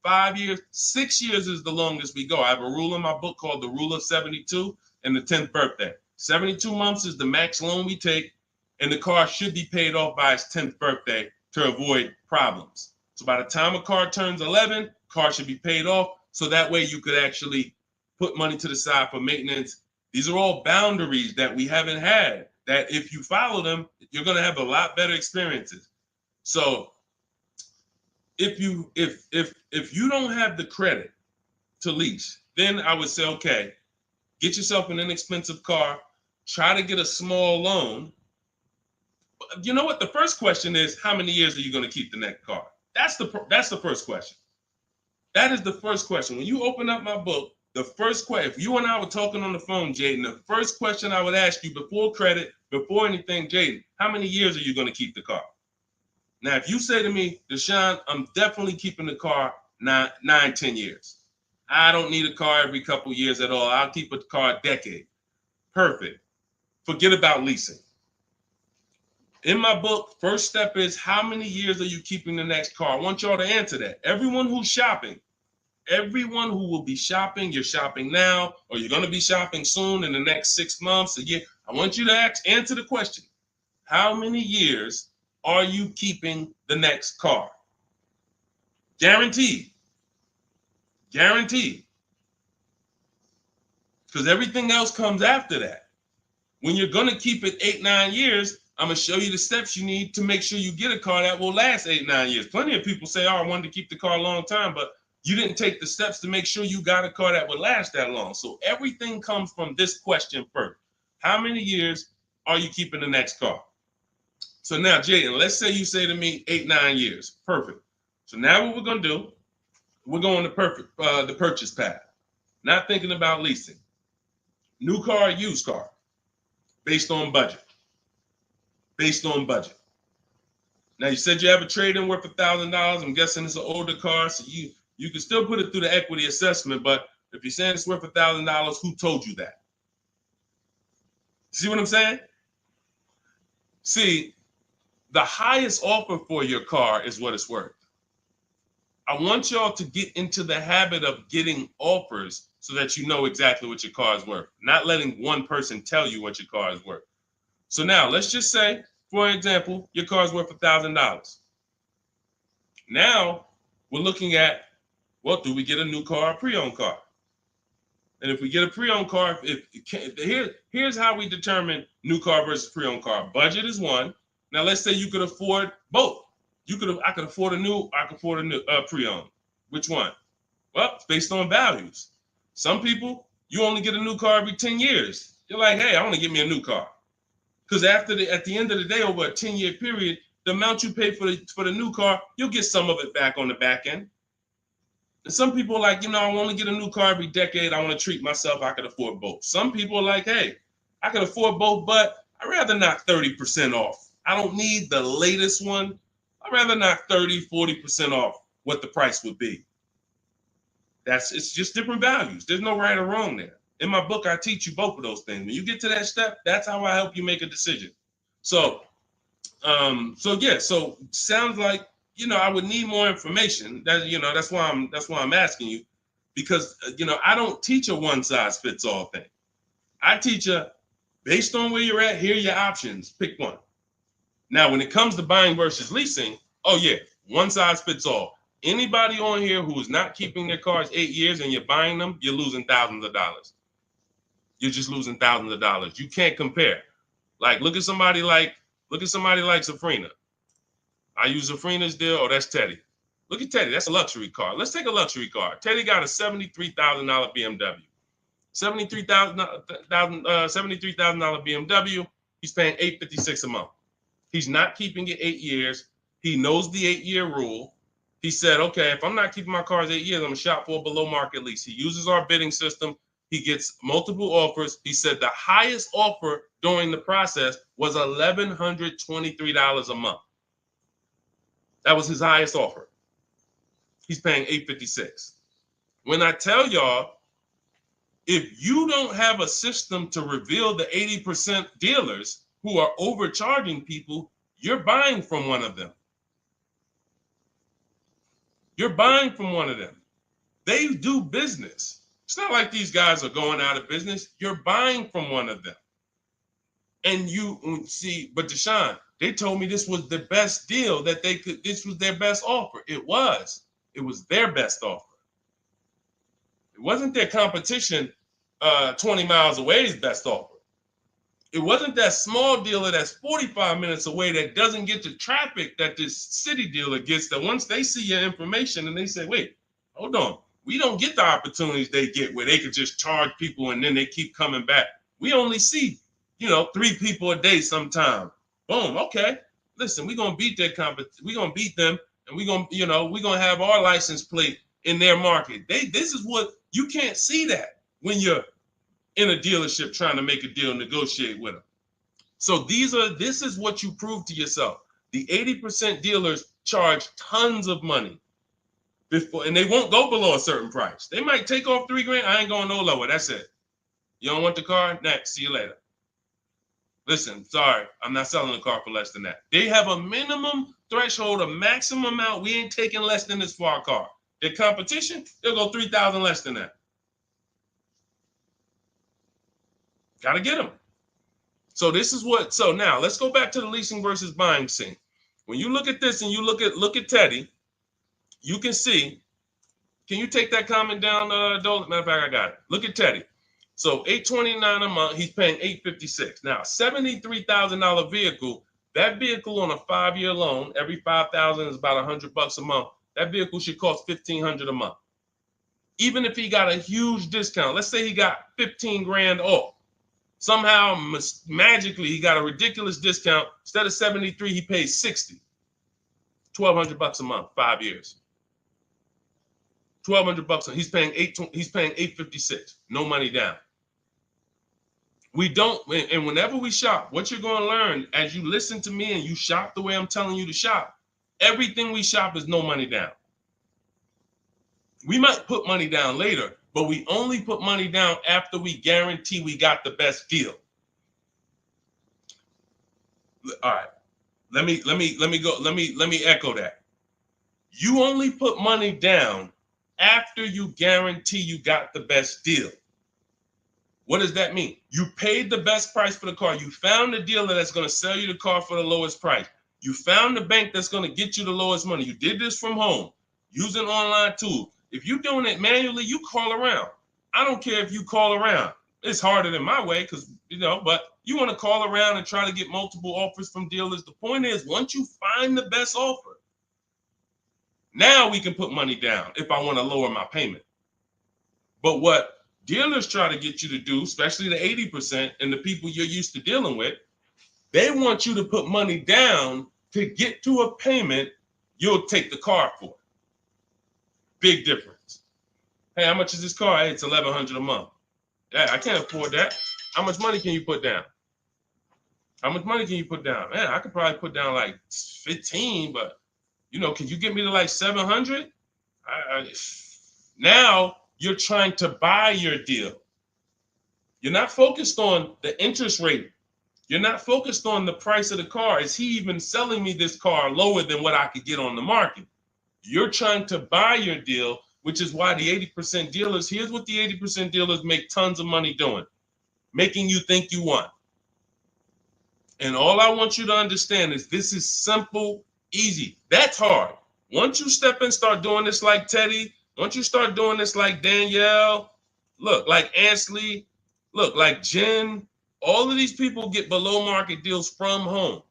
5 years, 6 years is the longest we go. I have a rule in my book called the Rule of 72 and the 10th birthday. 72 months is the max loan we take, and the car should be paid off by its 10th birthday to avoid problems. So by the time a car turns 11, car should be paid off, so that way you could actually put money to the side for maintenance. These are all boundaries that we haven't had, that if you follow them, you're going to have a lot better experiences. So if you don't have the credit to lease, then I would say, okay, get yourself an inexpensive car, try to get a small loan. You know what? The first question is, how many years are you going to keep the next car? That's the first question. That is the first question. When you open up my book, the first question, if you and I were talking on the phone, Jaden, the first question I would ask you before credit, before anything, Jaden, how many years are you going to keep the car? Now, if you say to me, Deshone, I'm definitely keeping the car 9-10 years. I don't need a car every couple years at all. I'll keep a car a decade. Perfect. Forget about leasing. In my book, first step is, how many years are you keeping the next car? I want y'all to answer that. Everyone who's shopping, everyone who will be shopping, you're shopping now, or you're going to be shopping soon in the next 6 months, a year. I want you to answer the question. How many years are you keeping the next car? Guaranteed. Guaranteed. Because everything else comes after that. When you're going to keep it 8-9 years, I'm going to show you the steps you need to make sure you get a car that will last 8-9 years. Plenty of people say, oh, I wanted to keep the car a long time, but you didn't take the steps to make sure you got a car that would last that long. So everything comes from this question first. How many years are you keeping the next car? So now, Jaden, let's say you say to me 8-9 years. Perfect. So now what we're going to do, we're going to the purchase path. Not thinking about leasing. New car, used car, based on budget. Based on budget. Now you said you have a trade-in worth $1,000. I'm guessing it's an older car, so you can still put it through the equity assessment. But if you're saying it's worth $1,000, who told you that? See what I'm saying? See, the highest offer for your car is what it's worth. I want y'all to get into the habit of getting offers so that you know exactly what your car is worth, not letting one person tell you what your car is worth. So now let's just say, for example, your car is worth $1,000. Now we're looking at, well, do we get a new car or pre-owned car? And if we get a pre-owned car, here's how we determine new car versus pre-owned car. Budget is one. Now let's say you could afford both. I could afford a new, I could afford a new pre-owned. Which one? Well, it's based on values. Some people, you only get a new car every 10 years. You're like, hey, I want to get me a new car. Because at the end of the day, over a 10-year period, the amount you pay for the new car, you'll get some of it back on the back end. And some people are like, I want to get a new car every decade. I want to treat myself. I could afford both. Some people are like, hey, I can afford both, but I'd rather knock 30% off. I don't need the latest one. I'd rather knock 30, 40% off what the price would be. It's just different values. There's no right or wrong there. In my book, I teach you both of those things. When you get to that step, that's how I help you make a decision. So sounds like, I would need more information. That's why I'm asking you, because I don't teach a one size fits all thing. I teach based on where you're at, here are your options. Pick one. Now, when it comes to buying versus leasing, oh yeah, one size fits all. Anybody on here who is not keeping their cars 8 years and you're buying them, you're losing thousands of dollars. You're just losing thousands of dollars. You can't compare. Like, look at somebody like Safrina. I use Safrina's deal. Oh, that's Teddy. Look at Teddy. That's a luxury car. Let's take a luxury car. Teddy got a $73,000 BMW. $73,000 BMW. He's paying $856 a month. He's not keeping it 8 years. He knows the 8-year rule. He said, okay, if I'm not keeping my cars 8 years, I'm going to shop for a below market lease. He uses our bidding system. He gets multiple offers. He said the highest offer during the process was $1,123 a month. That was his highest offer. He's paying $856. When I tell y'all, if you don't have a system to reveal the 80% dealers who are overcharging people, you're buying from one of them. You're buying from one of them. They do business. It's not like these guys are going out of business. You're buying from one of them. And you see, but Deshone, they told me this was the best deal that they could, this was their best offer. It was their best offer. It wasn't their competition 20 miles away's best offer. It wasn't that small dealer that's 45 minutes away that doesn't get the traffic that this city dealer gets, that once they see your information and they say, wait, hold on, we don't get the opportunities they get where they could just charge people and then they keep coming back. We only see, 3 people a day sometime. Boom, okay. Listen, we're gonna beat their we're gonna beat them, and we're gonna have our license plate in their market. This is what you can't see that when you're in a dealership trying to make a deal, negotiate with them. So this is what you prove to yourself. The 80% dealers charge tons of money before, and they won't go below a certain price. They might take off $3,000. I ain't going no lower. That's it. You don't want the car? Next. See you later. Listen, sorry, I'm not selling a car for less than that. They have a minimum threshold, a maximum amount. We ain't taking less than this for our car. Their competition, they'll go 3,000 less than that. Got to get them. So now let's go back to the leasing versus buying scene. When you look at this and you look at Teddy, you can see, can you take that comment down, Dolan? Matter of fact, I got it. Look at Teddy. So $829 a month, he's paying $856. Now, $73,000 vehicle, that vehicle on a 5-year loan, every $5,000 is about $100 a month. That vehicle should cost $1,500 a month. Even if he got a huge discount, let's say he got 15 grand off. Somehow, magically, he got a ridiculous discount. Instead of 73, he pays 60. $1,200 a month, 5 years. $1,200 he's paying $856. No money down. We don't, and whenever we shop, what you're going to learn as you listen to me and you shop the way I'm telling you to shop, everything we shop is no money down. We might put money down later, but we only put money down after we guarantee we got the best deal. All right. Let me echo that. You only put money down after you guarantee you got the best deal. What does that mean? You paid the best price for the car. You found the dealer that's going to sell you the car for the lowest price. You found the bank that's going to get you the lowest money. You did this from home using online tools. If you're doing it manually, you call around. I don't care if you call around. It's harder than my way because, but you want to call around and try to get multiple offers from dealers. The point is, once you find the best offer, now we can put money down if I want to lower my payment. But what dealers try to get you to do, especially the 80% and the people you're used to dealing with, they want you to put money down to get to a payment you'll take the car for. Big difference. Hey, how much is this car? Hey, it's $1,100 a month. Yeah, I can't afford that. How much money can you put down? How much money can you put down? Man, I could probably put down like 15, but can you get me to like 700? Now you're trying to buy your deal. You're not focused on the interest rate. You're not focused on the price of the car. Is he even selling me this car lower than what I could get on the market? You're trying to buy your deal, which is why the 80% dealers, here's what the 80% dealers make tons of money doing, making you think you want. And all I want you to understand is this is simple, easy. That's hard. Once you step in, start doing this like Teddy, once you start doing this like Danielle, look, like Ansley, look, like Jen, all of these people get below market deals from home.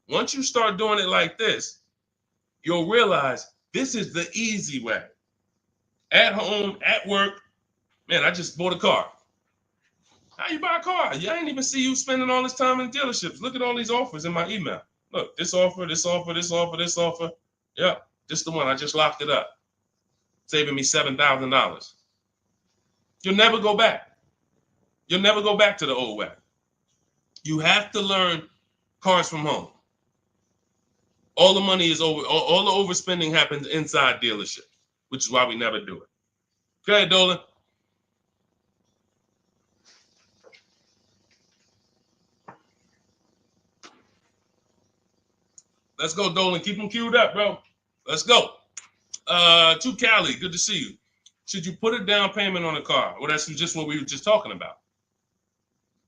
Once you start doing it like this, you'll realize this is the easy way. At home, at work, man, I just bought a car. How you buy a car? I ain't even see you spending all this time in dealerships. Look at all these offers in my email. Look, this offer, this offer, this offer, this offer. Yep, just the one. I just locked it up, saving me $7,000. You'll never go back. You'll never go back to the old way. You have to learn cars from home. All the money is over. All the overspending happens inside dealerships, which is why we never do it. Go ahead, Dolan. Let's go, Dolan. Keep them queued up, bro. Let's go. To Cali, good to see you. Should you put a down payment on a car? Well, that's just what we were just talking about.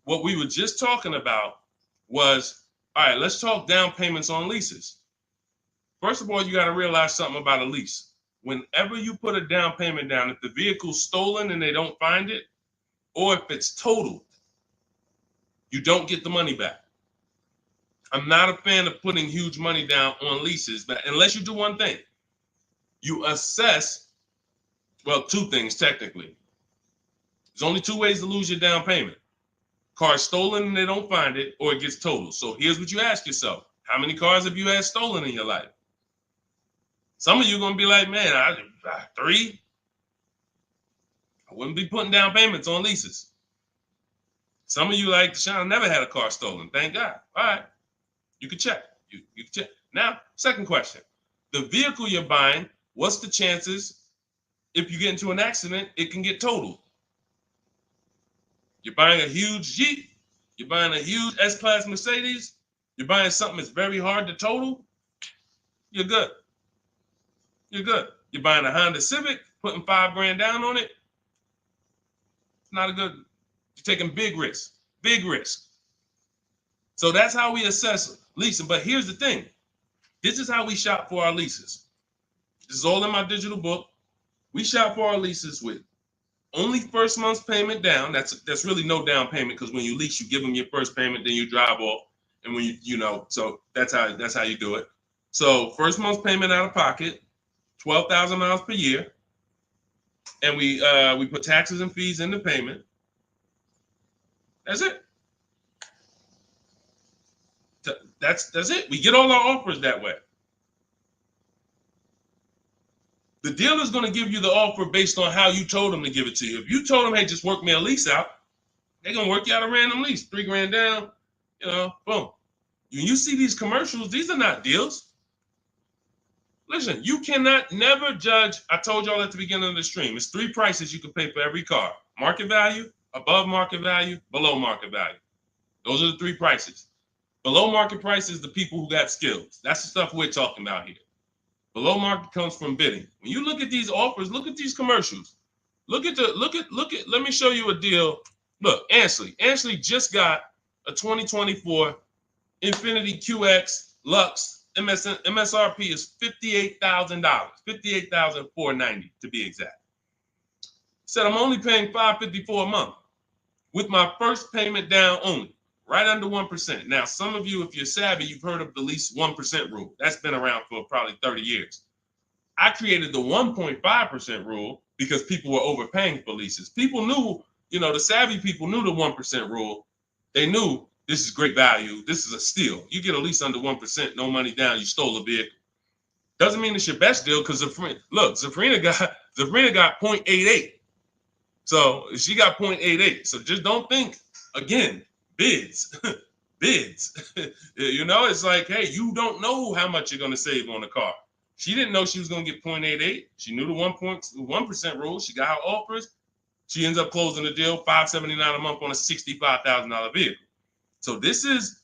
What we were just talking about was, all right, let's talk down payments on leases. First of all, you got to realize something about a lease. Whenever you put a down payment down, if the vehicle's stolen and they don't find it, or if it's totaled, you don't get the money back. I'm not a fan of putting huge money down on leases, but unless you do one thing, you assess, well, two things technically. There's only two ways to lose your down payment. Car's stolen and they don't find it, or it gets totaled. So here's what you ask yourself. How many cars have you had stolen in your life? Some of you are going to be like, man, 3. I wouldn't be putting down payments on leases. Some of you like, Deshone, I never had a car stolen. Thank God. All right. You can check. You can check. Now, second question. The vehicle you're buying, what's the chances if you get into an accident, it can get totaled? You're buying a huge Jeep. You're buying a huge S-Class Mercedes. You're buying something that's very hard to total. You're good. You're good. You're buying a Honda Civic, putting $5,000 down on it. It's not a good. You're taking big risks. Big risk. So that's how we assess leasing. But here's the thing. This is how we shop for our leases. This is all in my digital book. We shop for our leases with only first month's payment down. That's really no down payment because when you lease, you give them your first payment, then you drive off. And when so that's how you do it. So first month's payment out of pocket, 12,000 miles per year. And we put taxes and fees in the payment. That's it. That's it. We get all our offers that way. The dealer's going to give you the offer based on how you told them to give it to you. If you told them, hey, just work me a lease out, They're gonna work you out a random lease, $3 grand down, boom. When you see these commercials, these are not deals. Listen, you cannot never judge. I told y'all at the beginning of the stream, it's 3 prices you can pay for every car: market value, above market value, below market value. Those are the 3 prices. Below market price is the people who got skills. That's the stuff we're talking about here. Below market comes from bidding. When you look at these offers, look at these commercials. Look at. Let me show you a deal. Look, Ansley just got a 2024 Infiniti QX Lux. MSRP is $58,000, $58,490 to be exact. Said I'm only paying $554 a month with my first payment down only, right under 1%. Now, some of you, if you're savvy, you've heard of the lease 1% rule. That's been around for probably 30 years. I created the 1.5% rule because people were overpaying for leases. People knew, the savvy people knew the 1% rule. They knew this is great value. This is a steal. You get a lease under 1%, no money down, you stole a vehicle. Doesn't mean it's your best deal because Zafrina got 0.88. So she got 0.88. So just don't think, again, bids. Bids. It's like, hey, you don't know how much you're going to save on the car. She didn't know she was going to get 0.88. She knew the 1% rule. She got her offers. She ends up closing the deal, $579 a month on a $65,000 vehicle. So this is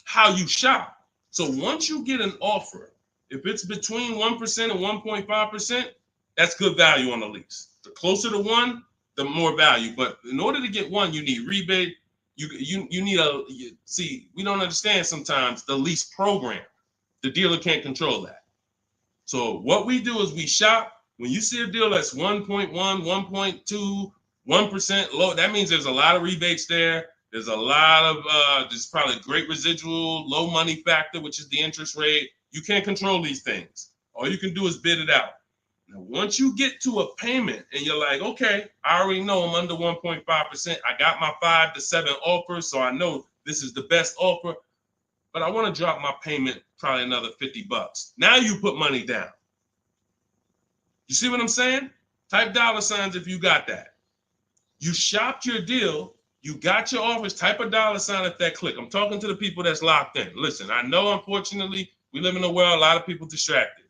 how you shop. So once you get an offer, if it's between 1% and 1.5%, that's good value on the lease. The closer to 1, the more value. But in order to get 1, you need rebate. You need we don't understand sometimes the lease program. The dealer can't control that. So what we do is we shop. When you see a deal that's 1.1, 1.2, 1% low, that means there's a lot of rebates there. There's a lot of there's probably great residual, low money factor, which is the interest rate. You can't control these things. All you can do is bid it out. Now, once you get to a payment and you're like, okay, I already know I'm under 1.5%. I got my 5 to 7 offers, so I know this is the best offer. But I want to drop my payment probably another $50. Now you put money down. You see what I'm saying? Type $signs if you got that. You shopped your deal. You got your offers. Type a $sign at that click. I'm talking to the people that's locked in. Listen, I know, unfortunately, we live in a world, a lot of people distracted.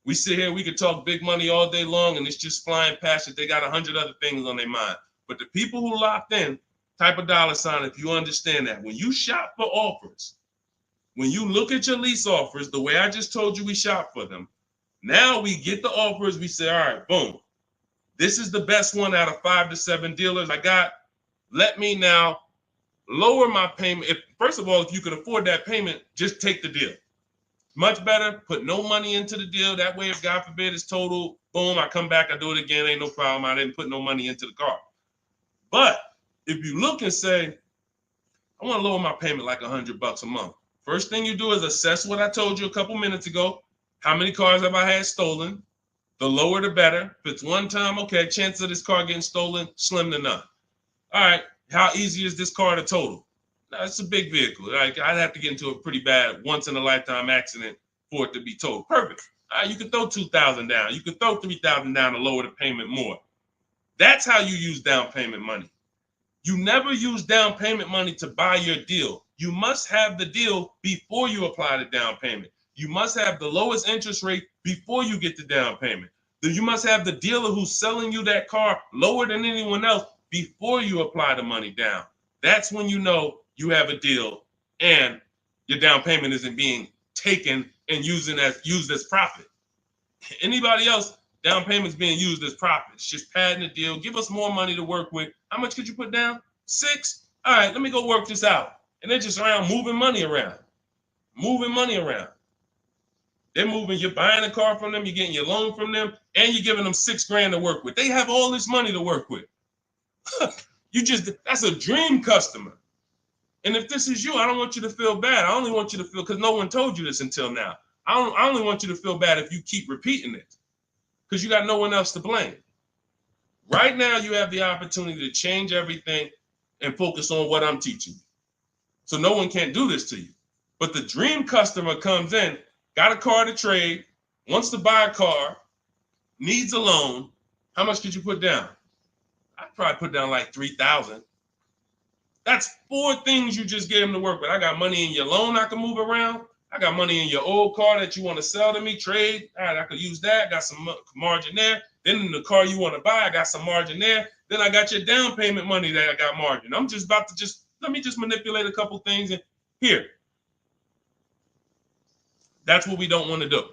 We sit here, we could talk big money all day long, and it's just flying past it. They got 100 other things on their mind. But the people who locked in, type a $sign if you understand that. When you shop for offers, when you look at your lease offers, the way I just told you we shop for them, now we get the offers, we say, all right, boom. This is the best one out of 5 to 7 dealers I got. Let me now lower my payment. First of all, if you can afford that payment, just take the deal. Much better, put no money into the deal. That way, if God forbid it's total, boom, I come back, I do it again, ain't no problem. I didn't put no money into the car. But if you look and say, I want to lower my payment like $100 a month. First thing you do is assess what I told you a couple minutes ago. How many cars have I had stolen? The lower, the better. If it's one time, okay, chances of this car getting stolen, slim to none. All right, how easy is this car to total? Now, it's a big vehicle. Like, I'd have to get into a pretty bad once-in-a-lifetime accident for it to be totaled. Perfect. All right, you can throw $2,000 down. You can throw $3,000 down to lower the payment more. That's how you use down payment money. You never use down payment money to buy your deal. You must have the deal before you apply the down payment. You must have the lowest interest rate before you get the down payment. You must have the dealer who's selling you that car lower than anyone else before you apply the money down. That's when you know you have a deal and your down payment isn't being taken and used as profit. Anybody else, down payment's being used as profit. It's just padding the deal. Give us more money to work with. How much could you put down? 6? All right, let me go work this out. And they're just around moving money around. They're moving, you're buying a car from them, you're getting your loan from them, and you're giving them $6,000 to work with. They have all this money to work with. That's a dream customer. And if this is you, I don't want you to feel bad. I only want you to feel, because no one told you this until now. I only want you to feel bad if you keep repeating it, because you got no one else to blame. Right now, you have the opportunity to change everything and focus on what I'm teaching you. So no one can do this to you. But the dream customer comes in, got a car to trade, wants to buy a car, needs a loan, How much could you put down? I'd probably put down like 3,000. That's 4 things you just gave him to work with. I got money in your loan I can move around. I got money in your old car that you want to sell to me, trade. All right, I could use that. Got some margin there. Then in the car you want to buy, I got some margin there. Then I got your down payment money that I got margin. I'm just about to let me manipulate a couple things and here. That's what we don't want to do.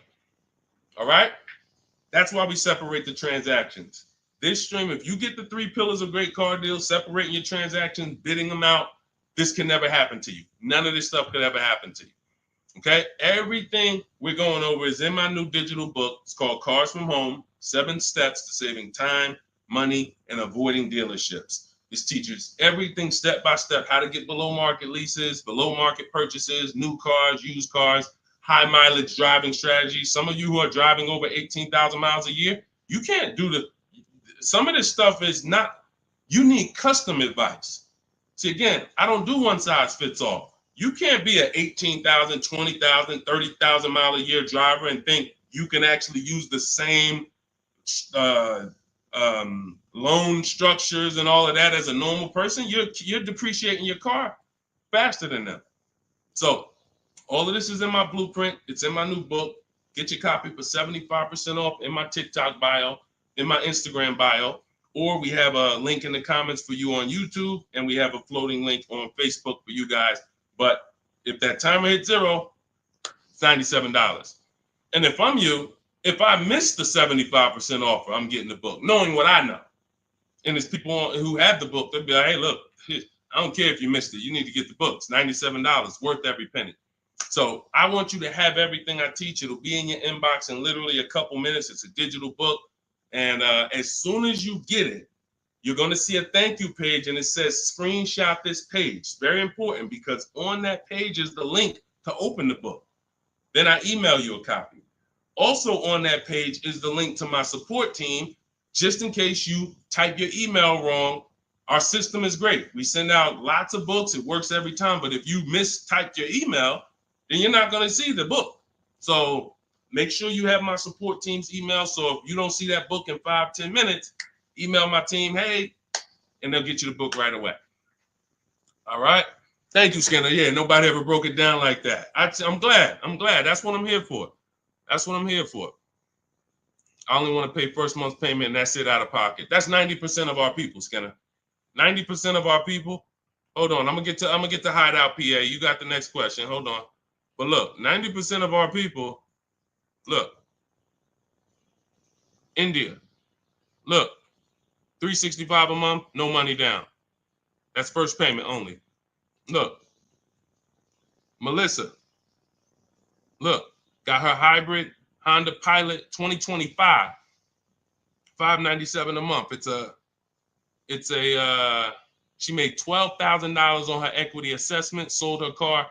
All right? That's why we separate the transactions. This stream, if you get the 3 pillars of great car deals, separating your transactions, bidding them out, this can never happen to you. None of this stuff could ever happen to you. Okay? Everything we're going over is in my new digital book. It's called Cars from Home, 7 Steps to Saving Time, Money, and Avoiding Dealerships. This teaches everything step by step, how to get below market leases, below market purchases, new cars, used cars, high mileage driving strategies. Some of you who are driving over 18,000 miles a year, you can't do some of this stuff is not, you need custom advice. See, again, I don't do one size fits all. You can't be an 18,000, 20,000, 30,000 mile a year driver and think you can actually use the same loan structures and all of that as a normal person. You're depreciating your car faster than them. So all of this is in my blueprint. It's in my new book. Get your copy for 75% off in my TikTok bio, in my Instagram bio, or we have a link in the comments for you on YouTube, and we have a floating link on Facebook for you guys. But if that timer hits 0, it's $97. And if I'm you, if I miss the 75% offer, I'm getting the book, knowing what I know. And there's people who have the book, they'll be like, hey, look, I don't care if you missed it. You need to get the book. It's $97, worth every penny. So I want you to have everything I teach. It'll be in your inbox in literally a couple minutes. It's a digital book. And as soon as you get it, you're going to see a thank you page, and it says screenshot this page. Very important, because on that page is the link to open the book. Then I email you a copy. Also on that page is the link to my support team, just in case you type your email wrong. Our system is great. We send out lots of books. It works every time. But if you mistyped your email, then you're not going to see the book. So make sure you have my support team's email. So if you don't see that book in 5-10 minutes, email my team, hey, and they'll get you the book right away. All right. Thank you, Skinner. Yeah, nobody ever broke it down like that. I'm glad. That's what I'm here for. That's what I'm here for. I only want to pay first month's payment, and that's it out of pocket. That's 90% of our people, Skinner. 90% of our people. Hold on, I'm gonna get to Hideout PA. You got the next question. Hold on. But look, 90% of our people, look, India, look, $365 a month, no money down. That's first payment only. Look, Melissa, look, got her hybrid Honda Pilot 2025, $597 a month. She made $12,000 on her equity assessment, sold her car.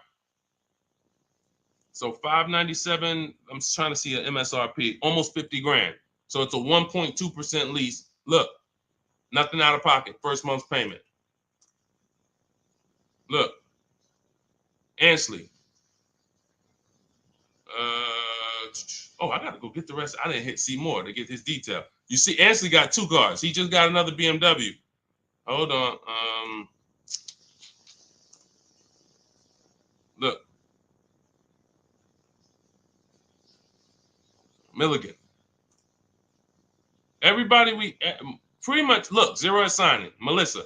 So $597, I'm trying to see an MSRP, almost 50 grand. So it's a 1.2% lease. Look, nothing out of pocket, first month's payment. Look, Ansley. I gotta go get the rest. I didn't hit see more to get his detail. You see, Ansley got 2 cars. He just got another BMW. Hold on. Look. Milligan. Everybody, we pretty much, look, zero is signing. Melissa.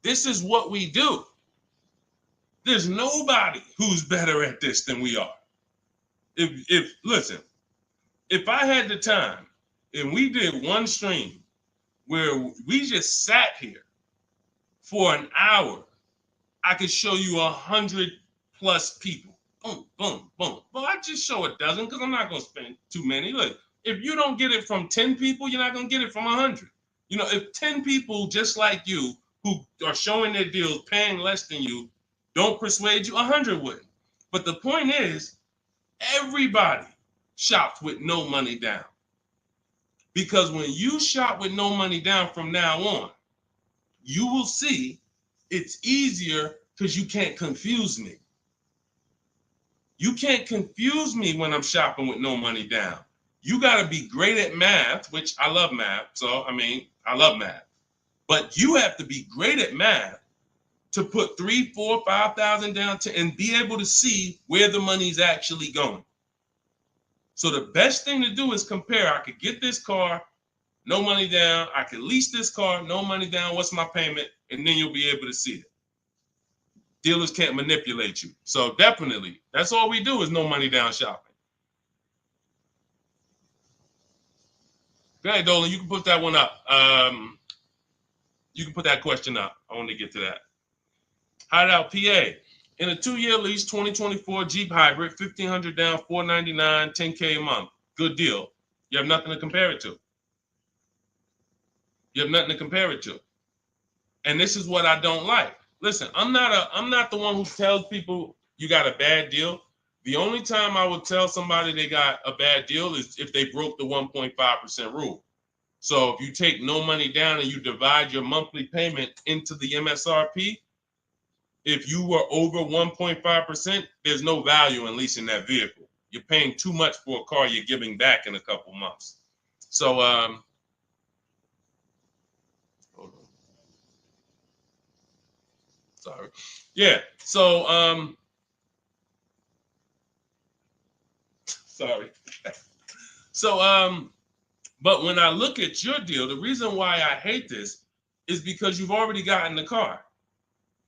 This is what we do. There's nobody who's better at this than we are. Listen, if I had the time and we did one stream where we just sat here for an hour, I could show you 100+ people. Boom, boom, boom. Well, I just show a dozen because I'm not going to spend too many. Look, if you don't get it from 10 people, you're not going to get it from 100. You know, if 10 people just like you who are showing their deals, paying less than you, don't persuade you, 100 wouldn't. But the point is, everybody shops with no money down. Because when you shop with no money down from now on, you will see it's easier because you can't confuse me. You can't confuse me when I'm shopping with no money down. You got to be great at math, which I love math. So, I mean, I love math. But you have to be great at math to put 3, 4, 5,000 down and be able to see where the money's actually going. So the best thing to do is compare. I could get this car, no money down. I could lease this car, no money down. What's my payment? And then you'll be able to see it. Dealers can't manipulate you. So definitely, that's all we do is no money down shopping. Go ahead, Dolan. You can put that one up. You can put that question up. I want to get to that. Hideout PA. In a 2-year lease, 2024 Jeep Hybrid, 1,500 down, 499, 10K a month. Good deal. You have nothing to compare it to. You have nothing to compare it to. And this is what I don't like. Listen, I'm not the one who tells people you got a bad deal. The only time I would tell somebody they got a bad deal is if they broke the 1.5% rule. So if you take no money down and you divide your monthly payment into the MSRP, if you were over 1.5%, there's no value in leasing that vehicle. You're paying too much for a car you're giving back in a couple months. So, hold on. Sorry. Yeah. So, sorry. So, but when I look at your deal, the reason why I hate this is because you've already gotten the car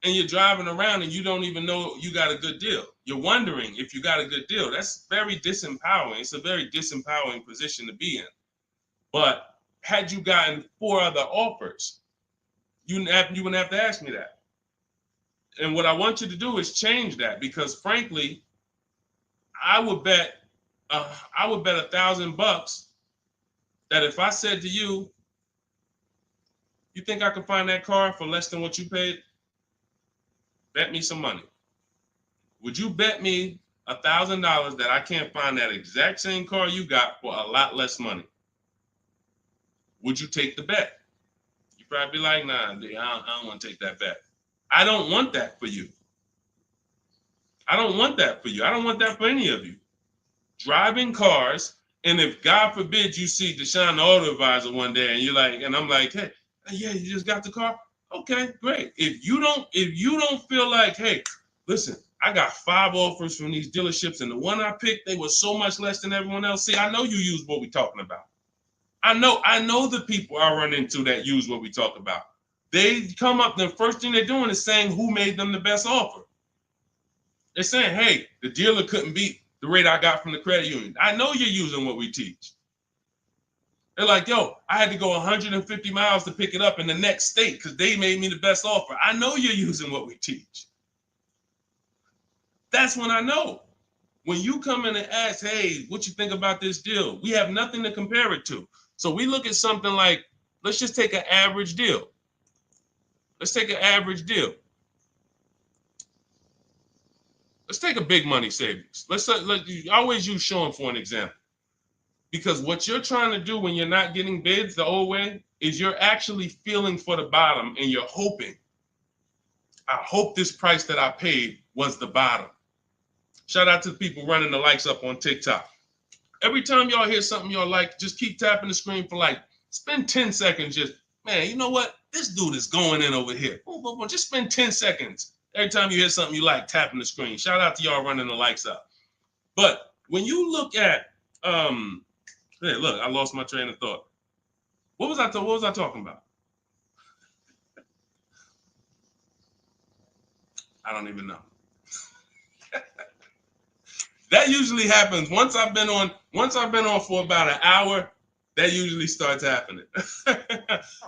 and you're driving around and you don't even know you got a good deal. You're wondering if you got a good deal. That's very disempowering. It's a very disempowering position to be in. But had you gotten 4 other offers, you wouldn't have to ask me that. And what I want you to do is change that, because frankly, I would bet $1,000 that if I said to you, you think I can find that car for less than what you paid? Bet me some money. Would you bet me $1,000 that I can't find that exact same car you got for a lot less money? Would you take the bet? You'd probably be like, nah, I don't want to take that bet. I don't want that for you. I don't want that for you. I don't want that for any of you. Driving cars, and if God forbid you see Deshone the Auto Advisor one day and you're like, and I'm like, hey, yeah, you just got the car? Okay, great. If you don't feel like, hey, listen, I got 5 offers from these dealerships, and the one I picked, they were so much less than everyone else. See, I know you use what we're talking about. I know the people I run into that use what we talk about. They come up, the first thing they're doing is saying who made them the best offer. They're saying, hey, the dealer couldn't beat the rate I got from the credit union. I know you're using what we teach. They're like, yo, I had to go 150 miles to pick it up in the next state because they made me the best offer. I know you're using what we teach. That's when I know. When you come in and ask, hey, what you think about this deal? We have nothing to compare it to. So we look at something like, let's just take an average deal. Let's take an average deal. Let's take a big money savings. Let's always use Sean for an example. Because what you're trying to do when you're not getting bids the old way is you're actually feeling for the bottom, and you're hoping, I hope this price that I paid was the bottom. Shout out to the people running the likes up on TikTok. Every time y'all hear something y'all like, just keep tapping the screen for like, spend 10 seconds just, man, you know what? This dude is going in over here. Just spend 10 seconds. Every time you hear something you like, tapping the screen. Shout out to y'all running the likes up. But when you look at, hey, look, I lost my train of thought. What was I talking about? I don't even know. That usually happens once I've been on for about an hour. That usually starts happening.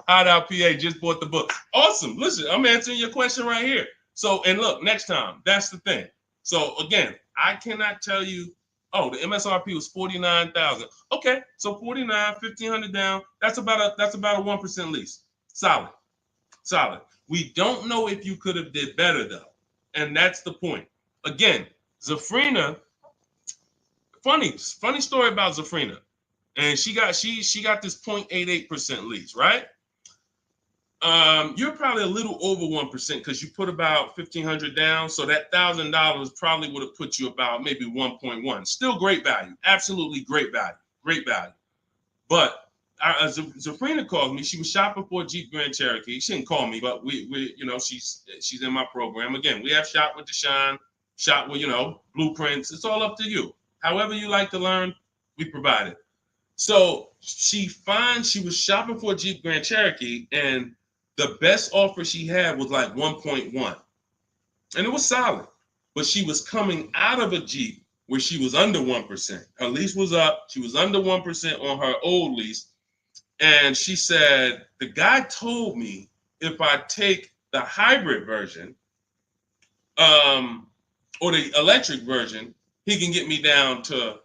Hideout PA just bought the book. Awesome. Listen, I'm answering your question right here. So, and look, next time, that's the thing. So again, I cannot tell you, oh, the MSRP was 49,000. Okay, so 49, 1,500 down. That's about a 1% lease. Solid. We don't know if you could have did better though, and that's the point. Again, Zafrina. Funny story about Zafrina, and she got this 0.88% lease, right? You're probably a little over 1% because you put about 1,500 down, so that $1,000 probably would have put you about maybe 1.1. Still great value, absolutely great value. great value. But Zafrina called me. She was shopping for a Jeep Grand Cherokee. She didn't call me, but we you know, she's in my program. Again, we have Shop with Deshone, Shop with, you know, blueprints. It's all up to you. However you like to learn, we provide it. So she was shopping for a Jeep Grand Cherokee, and the best offer she had was like 1.1, and it was solid. But she was coming out of a Jeep where she was under 1%. Her lease was up. She was under 1% on her old lease. And she said, the guy told me if I take the hybrid version, or the electric version, he can get me down to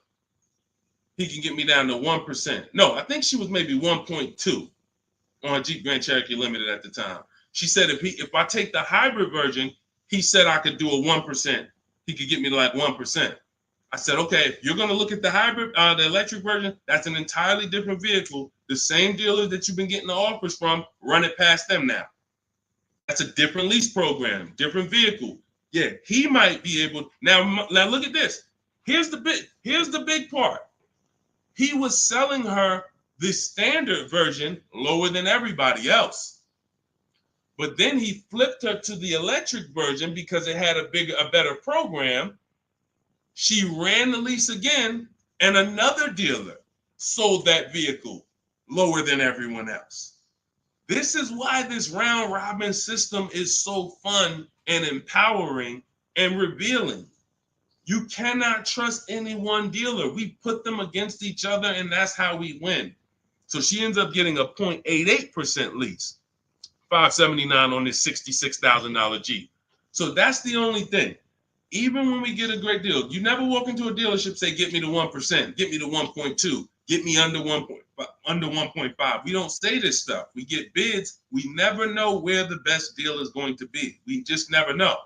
1%. No, I think she was maybe 1.2 on a Jeep Grand Cherokee Limited at the time. She said if I take the hybrid version, he said I could do a 1%. He could get me to like 1%. I said, okay, if you're going to look at the hybrid, the electric version, that's an entirely different vehicle. The same dealers that you've been getting the offers from, run it past them now. That's a different lease program, different vehicle. Yeah, he might be able. Now look at this. Here's the big part. He was selling her the standard version lower than everybody else. But then he flipped her to the electric version because it had a better program. She ran the lease again, and another dealer sold that vehicle lower than everyone else. This is why this round robin system is so fun and empowering and revealing. You cannot trust any one dealer. We put them against each other, and that's how we win. So she ends up getting a 0.88% lease, $579 on this $66,000 Jeep. So that's the only thing. Even when we get a great deal, you never walk into a dealership say, get me to 1%, get me to 1.2, get me under 1.5. We don't say this stuff. We get bids. We never know where the best deal is going to be. We just never know.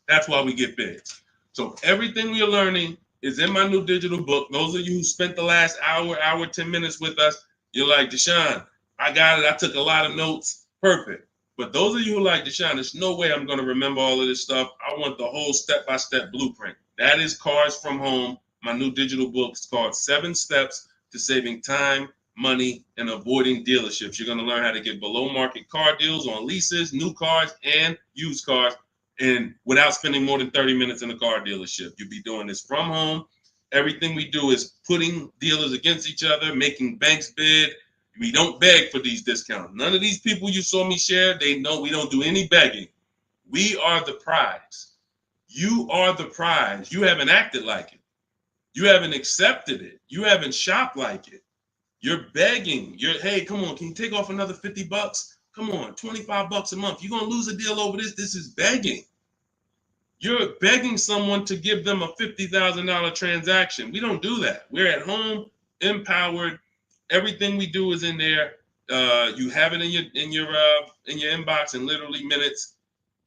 That's why we get bids. So everything we are learning is in my new digital book. Those of you who spent the last hour, 10 minutes with us, you're like, Deshone, I got it. I took a lot of notes. Perfect. But those of you who like Deshone, there's no way I'm going to remember all of this stuff. I want the whole step-by-step blueprint. That is Cars from Home. My new digital book is called 7 Steps to Saving Time, Money, and Avoiding Dealerships. You're going to learn how to get below-market car deals on leases, new cars, and used cars, and without spending more than 30 minutes in a car dealership. You'll be doing this from home. Everything we do is putting dealers against each other, making banks bid. We don't beg for these discounts. None of these people you saw me share, they know we don't do any begging. We are the prize. You are the prize. You haven't acted like it. You haven't accepted it. You haven't shopped like it. You're begging. Hey, come on, can you take off another $50? Come on, $25 a month. You're going to lose a deal over this. This is begging. You're begging someone to give them a $50,000 transaction. We don't do that. We're at home, empowered. Everything we do is in there. You have it in your inbox in literally minutes,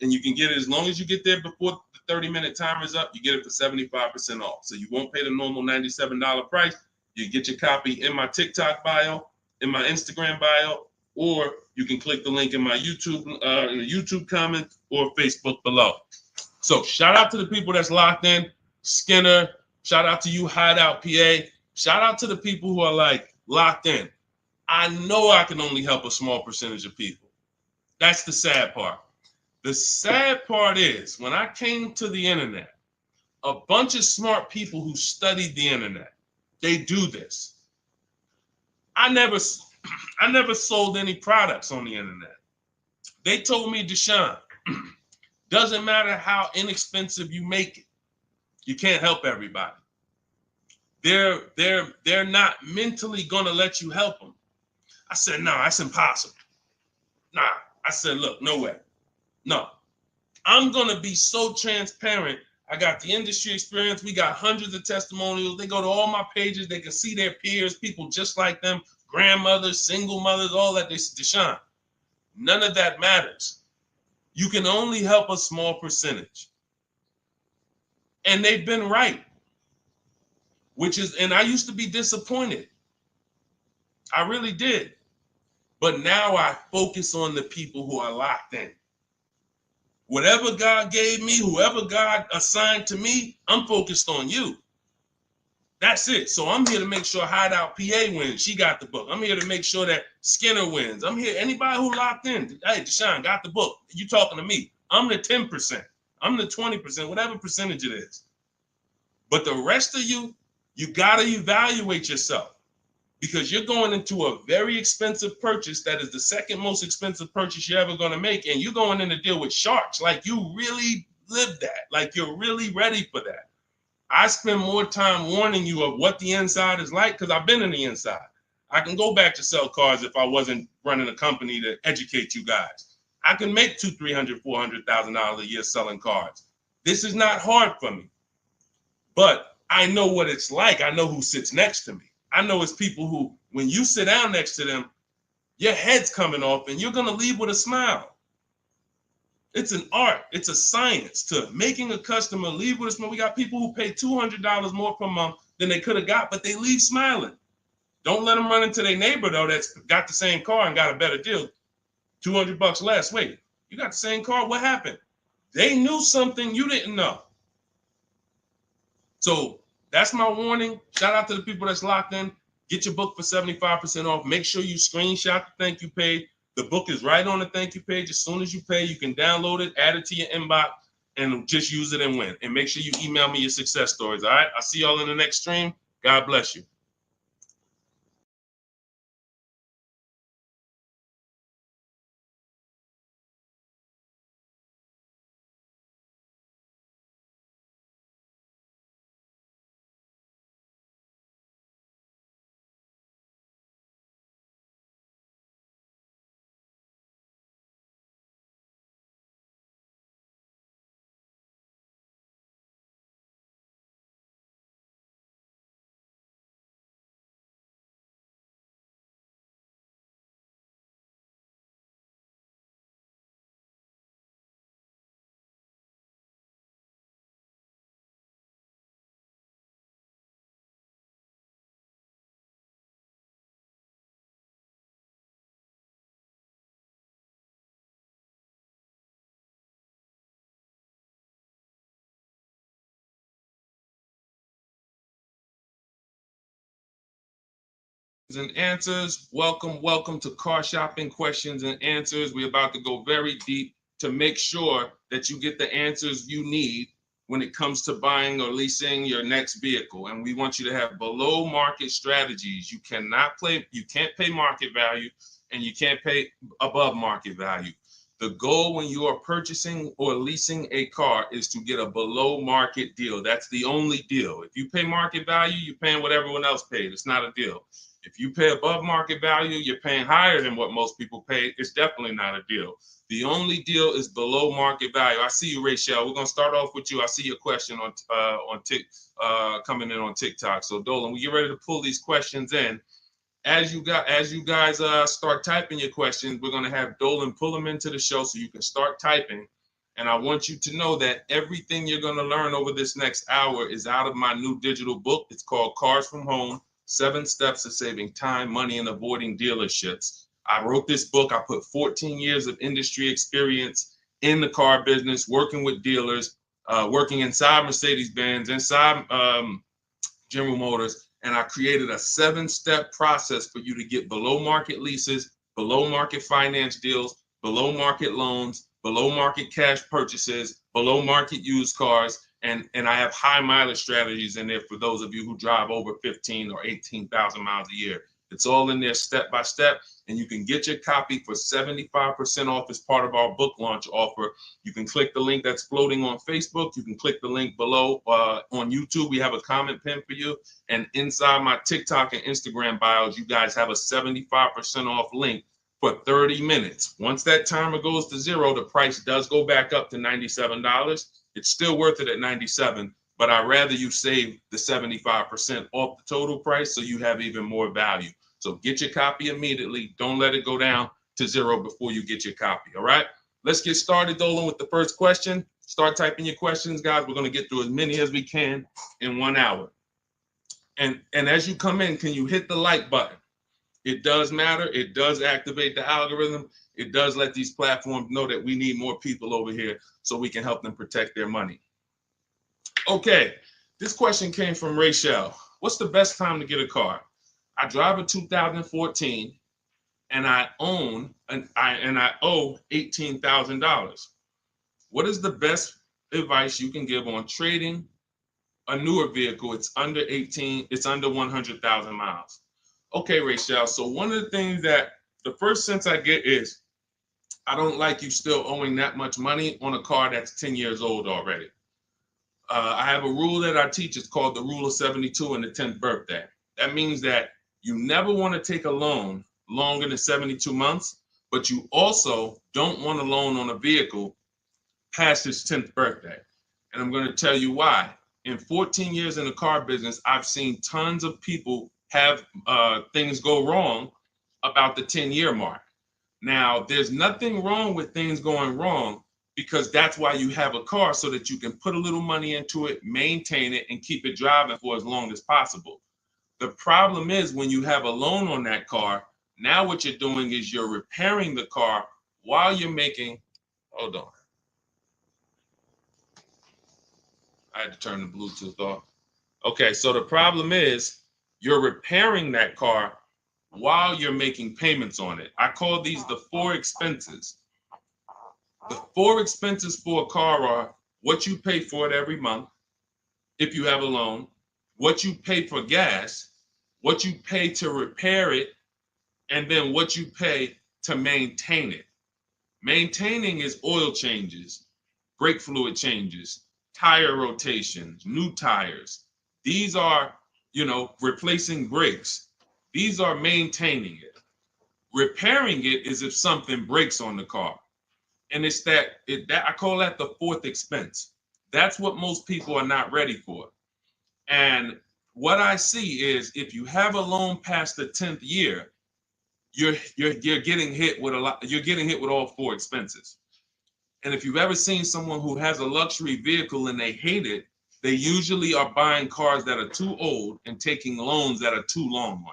and you can get it as long as you get there before the 30-minute timer is up. You get it for 75% off. So you won't pay the normal $97 price. You get your copy in my TikTok bio, in my Instagram bio, or you can click the link in my YouTube comment or Facebook below. So shout out to the people that's locked in. Skinner, shout out to you, Hideout PA. Shout out to the people who are like locked in. I know I can only help a small percentage of people. That's the sad part. The sad part is when I came to the internet, a bunch of smart people who studied the internet, they do this. I never sold any products on the internet. They told me, Deshone, doesn't matter how inexpensive you make it, you can't help everybody. They're not mentally gonna let you help them. I said, no, that's impossible. Nah, I said, look, no way. No, I'm gonna be so transparent. I got the industry experience. We got hundreds of testimonials. They go to all my pages. They can see their peers, people just like them, grandmothers, single mothers, all that. They said, Deshone, none of that matters. You can only help a small percentage. And they've been right. And I used to be disappointed. I really did. But now I focus on the people who are locked in. Whatever God gave me, whoever God assigned to me, I'm focused on you. That's it. So I'm here to make sure Hideout PA wins. She got the book. I'm here to make sure that Skinner wins. I'm here. Anybody who locked in, hey, Deshone got the book. You talking to me. I'm the 10%. I'm the 20%, whatever percentage it is. But the rest of you, you got to evaluate yourself because you're going into a very expensive purchase that is the second most expensive purchase you're ever going to make. And you're going in to deal with sharks. Like you really live that. Like you're really ready for that. I spend more time warning you of what the inside is like because I've been in the inside. I can go back to sell cars if I wasn't running a company to educate you guys. I can make $200,000, $300,000, $400,000 a year selling cars. This is not hard for me, but I know what it's like. I know who sits next to me. I know it's people who, when you sit down next to them, your head's coming off and you're going to leave with a smile. It's an art. It's a science to making a customer leave with a smile. We got people who pay $200 more per month than they could have got, but they leave smiling. Don't let them run into their neighbor, though, that's got the same car and got a better deal. $200 less. Wait, you got the same car? What happened? They knew something you didn't know. So that's my warning. Shout out to the people that's locked in. Get your book for 75% off. Make sure you screenshot the thank you page. The book is right on the thank you page. As soon as you pay, you can download it, add it to your inbox, and just use it and win. And make sure you email me your success stories. All right. I'll see y'all in the next stream. God bless you. And answers. Welcome to Car Shopping Questions and Answers. We're about to go very deep to make sure that you get the answers you need when it comes to buying or leasing your next vehicle. And we want you to have below market strategies. You can't pay market value and you can't pay above market value. The goal when you are purchasing or leasing a car is to get a below market deal. That's the only deal. If you pay market value, you're paying what everyone else paid. It's not a deal. If you pay above market value, you're paying higher than what most people pay. It's definitely not a deal. The only deal is below market value. I see you, Rachel. We're gonna start off with you. I see your question on coming in on TikTok. So Dolan, we get ready to pull these questions in. As you guys start typing your questions, we're gonna have Dolan pull them into the show so you can start typing. And I want you to know that everything you're gonna learn over this next hour is out of my new digital book. It's called Cars from Home. 7 Steps to Saving Time, Money, and Avoiding Dealerships. I wrote this book. I put 14 years of industry experience in the car business, working with dealers, working inside Mercedes-Benz, inside General Motors, and I created a 7-step process for you to get below market leases, below market finance deals, below market loans, below market cash purchases, below market used cars, and I have high mileage strategies in there for those of you who drive over 15 or 18,000 miles a year. It's all in there step by step, and you can get your copy for 75% off as part of our book launch offer. You can click the link that's floating on Facebook. You can click the link below on YouTube. We have a comment pin for you, and inside my TikTok and Instagram bios, you guys have a 75% off link for 30 minutes. Once that timer goes to 0, the price does go back up to $97. It's still worth it at $97, but I'd rather you save the 75% off the total price so you have even more value. So get your copy immediately. Don't let it go down to 0 before you get your copy, all right? Let's get started, Dolan, with the first question. Start typing your questions, guys. We're going to get through as many as we can in 1 hour. And as you come in, can you hit the like button? It does matter. It does activate the algorithm. It does let these platforms know that we need more people over here so we can help them protect their money. Okay, this question came from Rachel. what's the best time to get a car? I drive a 2014 and I own and I owe $18,000. What is the best advice you can give on trading a newer vehicle? It's under 18, it's under 100,000 miles. Okay, Rachel. So one of the things that the first sense I get is I don't like you still owing that much money on a car that's 10 years old already. I have a rule that I teach. It's called the rule of 72 and the 10th birthday. That means that you never want to take a loan longer than 72 months, but you also don't want a loan on a vehicle past its 10th birthday. And I'm going to tell you why. In 14 years in the car business, I've seen tons of people have things go wrong about the 10-year mark. Now, there's nothing wrong with things going wrong because that's why you have a car, so that you can put a little money into it, maintain it, and keep it driving for as long as possible. The problem is when you have a loan on that car, now what you're doing is you're repairing the car while you're making, hold on. I had to turn the Bluetooth off. Okay, so the problem is you're repairing that car while you're making payments on it. I call these the four expenses. The four expenses for a car are what you pay for it every month, if you have a loan, what you pay for gas, what you pay to repair it, and then what you pay to maintain it. Maintaining is oil changes, brake fluid changes, tire rotations, new tires. These are, replacing brakes. These are maintaining it. Repairing it is if something breaks on the car. And it's that I call that the fourth expense. That's what most people are not ready for. And what I see is if you have a loan past the 10th year, you're getting hit with you're getting hit with all four expenses. And if you've ever seen someone who has a luxury vehicle and they hate it, they usually are buying cars that are too old and taking loans that are too long on them.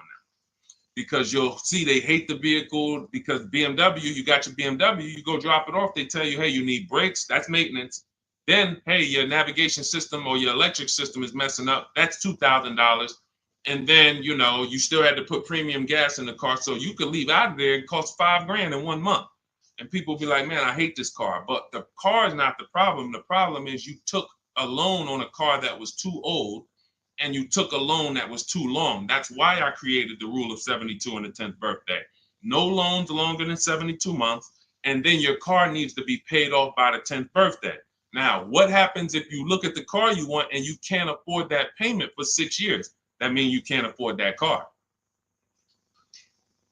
Because you'll see they hate the vehicle because BMW, you got your BMW, you go drop it off, they tell you, hey, you need brakes, that's maintenance. Then, hey, your navigation system or your electric system is messing up, that's $2,000. And then, you still had to put premium gas in the car, so you could leave out of there, it costs $5,000 in 1 month. And people be like, man, I hate this car. But the car is not the problem. The problem is you took a loan on a car that was too old, and you took a loan that was too long. That's why I created the rule of 72 and the 10th birthday. No loans longer than 72 months, and then your car needs to be paid off by the 10th birthday. Now, what happens if you look at the car you want and you can't afford that payment for 6 years? That means you can't afford that car.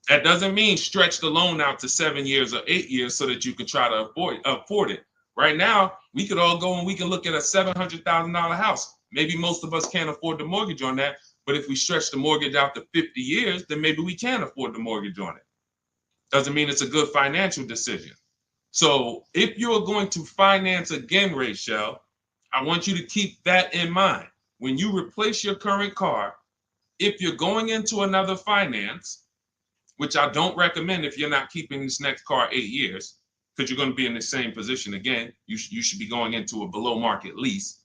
That doesn't mean stretch the loan out to 7 years or 8 years so that you can try to afford it. Right now, we could all go and we can look at a $700,000 house. Maybe most of us can't afford the mortgage on that, but if we stretch the mortgage out to 50 years, then maybe we can afford the mortgage on it. Doesn't mean it's a good financial decision. So if you're going to finance again, Rachel, I want you to keep that in mind. When you replace your current car, if you're going into another finance, which I don't recommend if you're not keeping this next car 8 years, because you're going to be in the same position again, you should be going into a below market lease.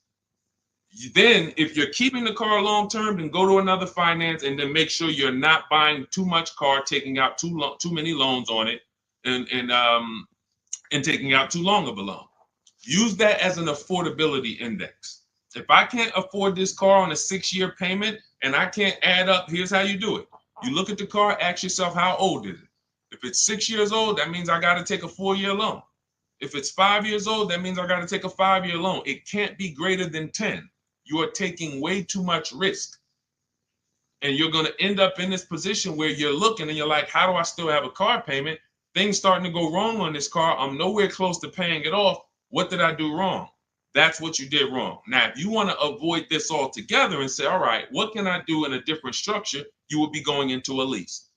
Then if you're keeping the car long term, then go to another finance and then make sure you're not buying too much car, taking out too many loans on it, and taking out too long of a loan. Use that as an affordability index. If I can't afford this car on a 6-year payment and I can't add up, here's how you do it. You look at the car, ask yourself, how old is it? If it's 6 years old, that means I got to take a 4-year loan. If it's 5 years old, that means I got to take a 5-year loan. It can't be greater than 10. You are taking way too much risk. And you're going to end up in this position where you're looking and you're like, how do I still have a car payment? Things starting to go wrong on this car. I'm nowhere close to paying it off. What did I do wrong? That's what you did wrong. Now, if you want to avoid this altogether and say, all right, what can I do in a different structure? You would be going into a lease.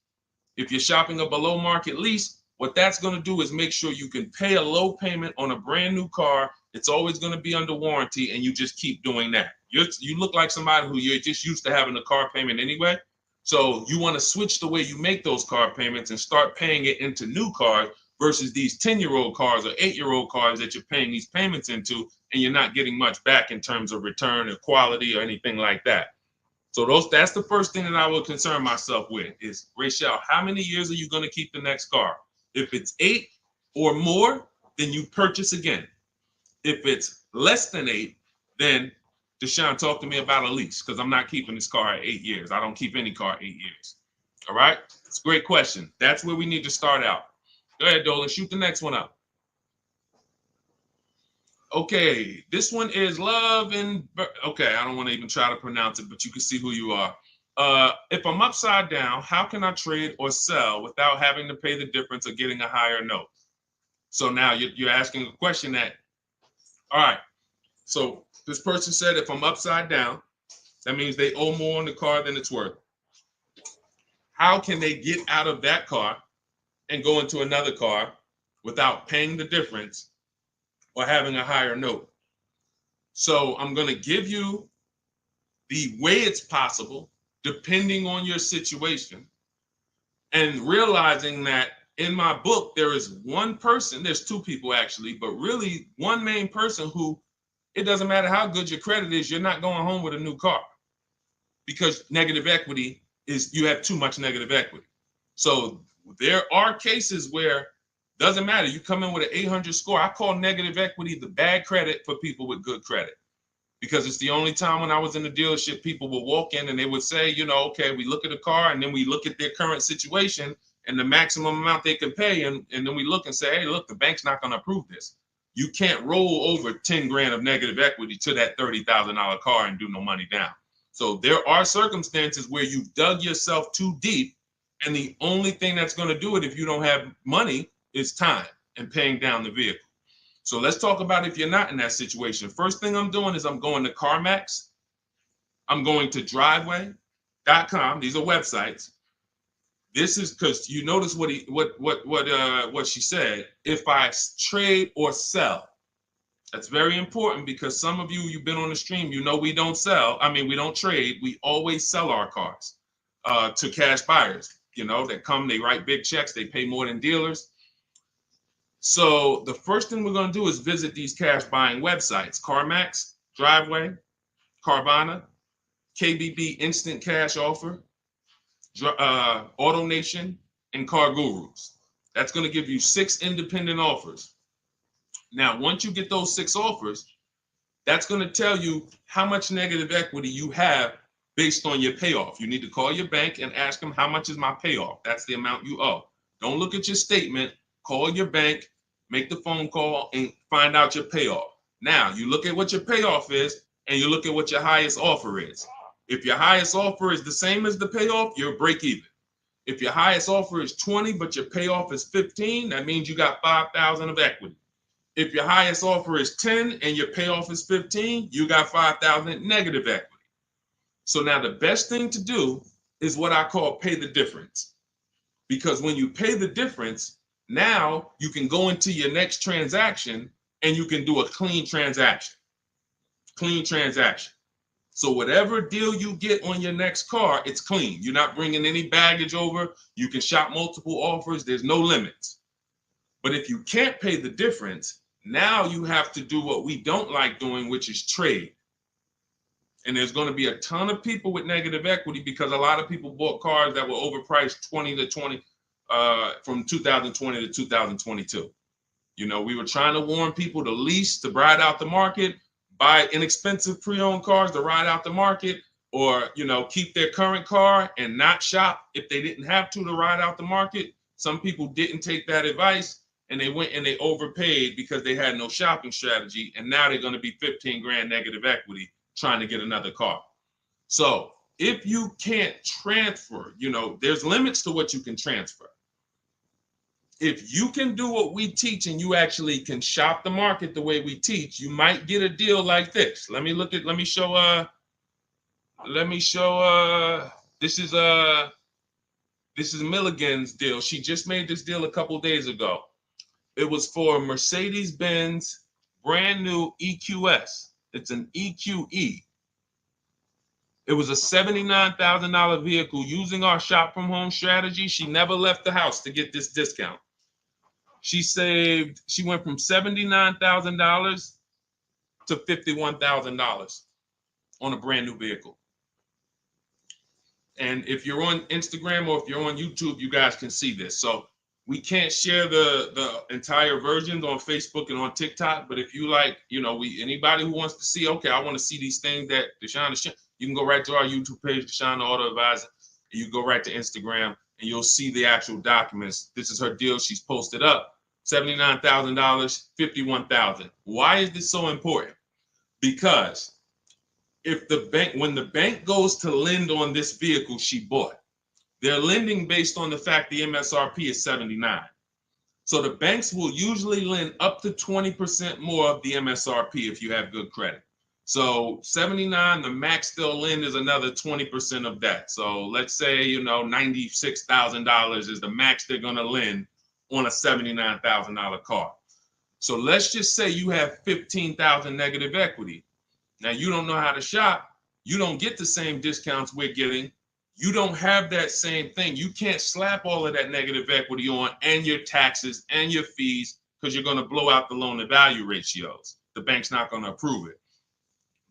If you're shopping a below market lease, what that's going to do is make sure you can pay a low payment on a brand new car. It's always going to be under warranty, and you just keep doing that. You look like somebody who you're just used to having a car payment anyway. So you want to switch the way you make those car payments and start paying it into new cars versus these 10-year-old cars or 8-year-old cars that you're paying these payments into, and you're not getting much back in terms of return or quality or anything like that. So that's the first thing that I would concern myself with is, Rachel, how many years are you going to keep the next car? If it's 8 or more, then you purchase again. If it's less than 8, then Deshone, talk to me about a lease, because I'm not keeping this car at 8 years. I don't keep any car 8 years. All right? It's a great question. That's where we need to start out. Go ahead, Dolan. Shoot the next one up. Okay, this one is Love and okay, I don't want to even try to pronounce it, but you can see who you are. If I'm upside down, how can I trade or sell without having to pay the difference or getting a higher note? So now you're asking a question that, all right, so this person said if I'm upside down, that means they owe more on the car than it's worth. How can they get out of that car and go into another car without paying the difference or having a higher note? So I'm going to give you the way it's possible, depending on your situation, and realizing that in my book, there is one person, there's two people actually, but really one main person who, it doesn't matter how good your credit is, you're not going home with a new car, because negative equity is, you have too much negative equity. So there are cases where doesn't matter. You come in with an 800 score. I call negative equity the bad credit for people with good credit, because it's the only time when I was in the dealership, people would walk in and they would say, you know, okay, we look at a car and then we look at their current situation and the maximum amount they can pay. And then we look and say, hey, look, the bank's not going to approve this. You can't roll over 10 grand of negative equity to that $30,000 car and do no money down. So there are circumstances where you've dug yourself too deep, and the only thing that's going to do it if you don't have money is time and paying down the vehicle. So let's talk about if you're not in that situation. First thing I'm doing is I'm going to CarMax. I'm going to driveway.com. These are websites. This is because you notice what she said. If I trade or sell, that's very important, because some of you've been on the stream, you know we don't sell. I mean, we don't trade. We always sell our cars to cash buyers. You know, that come, they write big checks, they pay more than dealers. So the first thing we're going to do is visit these cash buying websites: CarMax, Driveway, Carvana, KBB Instant Cash Offer, AutoNation, and Car Gurus. That's going to give you 6 independent offers. Now, once you get those 6 offers, that's going to tell you how much negative equity you have based on your payoff. You need to call your bank and ask them, how much is my payoff? That's the amount you owe. Don't look at your statement. Call your bank, make the phone call, and find out your payoff. Now, you look at what your payoff is, and you look at what your highest offer is. If your highest offer is the same as the payoff, you're break even. If your highest offer is 20, but your payoff is 15, that means you got 5,000 of equity. If your highest offer is 10 and your payoff is 15, you got 5,000 negative equity. So now the best thing to do is what I call pay the difference. Because when you pay the difference, now you can go into your next transaction and you can do a clean transaction. Clean transaction. So whatever deal you get on your next car, it's clean. You're not bringing any baggage over. You can shop multiple offers. There's no limits. But if you can't pay the difference, now you have to do what we don't like doing, which is trade. And there's going to be a ton of people with negative equity, because a lot of people bought cars that were overpriced from 2020 to 2022. You know, we were trying to warn people to lease, to ride out the market, buy inexpensive pre-owned cars to ride out the market, or, you know, keep their current car and not shop if they didn't have to ride out the market. Some people didn't take that advice, and they went and they overpaid because they had no shopping strategy. And now they're going to be 15 grand negative equity trying to get another car. So if you can't transfer, you know, there's limits to what you can transfer. If you can do what we teach and you actually can shop the market the way we teach, you might get a deal like this. Let me show, this is Milligan's deal. She just made this deal a couple days ago. It was for Mercedes-Benz brand new EQS. It's an EQE. It was a $79,000 vehicle. Using our shop from home strategy, she never left the house to get this discount. She went from $79,000 to $51,000 on a brand new vehicle. And if you're on Instagram or if you're on YouTube, you guys can see this. So we can't share the entire versions on Facebook and on TikTok. But if you like, anybody who wants to see, okay, I want to see these things that Deshone is, you can go right to our YouTube page, Deshone the Auto Advisor. And you go right to Instagram and you'll see the actual documents. This is her deal. She's posted up $79,000, $51,000. Why is this so important? Because when the bank goes to lend on this vehicle she bought, they're lending based on the fact the MSRP is 79. So the banks will usually lend up to 20% more of the MSRP if you have good credit. So 79, the max they'll lend is another 20% of that. So let's say, $96,000 is the max they're going to lend on a $79,000 car. So let's just say you have 15,000 negative equity. Now, you don't know how to shop. You don't get the same discounts we're getting. You don't have that same thing. You can't slap all of that negative equity on and your taxes and your fees because you're going to blow out the loan to value ratios. The bank's not going to approve it.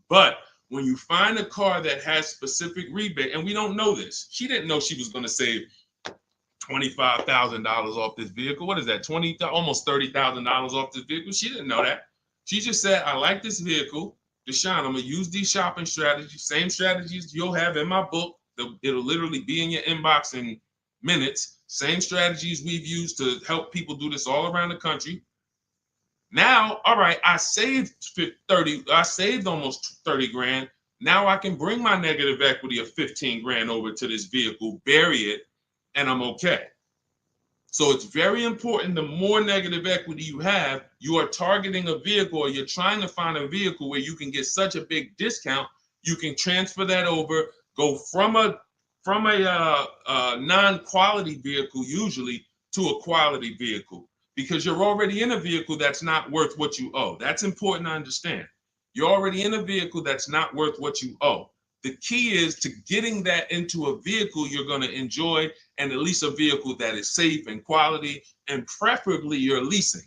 But when you find a car that has specific rebate, and we don't know this, she didn't know she was going to save $25,000 off this vehicle. What is that? Almost $30,000 off this vehicle. She didn't know that. She just said, I like this vehicle. Deshone, I'm going to use these shopping strategies, same strategies you'll have in my book. It'll literally be in your inbox in minutes. Same strategies we've used to help people do this all around the country. Now, all right, I saved almost 30 grand. Now I can bring my negative equity of 15 grand over to this vehicle, bury it, and I'm okay. So it's very important. The more negative equity you have, you are targeting a vehicle, or you're trying to find a vehicle where you can get such a big discount, you can transfer that over, go from a non-quality vehicle usually to a quality vehicle, because you're already in a vehicle that's not worth what you owe. That's important to understand. You're already in a vehicle that's not worth what you owe. The key is to getting that into a vehicle you're going to enjoy, and at least a vehicle that is safe and quality, and preferably you're leasing.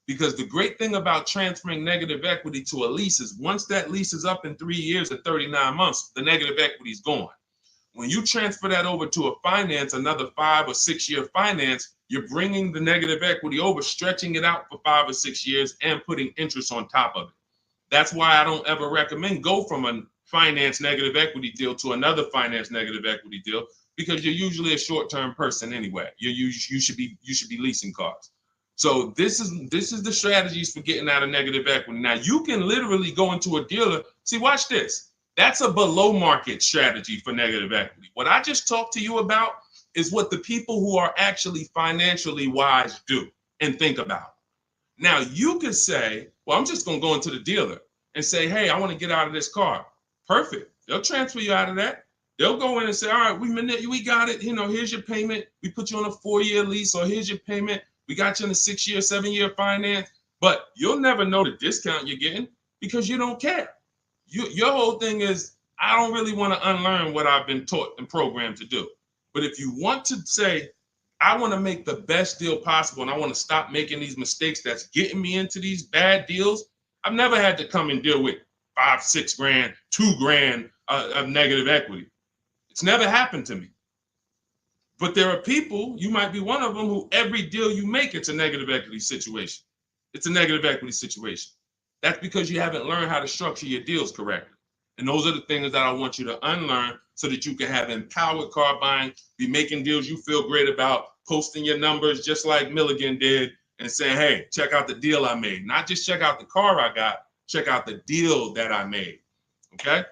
Because the great thing about transferring negative equity to a lease is once that lease is up in 3 years or 39 months, the negative equity is gone. When you transfer that over to a finance, another 5 or 6 year finance, you're bringing the negative equity over, stretching it out for 5 or 6 years and putting interest on top of it. That's why I don't ever recommend go from a finance negative equity deal to another finance negative equity deal, because you're usually a short-term person anyway. You should be leasing cars. So this is the strategies for getting out of negative equity. Now you can literally go into a dealer. See, watch this. That's a below market strategy for negative equity. What I just talked to you about is what the people who are actually financially wise do and think about. Now you could say, well, I'm just going to go into the dealer and say, hey, I want to get out of this car. Perfect. They'll transfer you out of that. They'll go in and say, all right, we got it. Here's your payment. We put you on a 4-year lease, or here's your payment. We got you in a 6-year, 7-year finance. But you'll never know the discount you're getting because you don't care. Your whole thing is, I don't really want to unlearn what I've been taught and programmed to do. But if you want to say, I want to make the best deal possible and I want to stop making these mistakes that's getting me into these bad deals, I've never had to come and deal with 5, 6 grand, 2 grand of negative equity. It's never happened to me. But there are people, you might be one of them, who every deal you make, it's a negative equity situation. It's a negative equity situation. That's because you haven't learned how to structure your deals correctly. And those are the things that I want you to unlearn so that you can have empowered car buying, be making deals you feel great about, posting your numbers just like Milligan did, and saying, hey, check out the deal I made. Not just check out the car I got, check out the deal that I made. Okay?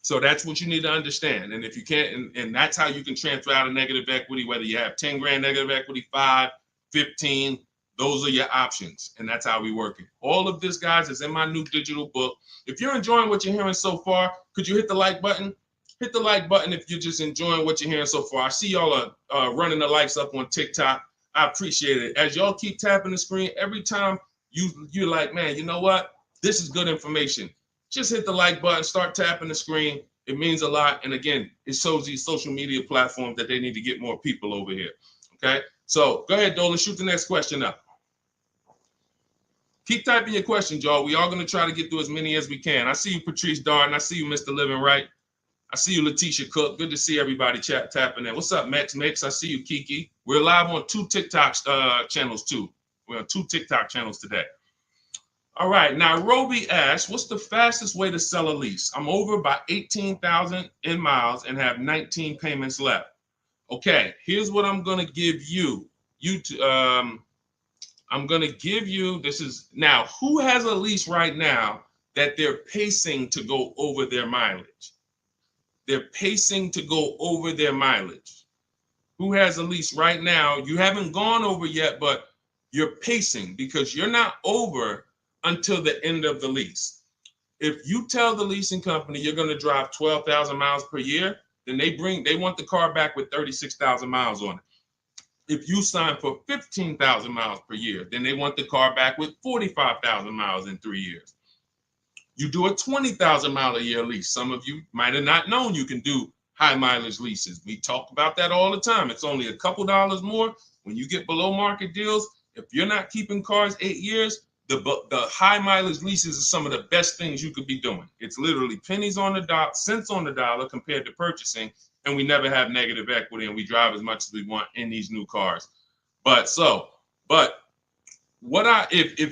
So that's what you need to understand. And if you can't, and that's how you can transfer out of negative equity, whether you have 10 grand negative equity, 5, 15, those are your options. And that's how we work it. All of this, guys, is in my new digital book. If you're enjoying what you're hearing so far, could you hit the like button? Hit the like button if you're just enjoying what you're hearing so far. I see y'all are running the likes up on TikTok. I appreciate it. As y'all keep tapping the screen, every time you're like, man, you know what? This is good information. Just hit the like button, start tapping the screen. It means a lot. And again, it shows these social media platforms that they need to get more people over here. Okay? So go ahead, Dolan, shoot the next question up. Keep typing your questions, y'all. We are going to try to get through as many as we can. I see you, Patrice Darden. I see you, Mr. Living Right. I see you, Letitia Cook. Good to see everybody tapping in. What's up, Mex? I see you, Kiki. We're live on 2 TikTok channels too. We're on 2 TikTok channels today. All right, now Roby asks, what's the fastest way to sell a lease? I'm over by 18,000 in miles and have 19 payments left. Okay, here's what I'm gonna give you. I'm gonna give you, this is, now, who has a lease right now that they're pacing to go over their mileage? They're pacing to go over their mileage. Who has a lease right now? You haven't gone over yet, but you're pacing because you're not over until the end of the lease. If you tell the leasing company you're going to drive 12,000 miles per year, then they want the car back with 36,000 miles on it. If you sign for 15,000 miles per year, then they want the car back with 45,000 miles in 3 years. You do a 20,000 mile a year lease. Some of you might have not known you can do high mileage leases. We talk about that all the time. It's only a couple dollars more when you get below market deals. If you're not keeping cars 8 years, the high mileage leases are some of the best things you could be doing. It's literally pennies on the dot, cents on the dollar compared to purchasing, and we never have negative equity, and we drive as much as we want in these new cars. If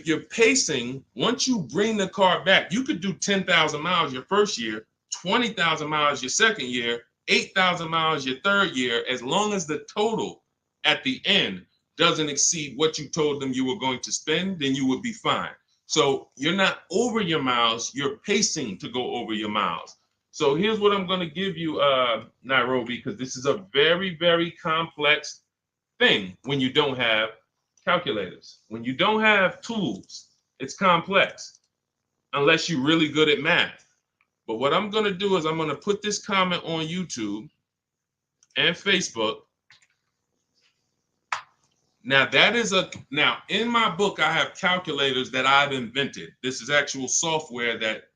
you're pacing, once you bring the car back, you could do 10,000 miles your first year, 20,000 miles your second year, 8,000 miles your third year, as long as the total at the end doesn't exceed what you told them you were going to spend, then you would be fine. So you're not over your miles, you're pacing to go over your miles. So here's what I'm going to give you, Nairobi, because this is a very, very complex thing when you don't have calculators. When you don't have tools, it's complex unless you're really good at math. But what I'm going to do is I'm going to put this comment on YouTube and Facebook. Now now in my book, I have calculators that I've invented. This is actual software that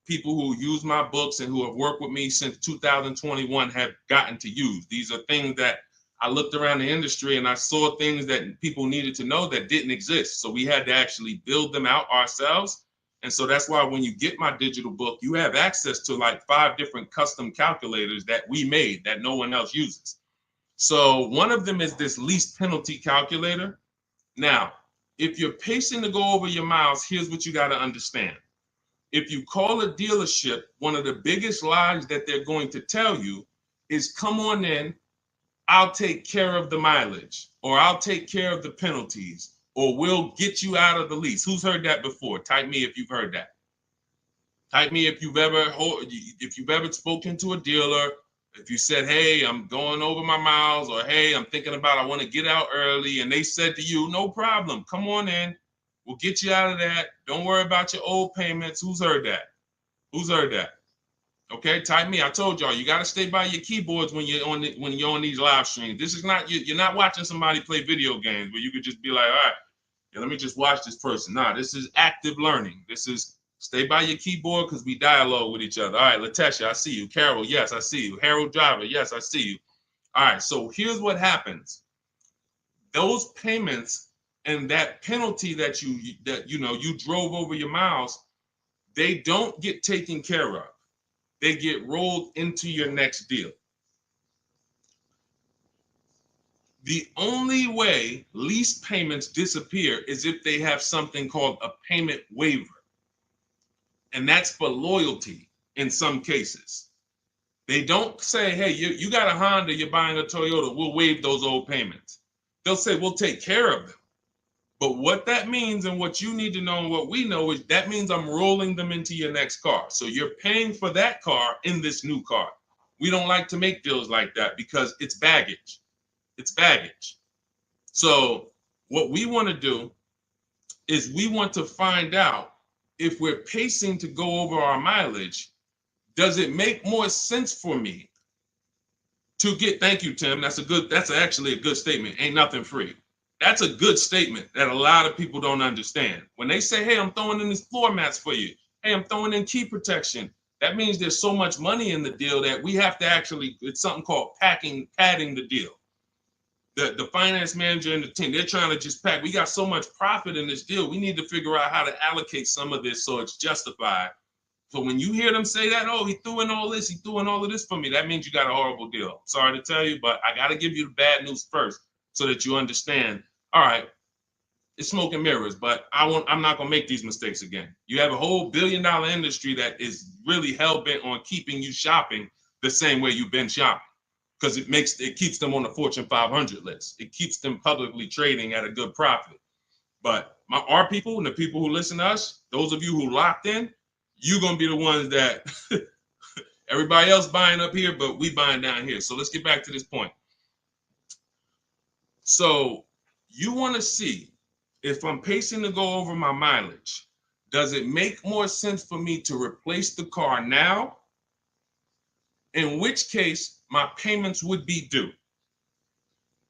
people who use my books and who have worked with me since 2021 have gotten to use. These are things that I looked around the industry and I saw things that people needed to know that didn't exist. So we had to actually build them out ourselves. And so that's why when you get my digital book, you have access to like 5 different custom calculators that we made that no one else uses. So one of them is this lease penalty calculator. Now, if you're pacing to go over your miles, here's what you got to understand. If you call a dealership, one of the biggest lies that they're going to tell you is, come on in, I'll take care of the mileage, or I'll take care of the penalties, or we'll get you out of the lease. Who's heard that before? Type me if you've heard that. Type me if you've ever spoken to a dealer, if you said, hey, I'm going over my miles, or hey, I'm thinking about, I want to get out early, and they said to you, no problem, come on in, we'll get you out of that. Don't worry about your old payments. Who's heard that? Who's heard that? Okay, type me. I told y'all, you got to stay by your keyboards when you're on these live streams. This is not, you're not watching somebody play video games where you could just be like, all right, yeah, let me just watch this person. Nah, this is active learning. This is stay by your keyboard because we dialogue with each other. All right, Latesha, I see you. Carol, yes, I see you. Harold Driver, yes, I see you. All right, so here's what happens. Those payments and that penalty that you drove over your miles, they don't get taken care of. They get rolled into your next deal. The only way lease payments disappear is if they have something called a payment waiver. And that's for loyalty in some cases. They don't say, hey, you got a Honda, you're buying a Toyota, we'll waive those old payments. They'll say, we'll take care of them. But what that means and what you need to know and what we know is that means I'm rolling them into your next car. So you're paying for that car in this new car. We don't like to make deals like that because it's baggage. It's baggage. So what we want to do is we want to find out if we're pacing to go over our mileage, does it make more sense for me to get, thank you, Tim. That's actually a good statement. Ain't nothing free. That's a good statement that a lot of people don't understand. When they say, hey, I'm throwing in these floor mats for you. Hey, I'm throwing in key protection. That means there's so much money in the deal that we have to actually, it's something called padding the deal. The finance manager and the team, they're trying to just pack. We got so much profit in this deal. We need to figure out how to allocate some of this so it's justified So when you hear them say that, oh, he threw in all this, he threw in all of this for me, that means you got a horrible deal. Sorry to tell you, but I got to give you the bad news first so that you understand. All right, it's smoke and mirrors, but I'm not gonna make these mistakes again. You have a whole billion-dollar industry that is really hell-bent on keeping you shopping the same way you've been shopping, because it keeps them on the Fortune 500 list. It keeps them publicly trading at a good profit. But our people and the people who listen to us, those of you who locked in, you're gonna be the ones that everybody else buying up here, but we buying down here. So let's get back to this point. So you want to see if I'm pacing to go over my mileage, does it make more sense for me to replace the car now? In which case, my payments would be due.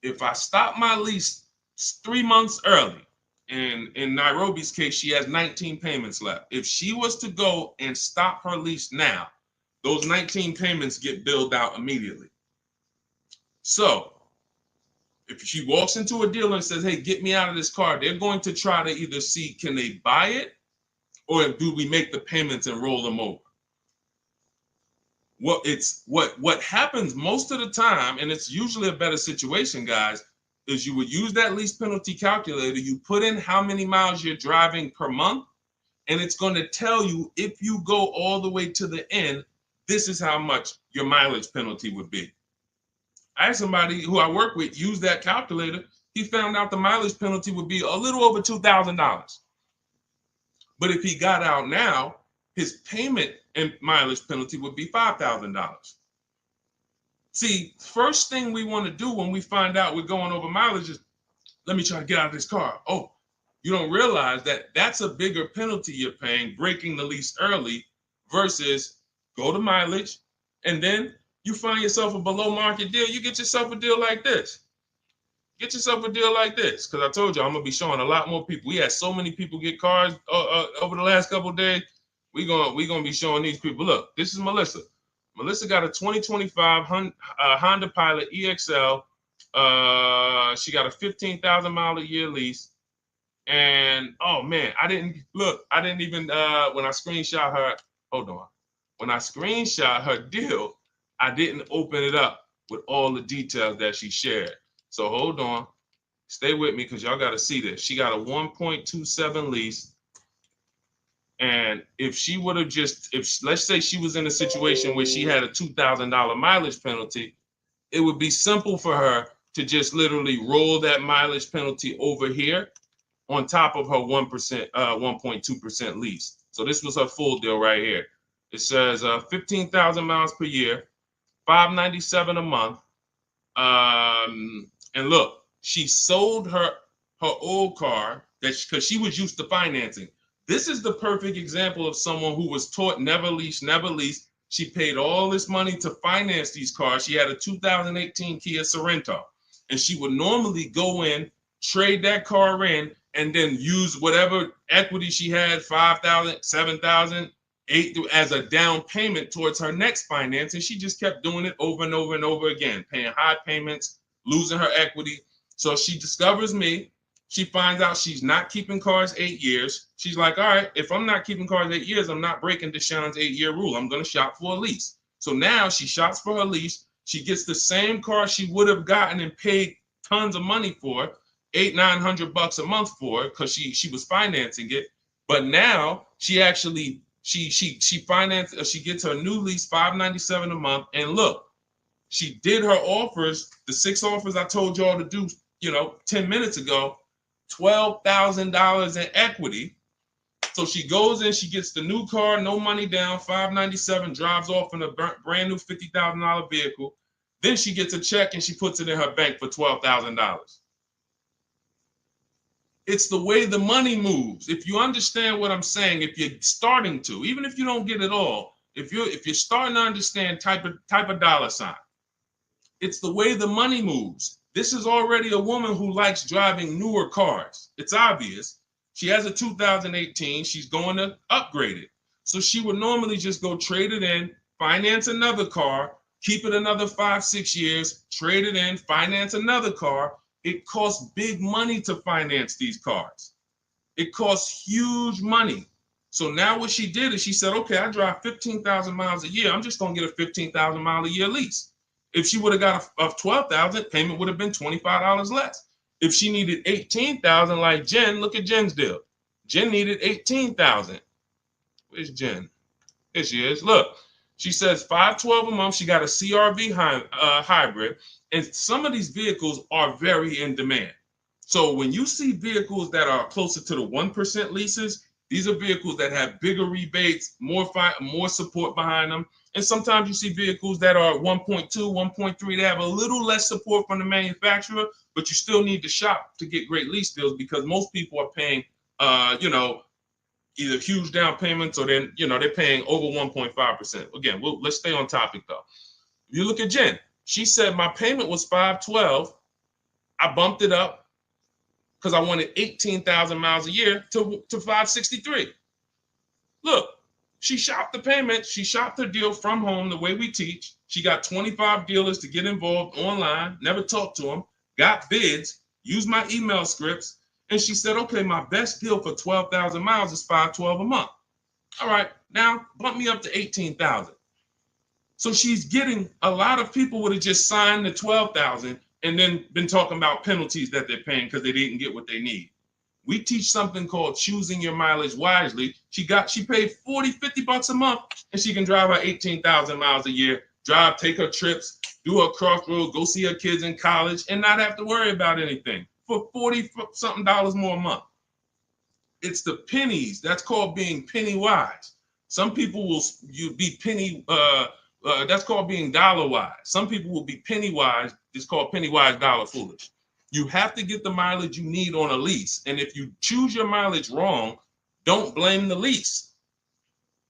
If I stop my lease 3 months early, and in Nairobi's case, she has 19 payments left. If she was to go and stop her lease now, those 19 payments get billed out immediately. So if she walks into a dealer and says, hey, get me out of this car, they're going to try to either see, can they buy it, or do we make the payments and roll them over? What happens most of the time, and it's usually a better situation, guys, is you would use that lease penalty calculator, you put in how many miles you're driving per month, and it's going to tell you, if you go all the way to the end, this is how much your mileage penalty would be. I had somebody who I work with use that calculator. He found out the mileage penalty would be a little over $2,000. But if he got out now, his payment and mileage penalty would be $5,000. See, first thing we want to do when we find out we're going over mileage is, let me try to get out of this car. Oh, you don't realize that that's a bigger penalty you're paying, breaking the lease early, versus go to mileage, and then you find yourself a below market deal. You get yourself a deal like this. Get yourself a deal like this, because I told you I'm gonna be showing a lot more people. We had so many people get cars over the last couple of days. We gonna be showing these people. Look, this is Melissa. Melissa got a 2025 Honda Pilot EXL. She got a 15,000 mile a year lease. And oh man, I didn't even when I screenshot her, hold on. When I screenshot her deal, I didn't open it up with all the details that she shared. So hold on, stay with me, because y'all got to see this. She got a 1.27 lease. And if she would have let's say she was in a situation where she had a $2,000 mileage penalty, it would be simple for her to just literally roll that mileage penalty over here on top of her 1.2% lease. So this was her full deal right here. It says 15,000 miles per year, $597 a month. And look, she sold her old car because she was used to financing. This is the perfect example of someone who was taught never lease, never lease. She paid all this money to finance these cars. She had a 2018 Kia Sorento, and she would normally go in, trade that car in, and then use whatever equity she had, 5,000, 7,000, 8,000, as a down payment towards her next finance. And she just kept doing it over and over and over again, paying high payments, losing her equity. So she discovers me. She finds out she's not keeping cars 8 years. She's like, all right, if I'm not keeping cars 8 years, I'm not breaking Deshone's 8-year rule. I'm going to shop for a lease. So now she shops for her lease. She gets the same car she would have gotten and paid tons of money for, $800-900 a month for, because she was financing it. But now she actually she financed, she gets her new lease, $597 a month. And look, she did her offers, the 6 offers I told y'all to do, 10 minutes ago, $12,000 in equity. So she goes in, she gets the new car, no money down, $597, drives off in a brand new $50,000 vehicle. Then she gets a check and she puts it in her bank for $12,000. It's the way the money moves. If you understand what I'm saying, if you're starting to, even if you don't get it all, if you're starting to understand type of dollar sign, it's the way the money moves. This is already a woman who likes driving newer cars. It's obvious. She has a 2018. She's going to upgrade it. So she would normally just go trade it in, finance another car, keep it another 5-6 years, trade it in, finance another car. It costs big money to finance these cars. It costs huge money. So now what she did is she said, okay, I drive 15,000 miles a year. I'm just going to get a 15,000 mile a year lease. If she would have got a 12,000, payment would have been $25 less. If she needed 18,000 like Jen, look at Jen's deal. Jen needed 18,000. Where's Jen? Here she is. Look, she says $512 a month. She got a CRV hybrid, and some of these vehicles are very in demand. So when you see vehicles that are closer to the 1% leases, these are vehicles that have bigger rebates, more support behind them. And sometimes you see vehicles that are 1.2, 1.3. They have a little less support from the manufacturer, but you still need to shop to get great lease deals because most people are paying, either huge down payments or then, they're paying over 1.5%. Again, let's stay on topic though. If you look at Jen, she said my payment was $512. I bumped it up because I wanted 18,000 miles a year to $563. Look, she shopped the payment. She shopped her deal from home the way we teach. She got 25 dealers to get involved online, never talked to them, got bids, used my email scripts, and she said, okay, my best deal for 12,000 miles is $512 a month. All right, now bump me up to 18,000. So she's getting, a lot of people would have just signed the 12,000 and then been talking about penalties that they're paying because they didn't get what they need. We teach something called choosing your mileage wisely. She paid $40-50 a month and she can drive her 18,000 miles a year, take her trips, do her crossroads, go see her kids in college and not have to worry about anything for $40-something more a month. It's the pennies. That's called being penny wise. Some people will be penny, that's called being dollar wise. Some people will be penny wise. It's called penny wise, dollar foolish. You have to get the mileage you need on a lease. And if you choose your mileage wrong, don't blame the lease.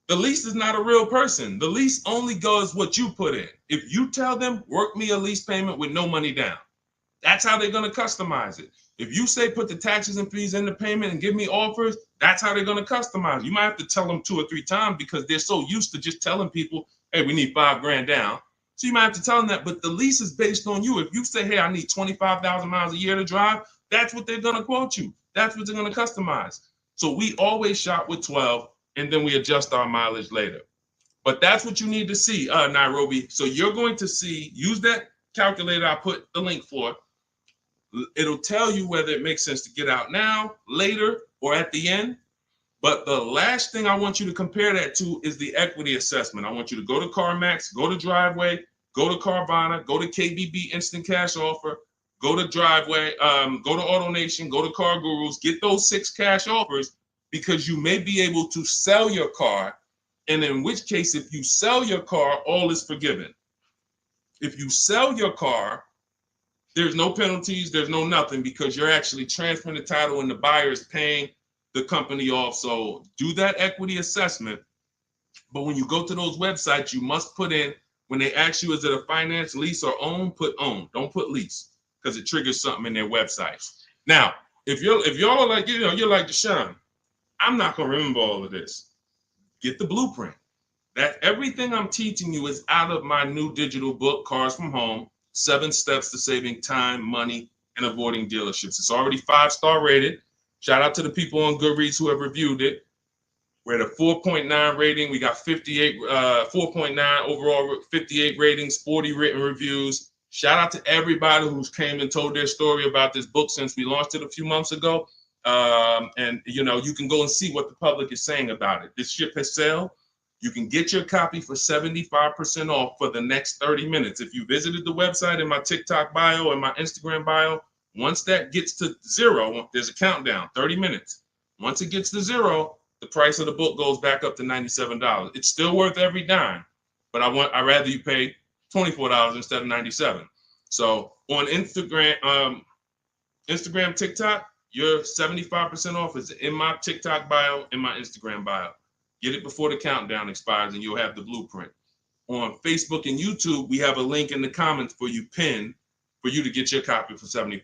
The lease is not a real person. The lease only goes what you put in. If you tell them, work me a lease payment with no money down, that's how they're going to customize it. If you say put the taxes and fees in the payment and give me offers, that's how they're going to customize it. You might have to tell them 2 or 3 times because they're so used to just telling people, hey, we need $5,000 down. So you might have to tell them that, but the lease is based on you. If you say, hey, I need 25,000 miles a year to drive, that's what they're going to quote you. That's what they're going to customize. So we always shop with 12 and then we adjust our mileage later. But that's what you need to see, Nairobi. So you're going to see, use that calculator I put the link for. It'll tell you whether it makes sense to get out now, later, or at the end. But the last thing I want you to compare that to is the equity assessment. I want you to go to CarMax, go to Driveway, go to Carvana, go to KBB Instant Cash Offer, go to Driveway, go to AutoNation, go to Car Gurus, get those 6 cash offers because you may be able to sell your car. And in which case, if you sell your car, all is forgiven. If you sell your car, there's no penalties, there's no nothing because you're actually transferring the title and the buyer is paying the company off. So do that equity assessment. But when you go to those websites, you must put in, when they ask you, is it a finance, lease, or own, put own. Don't put lease because it triggers something in their websites. Now, if y'all are like, you're like Deshone, I'm not going to remember all of this. Get the blueprint. That everything I'm teaching you is out of my new digital book, Cars from Home, 7 Steps to Saving Time, Money, and Avoiding Dealerships. It's already 5-star rated. Shout out to the people on Goodreads who have reviewed it. We're at a 4.9 rating. We got 4.9 overall, 58 ratings, 40 written reviews. Shout out to everybody who's came and told their story about this book since we launched it a few months ago. And you can go and see what the public is saying about it. This ship has sailed. You can get your copy for 75% off for the next 30 minutes. If you visited the website in my TikTok bio and my Instagram bio, once that gets to 0, there's a countdown, 30 minutes. Once it gets to 0, the price of the book goes back up to $97. It's still worth every dime, but I'd rather you pay $24 instead of $97. So on Instagram, TikTok, your 75% off is in my TikTok bio, in my Instagram bio. Get it before the countdown expires and you'll have the blueprint. On Facebook and YouTube, we have a link in the comments for you pinned for you to get your copy for 75%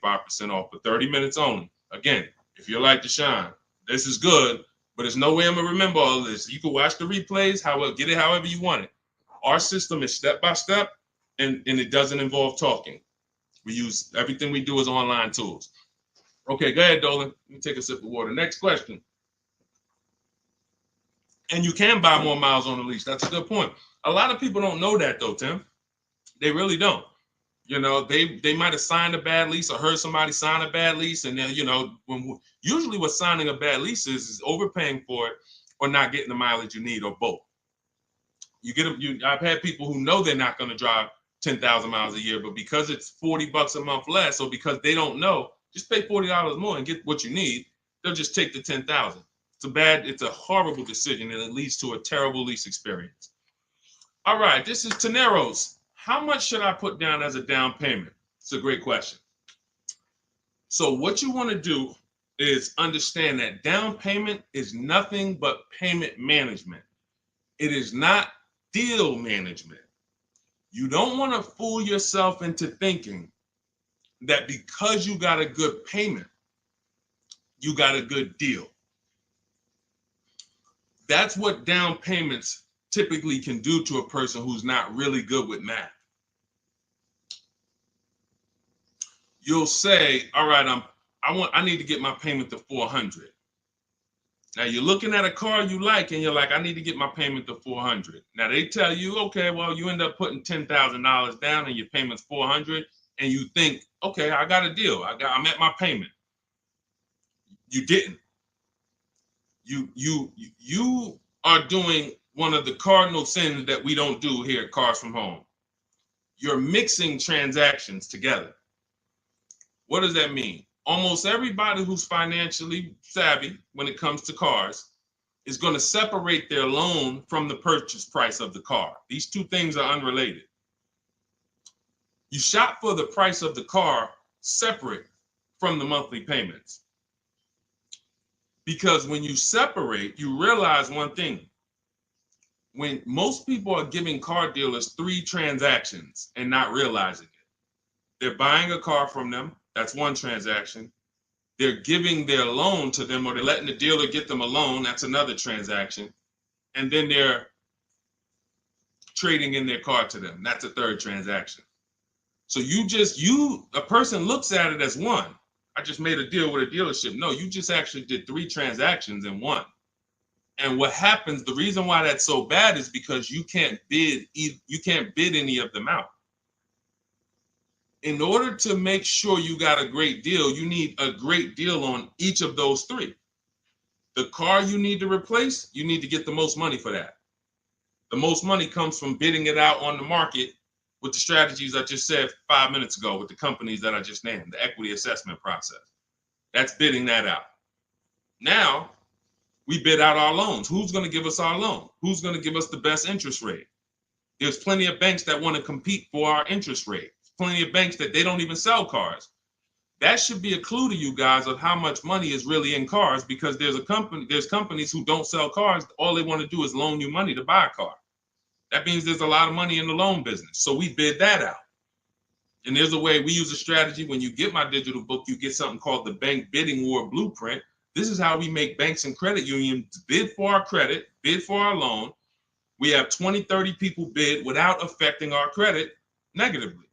off for 30 minutes only. Again, if you're like Deshone, this is good, but there's no way I'm going to remember all of this. You can watch the replays, get it however you want it. Our system is step-by-step, and it doesn't involve talking. Everything we do is online tools. Okay, go ahead, Dolan. Let me take a sip of water. Next question. And you can buy more miles on the lease. That's a good point. A lot of people don't know that though, Tim. They really don't. You know, they might have signed a bad lease or heard somebody sign a bad lease, and then, you know, usually what signing a bad lease is overpaying for it or not getting the mileage you need, or both. You get them. I've had people who know they're not going to drive 10,000 miles a year, but because it's $40 a month less, or because they don't know, just pay $40 more and get what you need. They'll just take the 10,000. It's a horrible decision, and it leads to a terrible lease experience. All right, this is Teneros. How much should I put down as a down payment? It's a great question. So what you want to do is understand that down payment is nothing but payment management. It is not deal management. You don't want to fool yourself into thinking that because you got a good payment, you got a good deal. That's what down payments typically can do to a person who's not really good with math. You'll say, all right, I need to get my payment to 400. Now you're looking at a car you like, and you're like, I need to get my payment to 400. Now they tell you, okay, well, you end up putting $10,000 down and your payment's 400, and you think, okay, I got a deal. I'm at my payment. You didn't. You are doing one of the cardinal sins that we don't do here at Cars from Home. You're mixing transactions together. What does that mean? Almost everybody who's financially savvy when it comes to cars is going to separate their loan from the purchase price of the car. These two things are unrelated. You shop for the price of the car separate from the monthly payments. Because when you separate, you realize one thing. When most people are giving car dealers 3 transactions and not realizing it, they're buying a car from them. That's one transaction. They're giving their loan to them, or they're letting the dealer get them a loan. That's another transaction. And then they're trading in their car to them. That's a third transaction. So a person looks at it as one. I just made a deal with a dealership. No, you just actually did 3 transactions in one. And what happens, the reason why that's so bad is because you can't bid any of them out. In order to make sure you got a great deal, you need a great deal on each of those 3. The car you need to replace, you need to get the most money for that. The most money comes from bidding it out on the market with the strategies I just said 5 minutes ago with the companies that I just named, the equity assessment process. That's bidding that out. Now, we bid out our loans. Who's going to give us our loan? Who's going to give us the best interest rate? There's plenty of banks that want to compete for our interest rate. Plenty of banks that they don't even sell cars. That should be a clue to you guys of how much money is really in cars, because there's companies who don't sell cars. All they want to do is loan you money to buy a car. That means there's a lot of money in the loan business. So we bid that out. And there's a way we use a strategy. When you get my digital book, you get something called the Bank Bidding War Blueprint. This is how we make banks and credit unions bid for our credit, bid for our loan. We have 20, 30 people bid without affecting our credit negatively.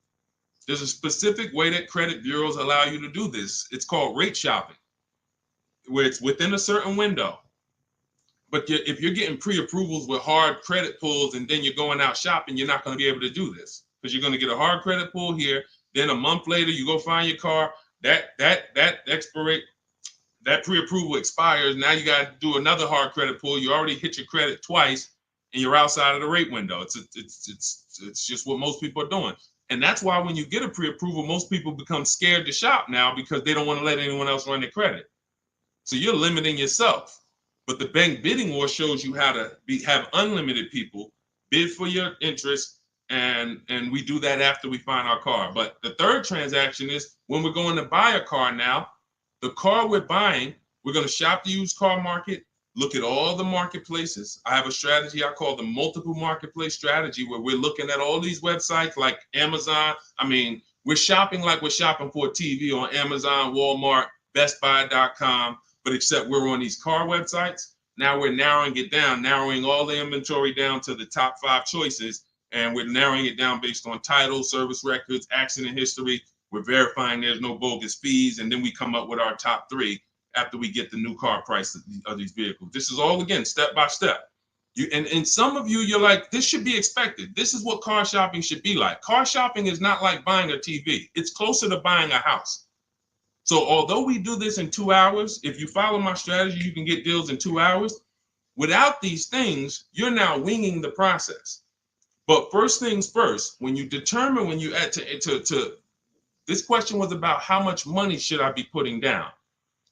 There's a specific way that credit bureaus allow you to do this. It's called rate shopping, where it's within a certain window. But if you're getting pre-approvals with hard credit pulls and then you're going out shopping, you're not going to be able to do this, because you're going to get a hard credit pull here. Then a month later, you go find your car. That pre-approval expires. Now you got to do another hard credit pull. You already hit your credit twice, and you're outside of the rate window. It's just what most people are doing. And that's why when you get a pre-approval, most people become scared to shop now, because they don't want to let anyone else run their credit. So you're limiting yourself. But the Bank Bidding War shows you how to have unlimited people bid for your interest, and we do that after we find our car. But the third transaction is when we're going to buy a car now. The car we're buying, we're going to shop the used car market, look at all the marketplaces. I have a strategy I call the multiple marketplace strategy, where we're looking at all these websites like Amazon. I mean, we're shopping like we're shopping for a TV on Amazon, Walmart, BestBuy.com, but except we're on these car websites. Now we're narrowing it down, narrowing all the inventory down to the top 5 choices, and we're narrowing it down based on title, service records, accident history. We're verifying there's no bogus fees, and then we come up with our top 3 after we get the new car price of these vehicles. This is all, again, step by step. And some of you, you're like, this should be expected. This is what car shopping should be like. Car shopping is not like buying a TV. It's closer to buying a house. So although we do this in 2 hours, if you follow my strategy, you can get deals in 2 hours. Without these things, you're now winging the process. But first things first, when you determine, when you add to this question was about how much money should I be putting down?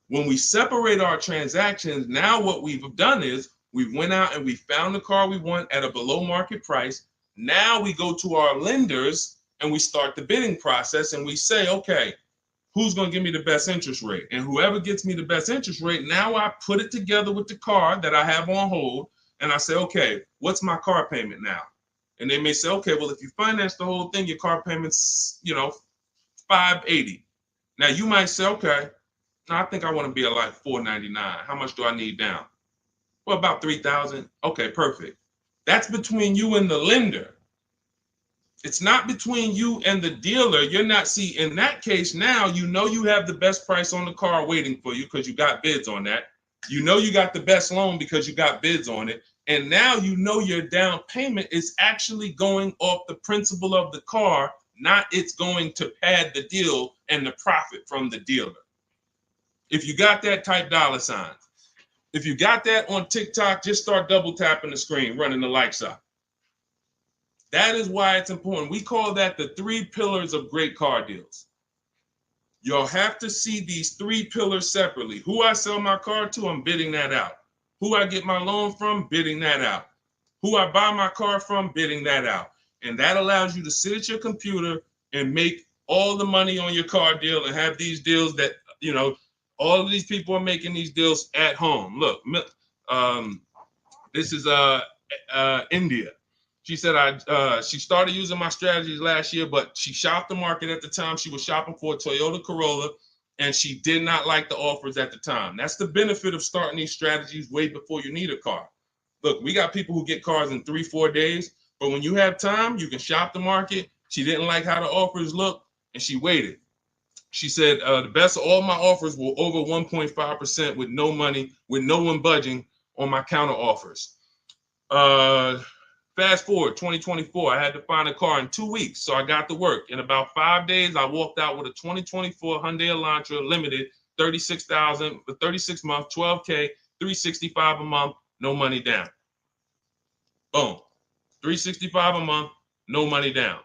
When we separate our transactions, now what we've done is we went out and we found the car we want at a below market price. Now we go to our lenders and we start the bidding process and we say, okay, who's going to give me the best interest rate? And whoever gets me the best interest rate, now I put it together with the car that I have on hold. And I say, okay, what's my car payment now? And they may say, okay, well, if you finance the whole thing, your car payment's, $580. Now you might say, okay, I think I want to be at like $499. How much do I need down? Well, about $3,000. Okay, perfect. That's between you and the lender. It's not between you and the dealer. You're not, see, in that case, now you have the best price on the car waiting for you because you got bids on that. You got the best loan because you got bids on it. And now your down payment is actually going off the principal of the car, not it's going to pad the deal and the profit from the dealer. If you got that, type $sign. If you got that on TikTok, just start double tapping the screen, running the like sign. That is why it's important. We call that the 3 pillars of great car deals. You'll have to see these 3 pillars separately. Who I sell my car to, I'm bidding that out. Who I get my loan from, bidding that out. Who I buy my car from, bidding that out. And that allows you to sit at your computer and make all the money on your car deal and have these deals that, all of these people are making these deals at home. Look, this is India. She said she started using my strategies last year, but she shopped the market at the time. She was shopping for a Toyota Corolla, and she did not like the offers at the time. That's the benefit of starting these strategies way before you need a car. Look, we got people who get cars in 3-4 days, but when you have time, you can shop the market. She didn't like how the offers looked, and she waited. She said the best of all my offers were over 1.5% with no money, with no one budging on my counter offers. Fast forward 2024, I had to find a car in 2 weeks, so I got to work. In about 5 days, I walked out with a 2024 Hyundai Elantra Limited, $36,000 for 36 months, $12K, $365 a month, no money down. Boom, $365 a month, no money down.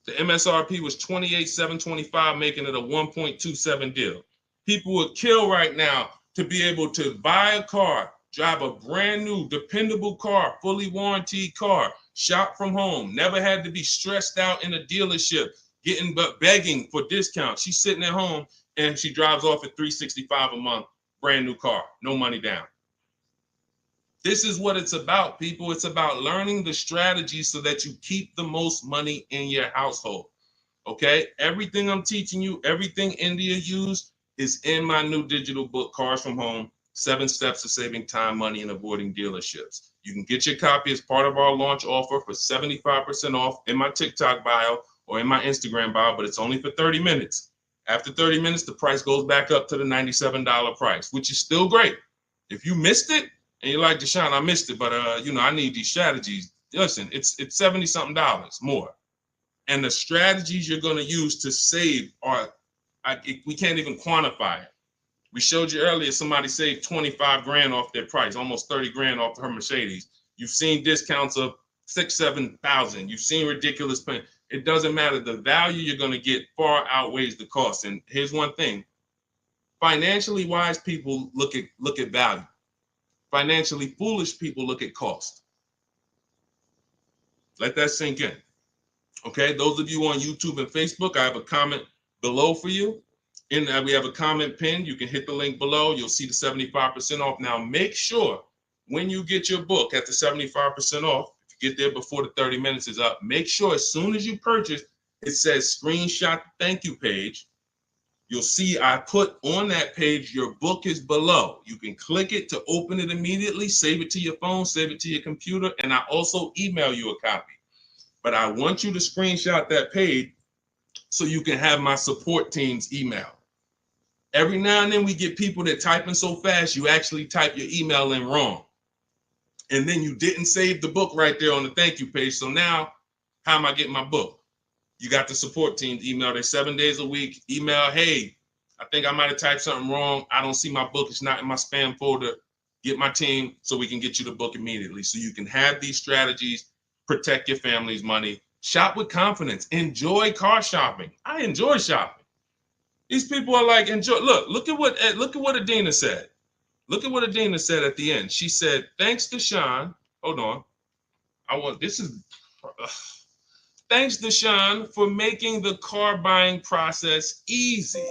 The MSRP was $28,725, making it a 1.27 deal. People would kill right now to be able to buy a car, drive a brand new, dependable car, fully warranted car, shop from home, never had to be stressed out in a dealership, begging for discounts. She's sitting at home and she drives off at $365 a month, brand new car, no money down. This is what it's about, people. It's about learning the strategy so that you keep the most money in your household. Okay? Everything I'm teaching you, everything India used is in my new digital book, Cars from Home, 7 Steps to Saving Time, Money, and Avoiding Dealerships. You can get your copy as part of our launch offer for 75% off in my TikTok bio or in my Instagram bio, but it's only for 30 minutes. After 30 minutes, the price goes back up to the $97 price, which is still great. If you missed it, and you're like, Deshone, I missed it, but I need these strategies. Listen, it's $70-something more. And the strategies you're going to use to save we can't even quantify it. We showed you earlier, somebody saved 25 grand off their price, almost 30 grand off her Mercedes. You've seen discounts of 6,000-7,000. You've seen ridiculous pay. It doesn't matter. The value you're going to get far outweighs the cost. And here's one thing. Financially wise people look at value. Financially foolish people look at cost. Let that sink in. Okay, those of you on YouTube and Facebook, I have a comment below for you. We have a comment pinned. You can hit the link below. You'll see the 75% off. Now, make sure when you get your book at the 75% off, if you get there before the 30 minutes is up, make sure as soon as you purchase, it says screenshot the thank you page. You'll see I put on that page, your book is below. You can click it to open it immediately, save it to your phone, save it to your computer, and I also email you a copy. But I want you to screenshot that page so you can have my support team's email. Every now and then we get people that typing so fast, you actually type your email in wrong. and then you didn't save the book right there on the thank you page. So now, how am I getting my book? You got the support team email. They're 7 days a week. Email, hey, I think I might have typed something wrong. I don't see my book. It's not in my spam folder. Get my team so we can get you the book immediately. So you can have these strategies, protect your family's money, shop with confidence, enjoy car shopping. I enjoy shopping. These people are like, enjoy. Look at what Adina said. Look at what Adina said at the end. She said, thanks to Sean. Hold on. Thanks to Sean for making the car buying process easy.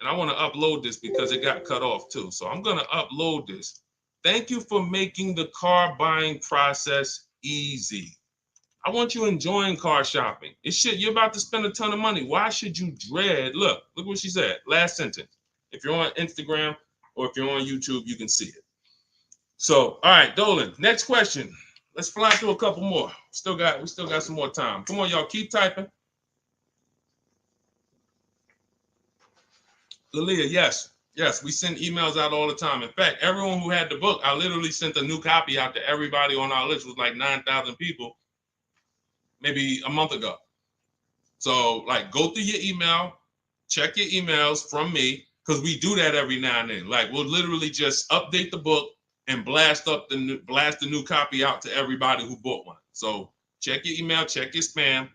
And I want to upload this because it got cut off too. So I'm going to upload this. Thank you for making the car buying process easy. I want you enjoying car shopping. You're about to spend a ton of money. Why should you dread? Look what she said. Last sentence. If you're on Instagram or if you're on YouTube, you can see it. So, all right, Dolan, next question. Let's fly through a couple more. We still got some more time. Come on, y'all, keep typing. Lalia, yes, we send emails out all the time. In fact, everyone who had the book, I literally sent a new copy out to everybody on our list. It was like 9,000 people, maybe a month ago. So, like, go through your email, check your emails from me, because we do that every now and then. Like, we'll literally just update the book and blast the new copy out to everybody who bought one. So check your email, check your spam.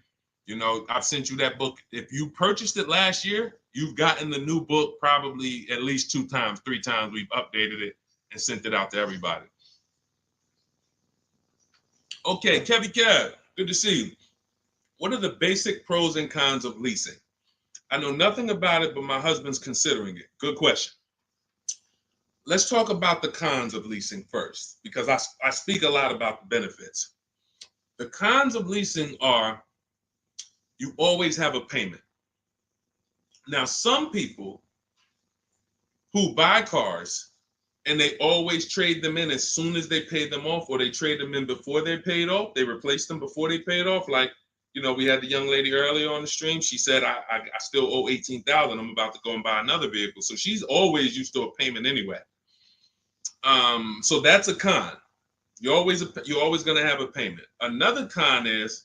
You know, I've sent you that book. If you purchased it last year, you've gotten the new book probably at least 2 times, 3 times. We've updated it and sent it out to everybody. Okay, Kevy Kev, good to see you. What are the basic pros and cons of leasing? I know nothing about it, but my husband's considering it. Good question. Let's talk about the cons of leasing first, because I speak a lot about the benefits. The cons of leasing are you always have a payment. Now, some people who buy cars and they always trade them in as soon as they pay them off, or they trade them in before they paid off, they replace them before they paid off. Like, you know, we had the young lady earlier on the stream. She said, I still owe $18,000. I'm about to go and buy another vehicle. So she's always used to a payment anyway. So that's a con. You're always going to have a payment. Another con is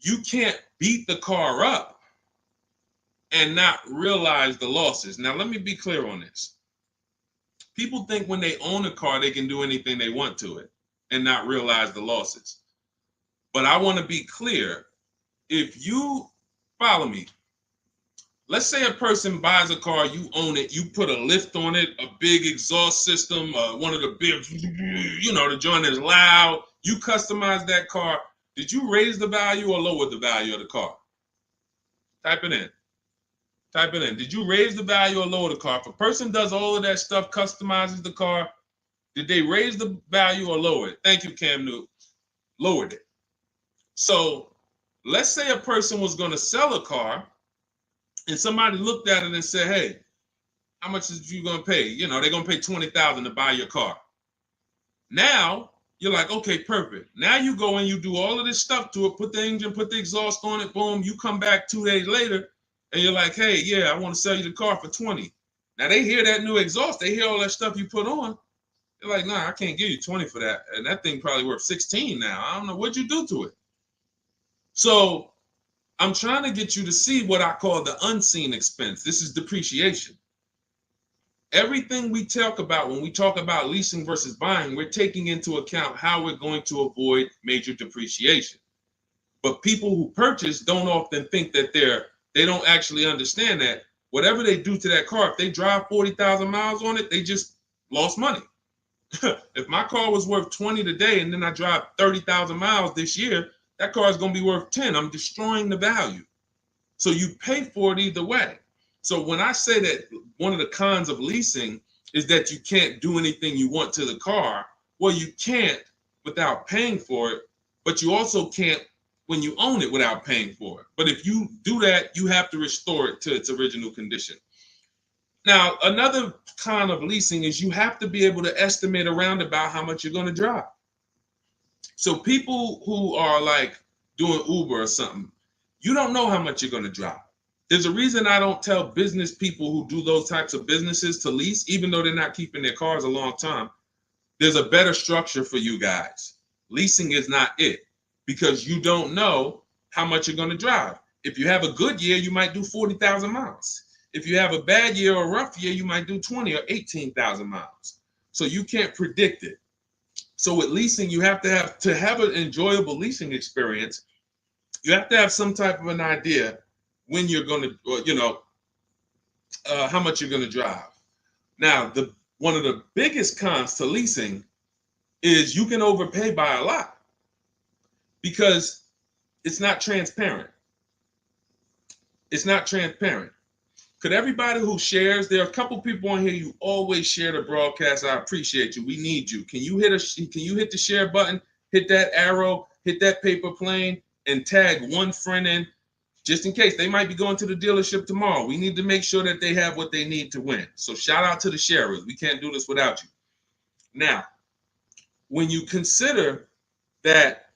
you can't beat the car up and not realize the losses. Now, let me be clear on this. People think when they own a car, they can do anything they want to it and not realize the losses. But I want to be clear. If you follow me, let's say a person buys a car, you own it, you put a lift on it, a big exhaust system, one of the big, the joint is loud. You customize that car. Did you raise the value or lower the value of the car? Type it in. Did you raise the value or lower the car? If a person does all of that stuff, customizes the car, did they raise the value or lower it? Thank you, Cam Newton. Lowered it. So let's say a person was going to sell a car, and somebody looked at it and said, hey, how much is you going to pay? You know, they're going to pay $20,000 to buy your car. Now, you're like, okay, perfect. Now you go and you do all of this stuff to it, put the engine, put the exhaust on it, boom. You come back 2 days later, and you're like, hey, yeah, I want to sell you the car for $20,000. Now, they hear that new exhaust. They hear all that stuff you put on. They're like, nah, I can't give you $20,000 for that. And that thing probably worth $16,000 now. I don't know. What'd you do to it? So I'm trying to get you to see what I call the unseen expense. This is depreciation. Everything we talk about when we talk about leasing versus buying, we're taking into account how we're going to avoid major depreciation. But people who purchase don't often think that they don't actually understand that whatever they do to that car, if they drive 40,000 miles on it, they just lost money. If my car was worth 20 today and then I drive 30,000 miles this year, that car is going to be worth 10. I'm destroying the value. So you pay for it either way. So when I say that one of the cons of leasing is that you can't do anything you want to the car, well, you can't without paying for it, but you also can't when you own it without paying for it. But if you do that, you have to restore it to its original condition. Now, another con of leasing is you have to be able to estimate around about how much you're going to drive. So people who are like doing Uber or something, you don't know how much you're going to drive. There's a reason I don't tell business people who do those types of businesses to lease, even though they're not keeping their cars a long time. there's a better structure for you guys. Leasing is not it, because you don't know how much you're going to drive. If you have a good year, you might do 40,000 miles. If you have a bad year or a rough year, you might do 20 or 18,000 miles. So you can't predict it. So with leasing, you have to have an enjoyable leasing experience. You have to have some type of an idea when you're going to, how much you're going to drive. Now, one of the biggest cons to leasing is you can overpay by a lot because it's not transparent. It's not transparent. Could everybody who shares, there are a couple people on here, you always share the broadcast. I appreciate you. We need you. Can you hit the share button, hit that arrow, hit that paper plane, and tag one friend in, just in case they might be going to the dealership tomorrow. We need to make sure that they have what they need to win. So shout out to the sharers. We can't do this without you. Now, when you consider that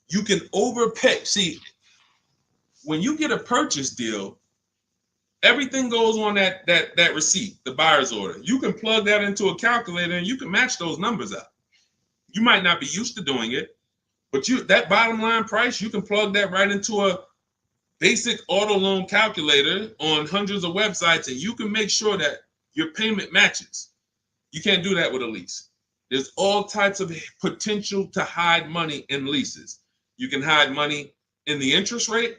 you can overpay, see, when you get a purchase deal, everything goes on that receipt, the buyer's order. You can plug that into a calculator and you can match those numbers up. You might not be used to doing it, but that bottom line price, you can plug that right into a basic auto loan calculator on hundreds of websites, and you can make sure that your payment matches. You can't do that with a lease. There's all types of potential to hide money in leases. You can hide money in the interest rate.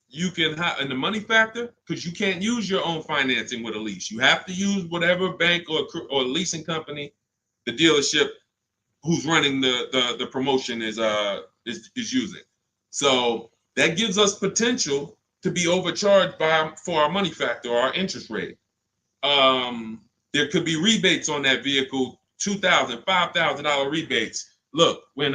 You can hide in the money factor, because you can't use your own financing with a lease. You have to use whatever bank or leasing company the dealership who's running the promotion is using. So that gives us potential to be overcharged for our money factor or our interest rate. There could be rebates on that vehicle, $2,000, $5,000 rebates. Look, when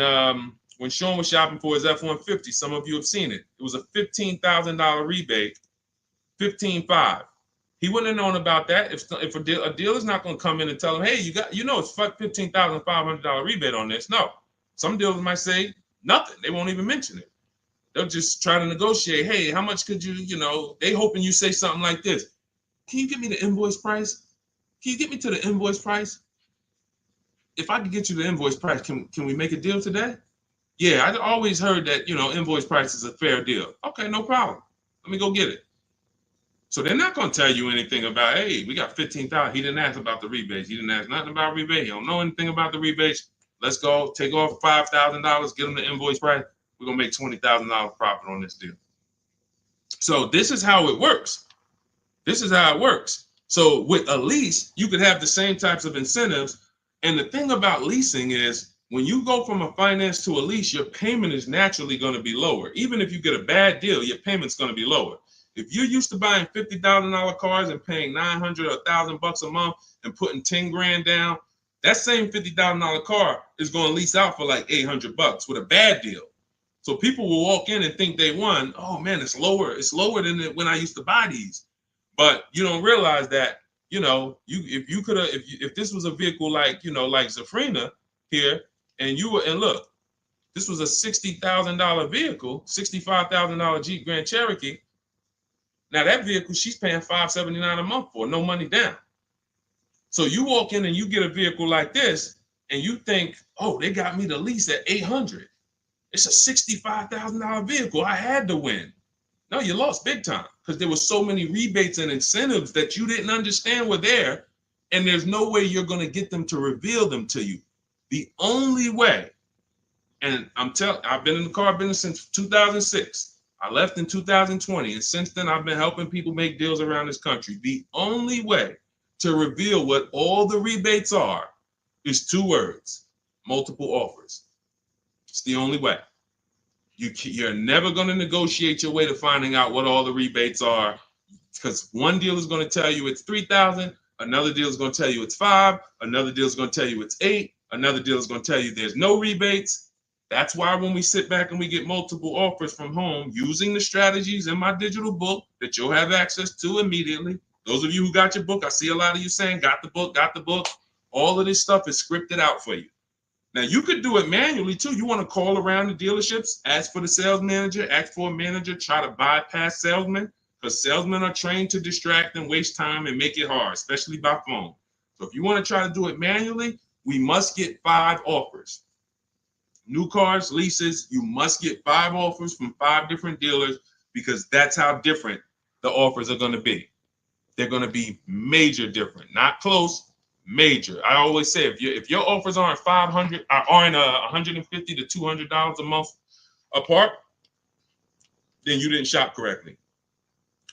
Sean was shopping for his F-150, some of you have seen it. It was a $15,000 rebate, $15,500. He wouldn't have known about that if a dealer's not going to come in and tell him, hey, it's $15,500 rebate on this. No, some dealers might say nothing. They won't even mention it. They'll just try to negotiate. Hey, how much could you, they hoping you say something like this. Can you get me the invoice price? Can you get me to the invoice price? If I could get you the invoice price, can we make a deal today? Yeah, I always heard that, invoice price is a fair deal. Okay, no problem. Let me go get it. So they're not going to tell you anything about, hey, we got $15,000. He didn't ask about the rebates. He didn't ask nothing about rebate. He don't know anything about the rebates. Let's go take off $5,000, get him the invoice price. We're going to make $20,000 profit on this deal. So this is how it works. This is how it works. So with a lease, you could have the same types of incentives. And the thing about leasing is when you go from a finance to a lease, your payment is naturally going to be lower. Even if you get a bad deal, your payment's going to be lower. If you're used to buying $50,000 cars and paying $900 or $1,000 a month and putting 10 grand down, that same $50,000 car is going to lease out for like $800 with a bad deal. So people will walk in and think they won. Oh man, it's lower. It's lower than when I used to buy these. But you don't realize that, if this was a vehicle like Zafrina here, and look, this was a $60,000 vehicle, $65,000 Jeep Grand Cherokee. Now that vehicle, she's paying $579 a month for, no money down. So you walk in and you get a vehicle like this, and you think, oh, they got me the lease at $800. It's a $65,000 vehicle. I had to win. No, you lost big time because there were so many rebates and incentives that you didn't understand were there, and there's no way you're going to get them to reveal them to you. The only way, and I've been in the car business since 2006. I left in 2020, and since then I've been helping people make deals around this country. The only way to reveal what all the rebates are is 2 words: multiple offers. It's the only way. You're never going to negotiate your way to finding out what all the rebates are, because one deal is going to tell you it's $3,000, another deal is going to tell you it's $5,000, another deal is going to tell you it's $8,000, another deal is going to tell you there's no rebates. That's why when we sit back and we get multiple offers from home using the strategies in my digital book that you'll have access to immediately. Those of you who got your book, I see a lot of you saying, got the book. All of this stuff is scripted out for you. Now, you could do it manually, too. You want to call around the dealerships, ask for the sales manager, ask for a manager, try to bypass salesmen, because salesmen are trained to distract and waste time and make it hard, especially by phone. So if you want to try to do it manually, we must get 5 offers. New cars, leases, you must get 5 offers from 5 different dealers because that's how different the offers are going to be. They're going to be major different, not close, major. I always say if your offers aren't $150 to $200 a month apart, then you didn't shop correctly.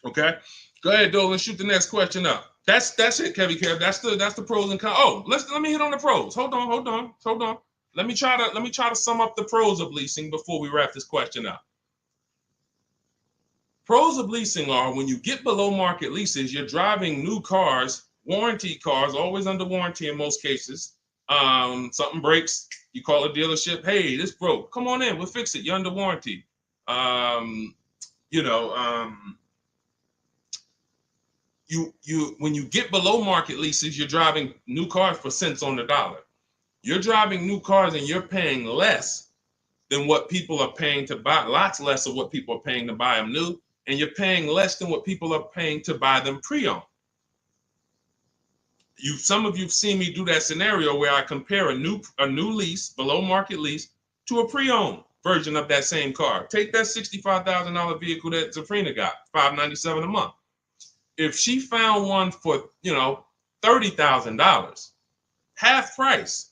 Okay, go ahead, Doe. Let's shoot the next question up. That's it, Kevy Kev. That's the pros and cons. Oh, let me hit on the pros. Hold on. Let me try to sum up the pros of leasing before we wrap this question up. Pros of leasing are when you get below market leases, you're driving new cars, warranty cars, always under warranty in most cases. Something breaks, you call a dealership. Hey, this broke. Come on in, we'll fix it. You're under warranty. When you get below market leases, you're driving new cars for cents on the dollar. You're driving new cars and you're paying less than what people are paying to buy, lots less of what people are paying to buy them new, and you're paying less than what people are paying to buy them pre-owned. Some of you've seen me do that scenario where I compare a new lease, below market lease, to a pre-owned version of that same car. Take that $65,000 vehicle that Zafrina got, $597 a month. If she found one for, $30,000, half price,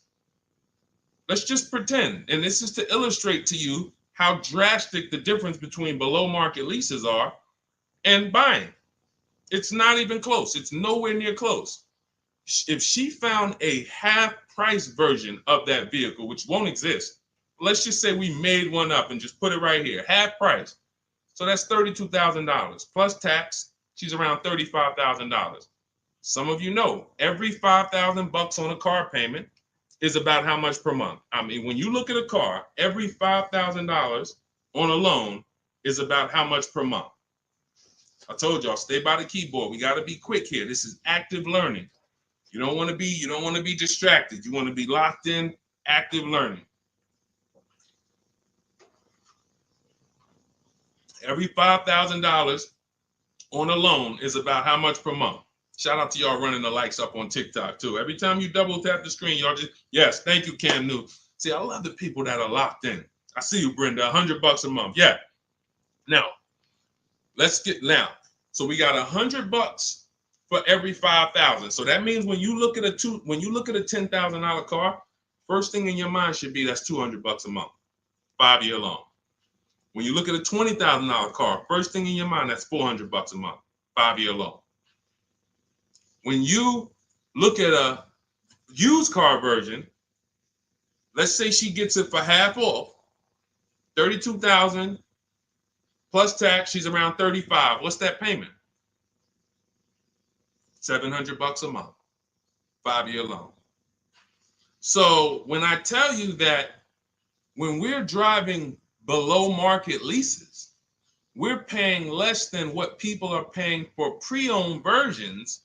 let's just pretend, and this is to illustrate to you how drastic the difference between below market leases are and buying. It's not even close. It's nowhere near close. If she found a half price version of that vehicle, which won't exist, let's just say we made one up and just put it right here, half price. So that's $32,000 plus tax. She's around $35,000. Some of you know every $5,000 on a car payment is about how much per month. I mean, when you look at a car, every $5,000 on a loan is about how much per month. I told y'all, stay by the keyboard. We got to be quick here. This is active learning. You don't want to be distracted. You want to be locked in, active learning. Every $5,000 on a loan is about how much per month. Shout out to y'all running the likes up on TikTok too. Every time you double tap the screen, y'all just, yes, thank you, Cam New. See, I love the people that are locked in. I see you, Brenda, $100 a month. Yeah. Now, so we got $100 for every 5,000. So that means when you look at a $10,000 car, first thing in your mind should be that's $200 a month, 5-year loan. When you look at a $20,000 car, first thing in your mind, that's $400 a month, 5-year loan. When you look at a used car version, let's say she gets it for half off, $32,000 plus tax, she's around $35,000. What's that payment? $700 a month, 5-year loan. So when I tell you that when we're driving below market leases, we're paying less than what people are paying for pre-owned versions.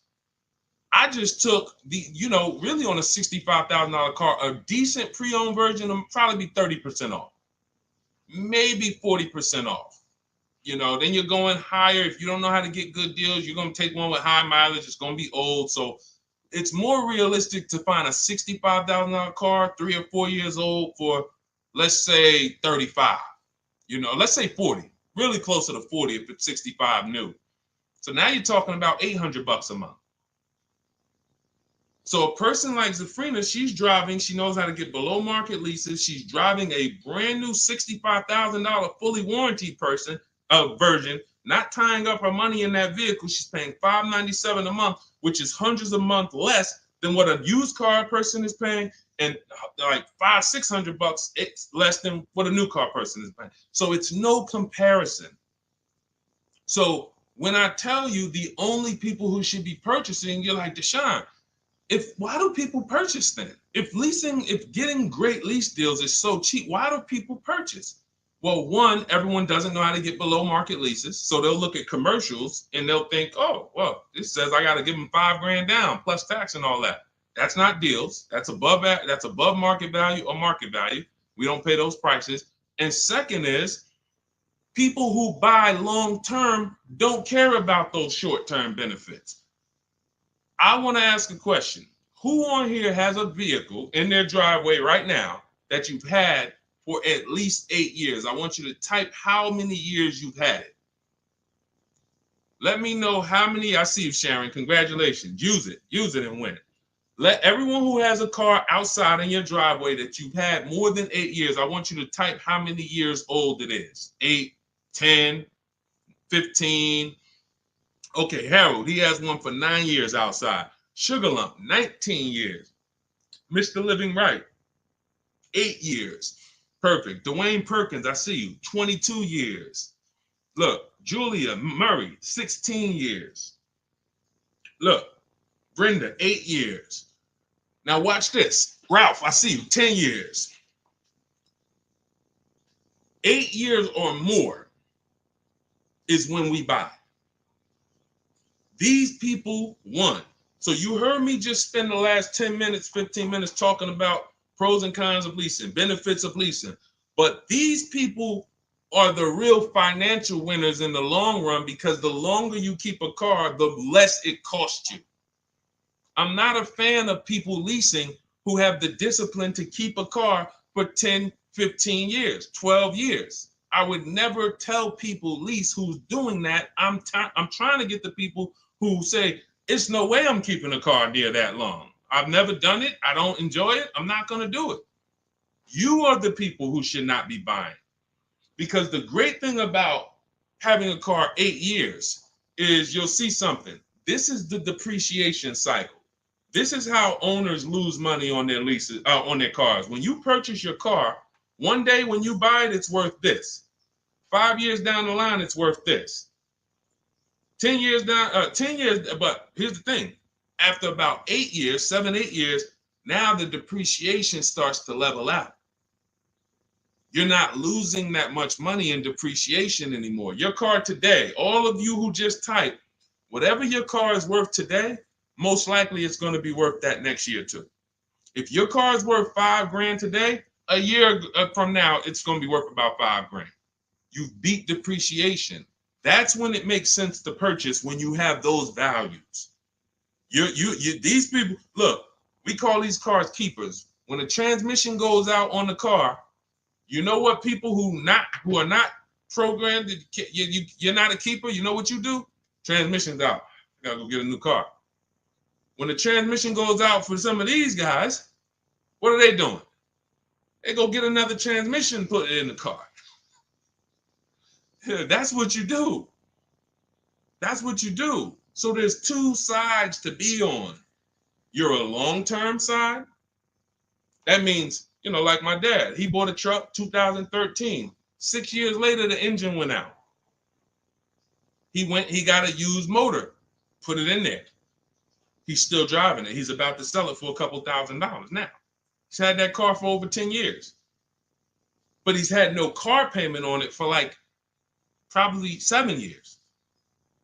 I just took really on a $65,000 car, a decent pre-owned version will probably be 30% off, maybe 40% off. Then you're going higher. If you don't know how to get good deals, you're going to take one with high mileage. It's going to be old. So it's more realistic to find a $65,000 car, 3 or 4 years old for, let's say 35, let's say 40, really closer to 40 if it's 65 new. So now you're talking about $800 a month. So a person like Zafrina, she's driving, she knows how to get below market leases. She's driving a brand new $65,000 fully warranted version, not tying up her money in that vehicle. She's paying $597 a month, which is hundreds a month less than what a used car person is paying, and like $500-$600 it's less than what a new car person is paying. So it's no comparison. So when I tell you the only people who should be purchasing, you're like, Deshone, why do people purchase then? If getting great lease deals is so cheap, why do people purchase? Well, one, everyone doesn't know how to get below market leases. So they'll look at commercials and they'll think, oh, well, this says I got to give them $5,000 down plus tax and all that. That's not deals. That's above market value or market value. We don't pay those prices. And second is, people who buy long-term don't care about those short-term benefits. I want to ask a question. Who on here has a vehicle in their driveway right now that you've had for at least 8 years? I want you to type how many years you've had it. Let me know how many. I see you, Sharon. Congratulations. Use it and win. Let everyone who has a car outside in your driveway that you've had more than 8 years, I want you to type how many years old it is. 8, 10, 15. Okay, Harold, he has one for 9 years outside. Sugar Lump, 19 years. Mr. Living Right, 8 years. Perfect. Dwayne Perkins, I see you, 22 years. Look, Julia Murray, 16 years. Look, Brenda, 8 years. Now watch this. Ralph, I see you, 10 years. 8 years or more is when we buy. These people won. So you heard me just spend the last 10 minutes, 15 minutes talking about pros and cons of leasing, benefits of leasing. But these people are the real financial winners in the long run, because the longer you keep a car, the less it costs you. I'm not a fan of people leasing who have the discipline to keep a car for 10, 15 years, 12 years. I would never tell people lease who's doing that. I'm trying to get the people who say, it's no way I'm keeping a car near that long. I've never done it. I don't enjoy it. I'm not going to do it. You are the people who should not be buying. Because the great thing about having a car 8 years is you'll see something. This is the depreciation cycle. This is how owners lose money on their leases, on their cars. When you purchase your car, one day when you buy it, it's worth this. 5 years down the line, it's worth this. 10 years down, 10 years, but here's the thing. After about 8 years, 7, 8 years, now the depreciation starts to level out. You're not losing that much money in depreciation anymore. Your car today, all of you who just typed, whatever your car is worth today, most likely it's going to be worth that next year too. If your car is worth $5,000 today, a year from now, it's going to be worth about $5,000. You beat depreciation. That's when it makes sense to purchase, when you have those values. These people, look, we call these cars keepers. When a transmission goes out on the car, you know what people who are not programmed, you're not a keeper, you know what you do? Transmission's out. You gotta go get a new car. When the transmission goes out for some of these guys, what are they doing? They go get another transmission and put it in the car. That's what you do. That's what you do. So there's two sides to be on. You're a long-term side. That means, like my dad, he bought a truck 2013. 6 years later, the engine went out. He got a used motor, put it in there. He's still driving it. He's about to sell it for a couple $1,000s now. He's had that car for over 10 years. But he's had no car payment on it for probably 7 years.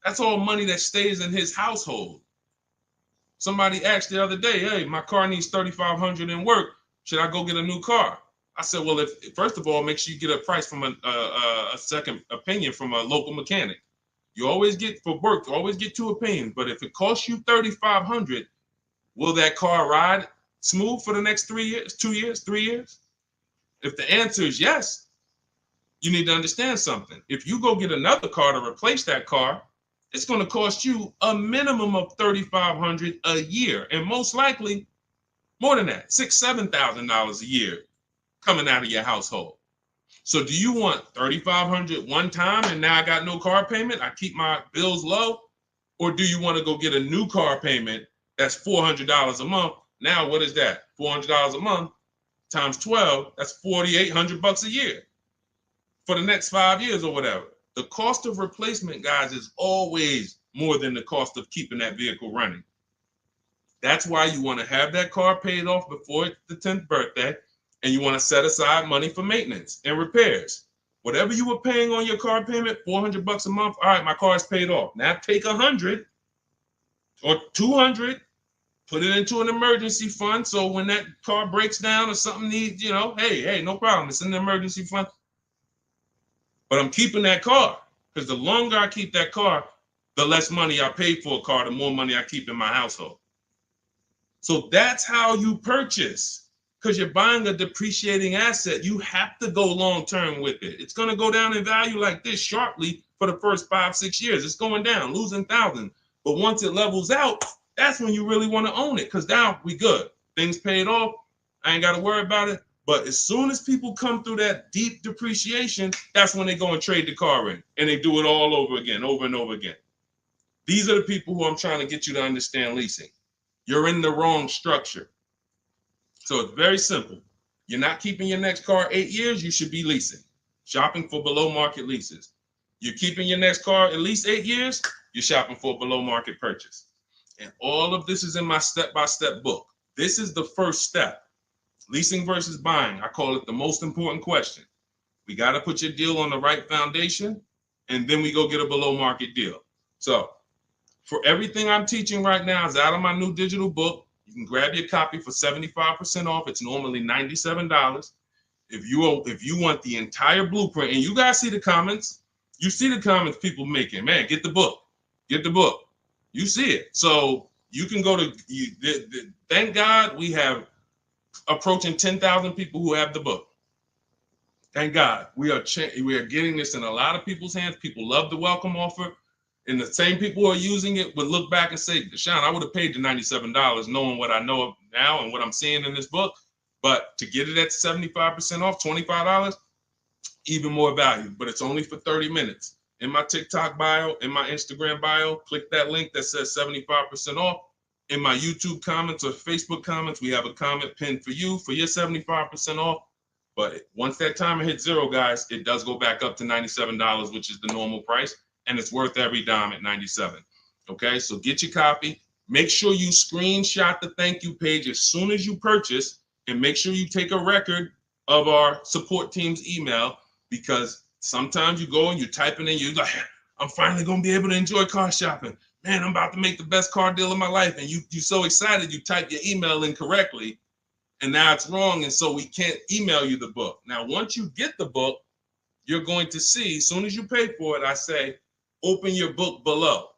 That's all money that stays in his household. Somebody asked the other day, hey, my car needs $3,500 in work. Should I go get a new car? I said, well, first of all, make sure you get a price from a second opinion from a local mechanic. You always get, for work, you always get 2 opinions. But if it costs you $3,500, will that car ride smooth for the next 3 years, 2 years, 3 years? If the answer is yes, you need to understand something. If you go get another car to replace that car, it's going to cost you a minimum of $3,500 a year, and most likely more than that, $6,000, $7,000 a year coming out of your household. So do you want $3,500 one time and now I got no car payment, I keep my bills low? Or do you want to go get a new car payment that's $400 a month? Now what is that? $400 a month times 12, that's $4,800 a year for the next 5 years or whatever. The cost of replacement, guys, is always more than the cost of keeping that vehicle running. That's why you want to have that car paid off before the 10th birthday, and you want to set aside money for maintenance and repairs. Whatever you were paying on your car payment, $400 a month. All right, my car is paid off. Now take $100 or $200, put it into an emergency fund. So when that car breaks down or something needs, hey, no problem. It's in the emergency fund. But I'm keeping that car, because the longer I keep that car, the less money I pay for a car, the more money I keep in my household. So that's how you purchase, because you're buying a depreciating asset. You have to go long term with it. It's going to go down in value like this sharply for the first 5-6 years. It's going down, losing thousands. But once it levels out, that's when you really want to own it, because now we good. Things paid off. I ain't got to worry about it. But as soon as people come through that deep depreciation, that's when they go and trade the car in, and they do it all over again, over and over again. These are the people who I'm trying to get you to understand leasing. You're in the wrong structure. So it's very simple. You're not keeping your next car 8 years, you should be leasing, shopping for below market leases. You're keeping your next car at least 8 years, you're shopping for a below market purchase. And all of this is in my step-by-step book. This is the first step. Leasing versus buying. I call it the most important question. We got to put your deal on the right foundation, and then we go get a below market deal. So for everything I'm teaching right now is out of my new digital book. You can grab your copy for 75% off. It's normally $97. If you want the entire blueprint, and you guys see the comments, you see the comments people making, man, get the book. Get the book. You see it. So you can go to, thank God we have approaching 10,000 people who have the book. Thank God. We are getting this in a lot of people's hands. People love the welcome offer. And the same people who are using it would look back and say, Deshone, I would have paid the $97 knowing what I know now and what I'm seeing in this book. But to get it at 75% off, $25, even more value. But it's only for 30 minutes. In my TikTok bio, in my Instagram bio, click that link that says 75% off. In my YouTube comments or Facebook comments, we have a comment pinned for you for your 75% off. But once that timer hits zero, guys, it does go back up to $97, which is the normal price. And it's worth every dime at $97. Okay, so get your copy. Make sure you screenshot the thank you page as soon as you purchase, and make sure you take a record of our support team's email, because sometimes you go and you type it in, you're like, I'm finally going to be able to enjoy car shopping. Man, I'm about to make the best car deal of my life. And you're so excited, you type your email in correctly, and now it's wrong. And so we can't email you the book. Now, once you get the book, you're going to see, as soon as you pay for it, I say, open your book below.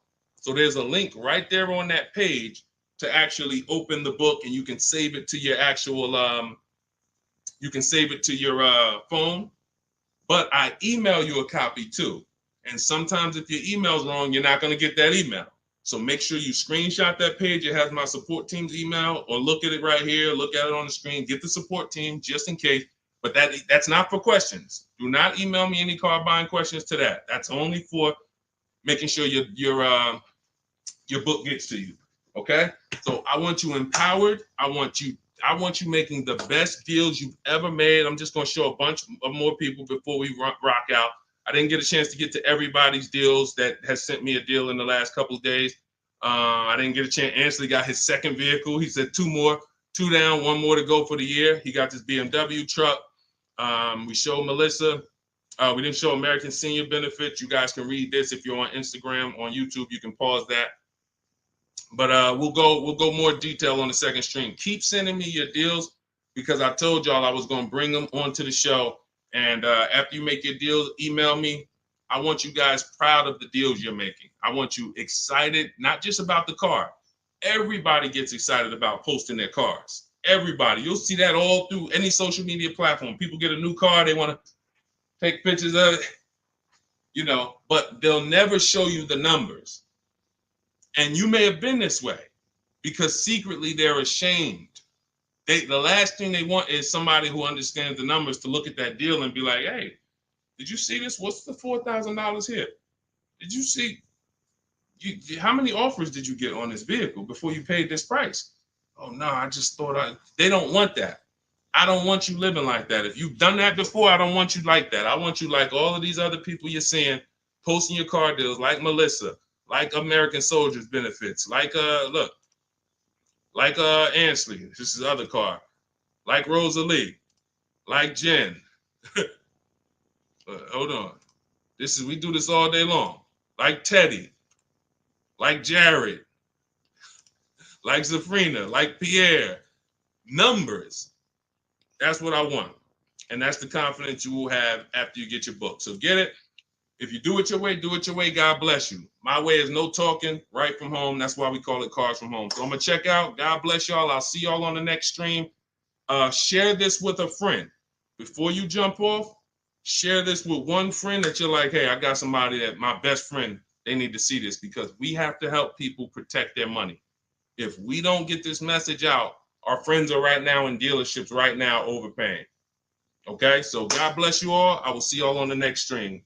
So there's a link right there on that page to actually open the book, and you can save it to your actual, you can save it to your phone. But I email you a copy too. And sometimes if your email's wrong, you're not going to get that email. So make sure you screenshot that page. It has my support team's email, or look at it right here. Look at it on the screen. Get the support team just in case. But that's not for questions. Do not email me any car buying questions to that. That's only for making sure your book gets to you. Okay? So I want you empowered. I want you making the best deals you've ever made. I'm just going to show a bunch of more people before we rock out. I didn't get a chance to get to everybody's deals that has sent me a deal in the last couple of days. I didn't get a chance. Ansley got his second vehicle. He said 2 down, 1 more to go for the year. He got this BMW truck. We showed Melissa. We didn't show American Senior Benefits. You guys can read this if you're on Instagram, on YouTube. You can pause that. But we'll go more detail on the second stream. Keep sending me your deals, because I told y'all I was going to bring them onto the show. And after you make your deals, email me. I want you guys proud of the deals you're making. I want you excited, not just about the car. Everybody gets excited about posting their cars. Everybody. You'll see that all through any social media platform. People get a new car, they want to take pictures of it, but they'll never show you the numbers. And you may have been this way, because secretly they're ashamed. The last thing they want is somebody who understands the numbers to look at that deal and be like, hey, did you see this? What's the $4,000 here? Did you see? How many offers did you get on this vehicle before you paid this price? Oh, no, I just thought they don't want that. I don't want you living like that. If you've done that before, I don't want you like that. I want you like all of these other people you're seeing posting your car deals, like Melissa, like American Soldiers Benefits, like Ansley, this is his other car, like Rosalie, like Jen. Hold on. We do this all day long. Like Teddy, like Jared, like Zafrina, like Pierre. Numbers. That's what I want. And that's the confidence you will have after you get your book. So get it. If you do it your way, do it your way. God bless you. My way is no talking, right from home. That's why we call it Cars from Home. So I'm going to check out. God bless y'all. I'll see y'all on the next stream. Share this with a friend. Before you jump off, share this with one friend that you're like, hey, I got somebody that my best friend, they need to see this, because we have to help people protect their money. If we don't get this message out, our friends are right now in dealerships right now overpaying. Okay, so God bless you all. I will see y'all on the next stream.